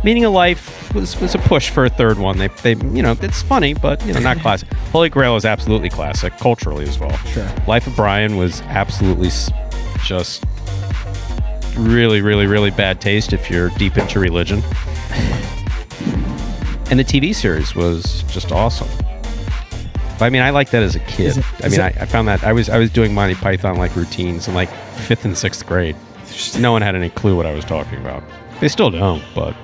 Meaning of Life was a push for a third one. They it's funny, but not classic. Holy Grail is absolutely classic, culturally as well. Sure. Life of Brian was absolutely just really, really, really bad taste if you're deep into religion. And the TV series was just awesome. But, I mean, I liked that as a kid. I found that I was doing Monty Python like routines in like 5th and 6th grade. No one had any clue what I was talking about. They still don't, but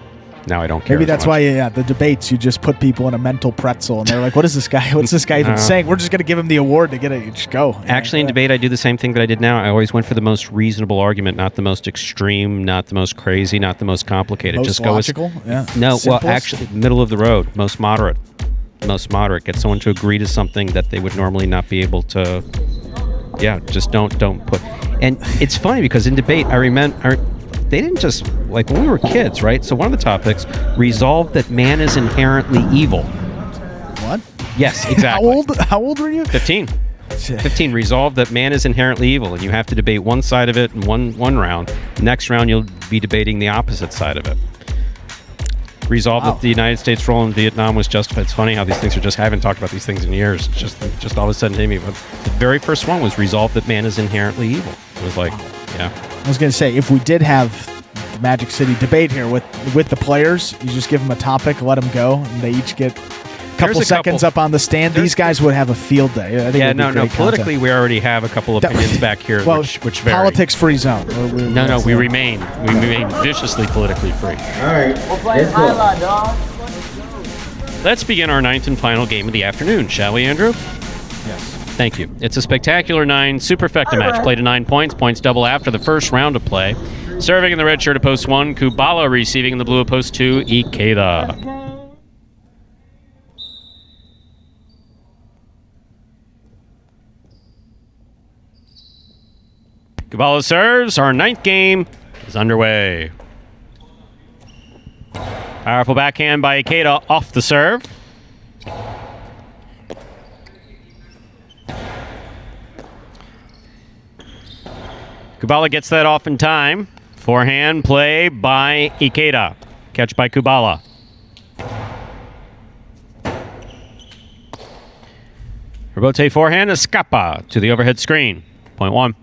now I don't care. Maybe that's why, the debates, you just put people in a mental pretzel, and they're like, what is this guy? What's this guy even saying? We're just going to give him the award to get it. Just go. Actually, in debate, I do the same thing that I did now. I always went for the most reasonable argument, not the most extreme, not the most crazy, not the most complicated. Most just logical? No, simplest? Well, actually, middle of the road, most moderate. Most moderate. Get someone to agree to something that they would normally not be able to. Yeah, just don't put. And it's funny because in debate, I remember they didn't just like when we were kids, right? So one of the topics resolved that man is inherently evil. What? Yes, exactly. How old were you? 15. 15. Resolved that man is inherently evil, and you have to debate one side of it in one round. Next round, you'll be debating the opposite side of it. Resolved that the United States' role in Vietnam was justified. It's funny how these things I haven't talked about these things in years. Just all of a sudden hit me. But the very first one was resolved that man is inherently evil. It was like, yeah. I was going to say, if we did have the Magic City debate here with the players, you just give them a topic, let them go, and they each get a couple seconds up on the stand. These guys would have a field day. I think no. Politically, we already have a couple of opinions back here, well, which vary. Politics-free zone. We remain viciously politically free. All right. We're playing highlight, dog. Let's begin our 9th and final game of the afternoon, shall we, Andrew? Yes. Thank you. It's a spectacular 9 superfecta match. Played to 9 points. Points double after the first round of play. Serving in the red shirt of post 1, Kubala. Receiving in the blue of post 2, Ikeda. Kubala serves. Our 9th game is underway. Powerful backhand by Ikeda off the serve. Kubala gets that off in time. Forehand play by Ikeda. Catch by Kubala. Rebote forehand, Escapa to the overhead screen. Point 1.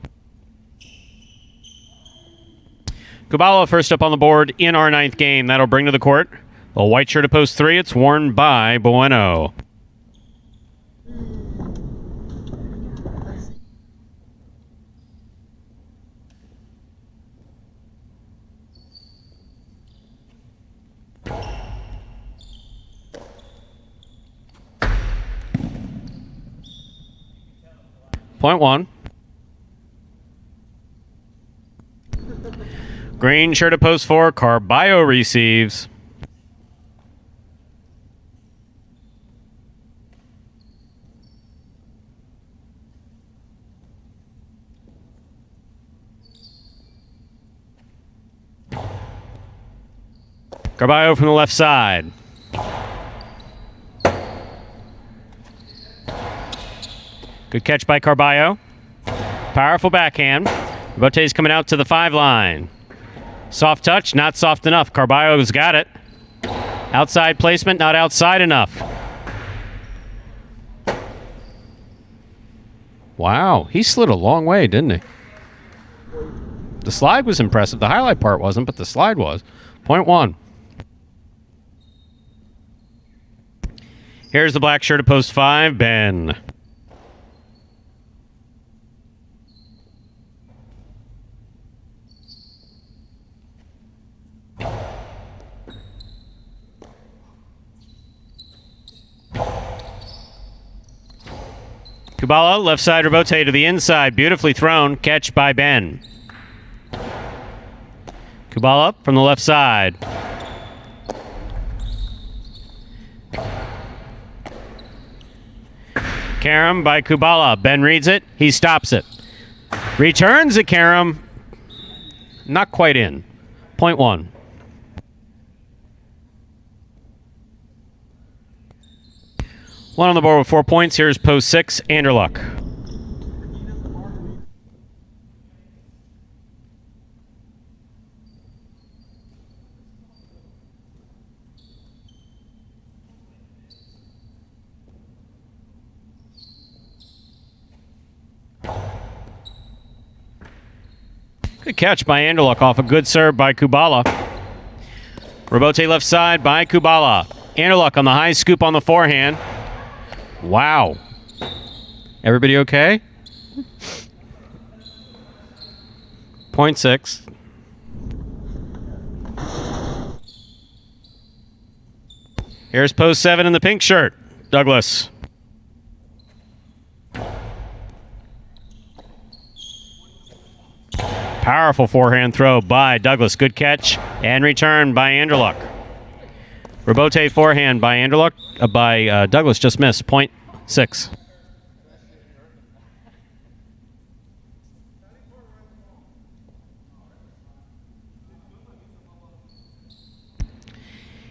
Kubala first up on the board in our 9th game. That'll bring to the court a white shirt of post 3. It's worn by Bueno. Point 1. Green shirt of post 4. Carballo receives. Carballo from the left side. Good catch by Carballo. Powerful backhand. Robote's coming out to the 5 line. Soft touch, not soft enough. Carballo's got it. Outside placement, not outside enough. Wow, he slid a long way, didn't he? The slide was impressive. The highlight part wasn't, but the slide was. Point 1. Here's the black shirt at post 5, Ben. Kubala, left side Robote to the inside. Beautifully thrown. Catch by Ben. Kubala from the left side. Karam by Kubala. Ben reads it. He stops it. Returns it, Karam. Not quite in. Point 1. One on the board with 4 points. Here's post 6, Anderluck. Good catch by Anderluck off a good serve by Kubala. Robote left side by Kubala. Anderluck on the high scoop on the forehand. Wow. Everybody okay? Point 6. Here's post 7 in the pink shirt. Douglas. Powerful forehand throw by Douglas. Good catch and return by Anderluck. Robote forehand by Anderluck. By Douglas, just missed. Point 6.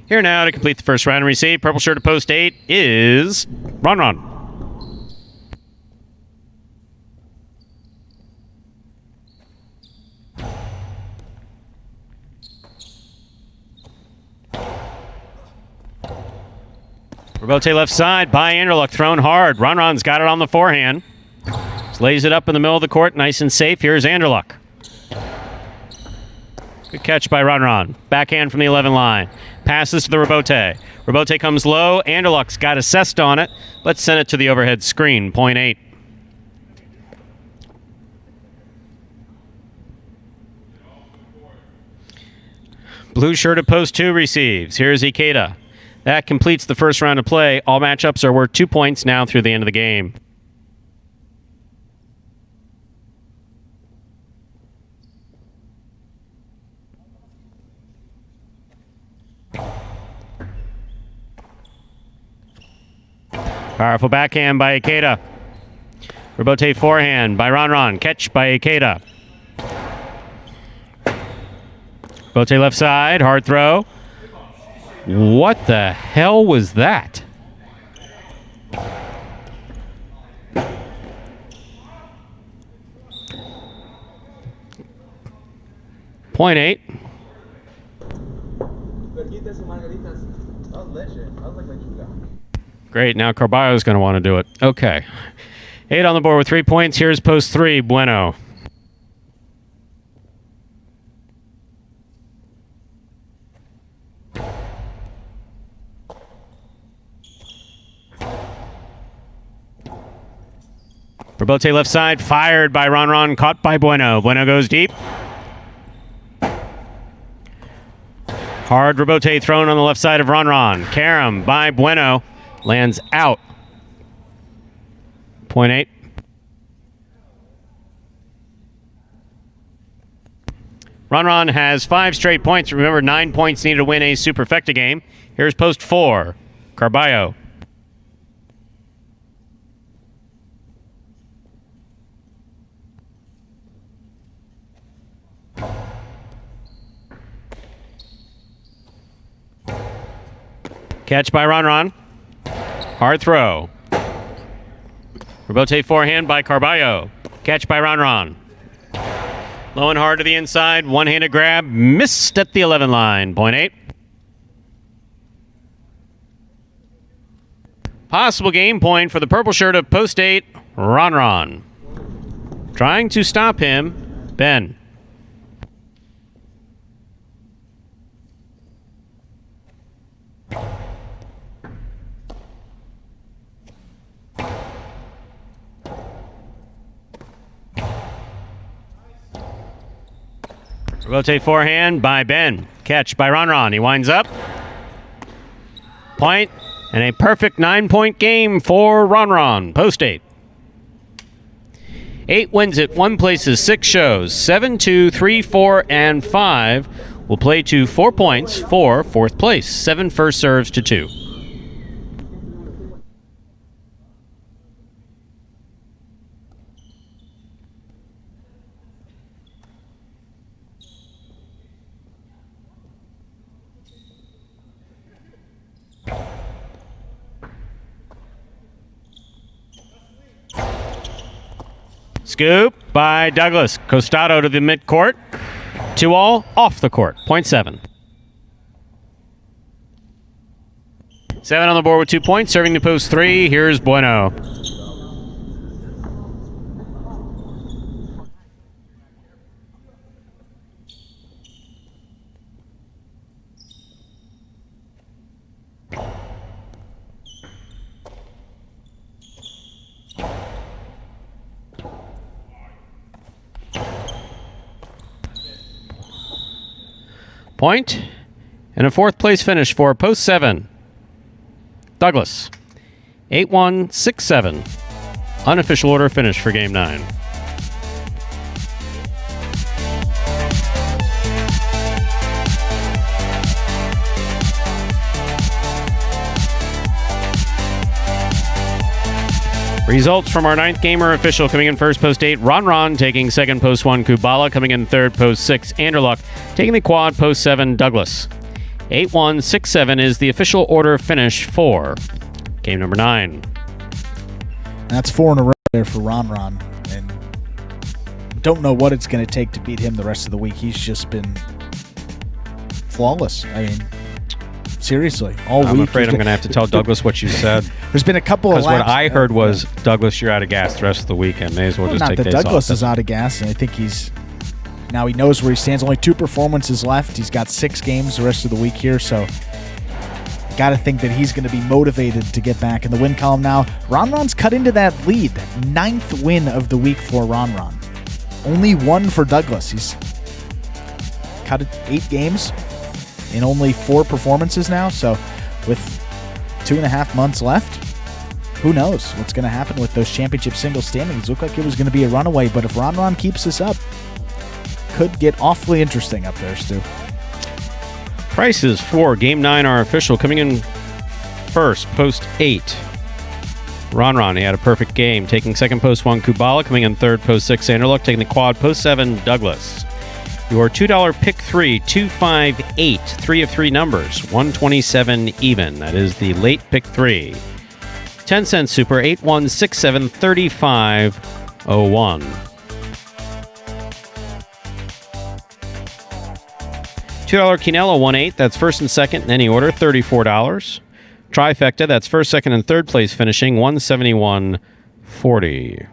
Here now to complete the first round and receive. Purple shirt at post 8 is Ron. Robote left side by Anderluck, thrown hard. Ron's got it on the forehand. Just lays it up in the middle of the court, nice and safe. Here's Anderluck. Good catch by Ron. Backhand from the 11 line. Passes to the Robote. Robote comes low. Anderluck's got assessed on it, but sent it to the overhead screen. Point 8. Blue shirt at post 2 receives. Here's Ikeda. That completes the first round of play. All matchups are worth 2 points now through the end of the game. Powerful backhand by Ikeda. Robote forehand by Ron. Catch by Ikeda. Robote left side. Hard throw. What the hell was that? Point 8. Great, now Carballo's going to want to do it. Okay. 8 on the board with 3 points. Here's post 3, Bueno. Robote left side, fired by Ron, caught by Bueno. Bueno goes deep. Hard Robote thrown on the left side of Ron. Karam by Bueno. Lands out. Point 8. Ron has 5 straight points. Remember, 9 points needed to win a Superfecta game. Here's post 4, Carballo. Catch by Ron. Hard throw. Rebote forehand by Carballo. Catch by Ron. Low and hard to the inside. One-handed grab. Missed at the 11 line. Point 8. Possible game point for the purple shirt of post 8, Ron. Trying to stop him, Ben. Rotate forehand by Ben. Catch by Ron. He winds up. Point. And a perfect 9-point game for Ron. Post 8. 8 wins it. 1 places 6 shows. 7, 2, 3, 4, and 5 will play to 4 points for 4th place. 7 first serves to 2. Scoop by Douglas. Costado to the midcourt. 2-all off the court. Point 7. 7 on the board with 2 points. Serving the post 3. Here's Bueno. Point and a 4th place finish for post 7. Douglas. 8-1, 6-7. Unofficial order finish for game 9. Results from our 9th gamer official. Coming in first, post 8, Ron. Taking second, post 1, Kubala. Coming in third, post 6, Anderluck. Taking the quad, post 7, Douglas. 8-1, 6-7 is the official order finish for game number 9. That's 4 in a row there for Ron. And don't know what it's going to take to beat him the rest of the week. He's just been flawless. I mean, seriously, all week. I'm afraid I'm going to have to tell Douglas what you said. There's been a couple of laps. Because what I heard was, Douglas, you're out of gas the rest of the weekend. May as well just take days off. Not that Douglas is out of gas, and I think now he knows where he stands. Only 2 performances left. He's got 6 games the rest of the week here, so got to think that he's going to be motivated to get back in the win column now. Ron's cut into that lead. 9th win of the week for Ron. Only 1 for Douglas. He's cut 8 games in only 4 performances now, so with 2.5 months left, who knows what's going to happen with those championship single standings. Looked like it was going to be a runaway, but if Ron keeps this up, could get awfully interesting up there, Stu. Prices for game 9 are official. Coming in first, post 8, Ron. He had a perfect game. Taking second, post 1, Kubala. Coming in third, post 6, Anderluck. Taking the quad, post 7, Douglas. Your $2 pick 3, 258, 3 of 3 numbers, 127 even. That is the late pick 3. 10 cents super, 8167 3501. $2 Quinella 1/8. That's first and second in any order, $34. Trifecta. That's first, second, and third place finishing, $171.40.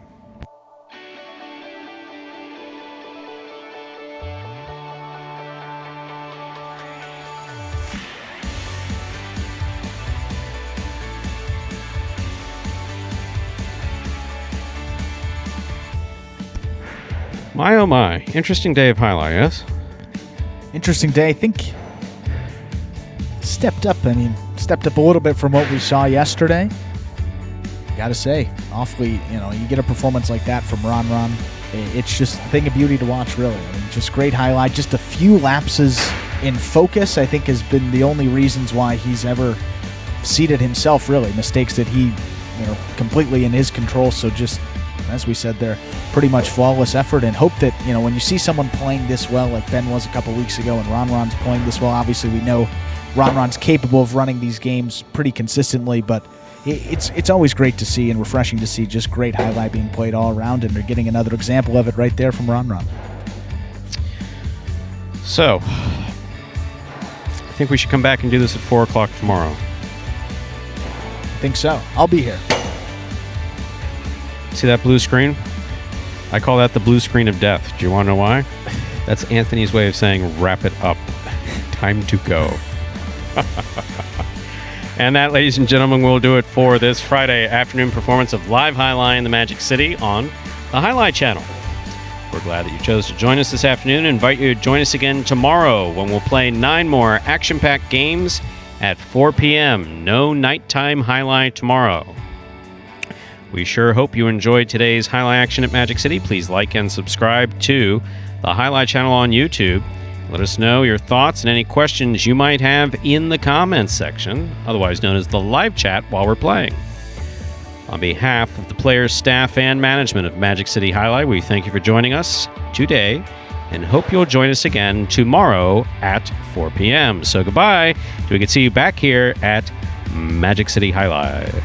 My, oh my. Interesting day of highlight, yes? Interesting day. I think stepped up a little bit from what we saw yesterday. Got to say, awfully, you get a performance like that from Ron. It's just a thing of beauty to watch, really. I mean, just great highlight. Just a few lapses in focus, I think, has been the only reasons why he's ever seated himself, really. Mistakes that he, completely in his control. So just, as we said there, pretty much flawless effort, and hope that, when you see someone playing this well, like Ben was a couple weeks ago, and Ron's playing this well, obviously we know Ron's capable of running these games pretty consistently, but it's always great to see and refreshing to see just great highlight being played all around, and they're getting another example of it right there from Ron. So, I think we should come back and do this at 4 o'clock tomorrow. I think so. I'll be here. See that blue screen? I call that the blue screen of death. Do you want to know why? That's Anthony's way of saying wrap it up. Time to go. And that, ladies and gentlemen, will do it for this Friday afternoon performance of Live Jai-Alai in the Magic City on the Jai-Alai Channel. We're glad that you chose to join us this afternoon and invite you to join us again tomorrow when we'll play 9 more action-packed games at 4 p.m. No nighttime Jai-Alai tomorrow. We sure hope you enjoyed today's Jai-Alai action at Magic City. Please like and subscribe to the Jai-Alai Channel on YouTube. Let us know your thoughts and any questions you might have in the comments section, otherwise known as the live chat while we're playing. On behalf of the players, staff, and management of Magic City Jai-Alai, we thank you for joining us today and hope you'll join us again tomorrow at 4 p.m. So goodbye. We can see you back here at Magic City Jai-Alai.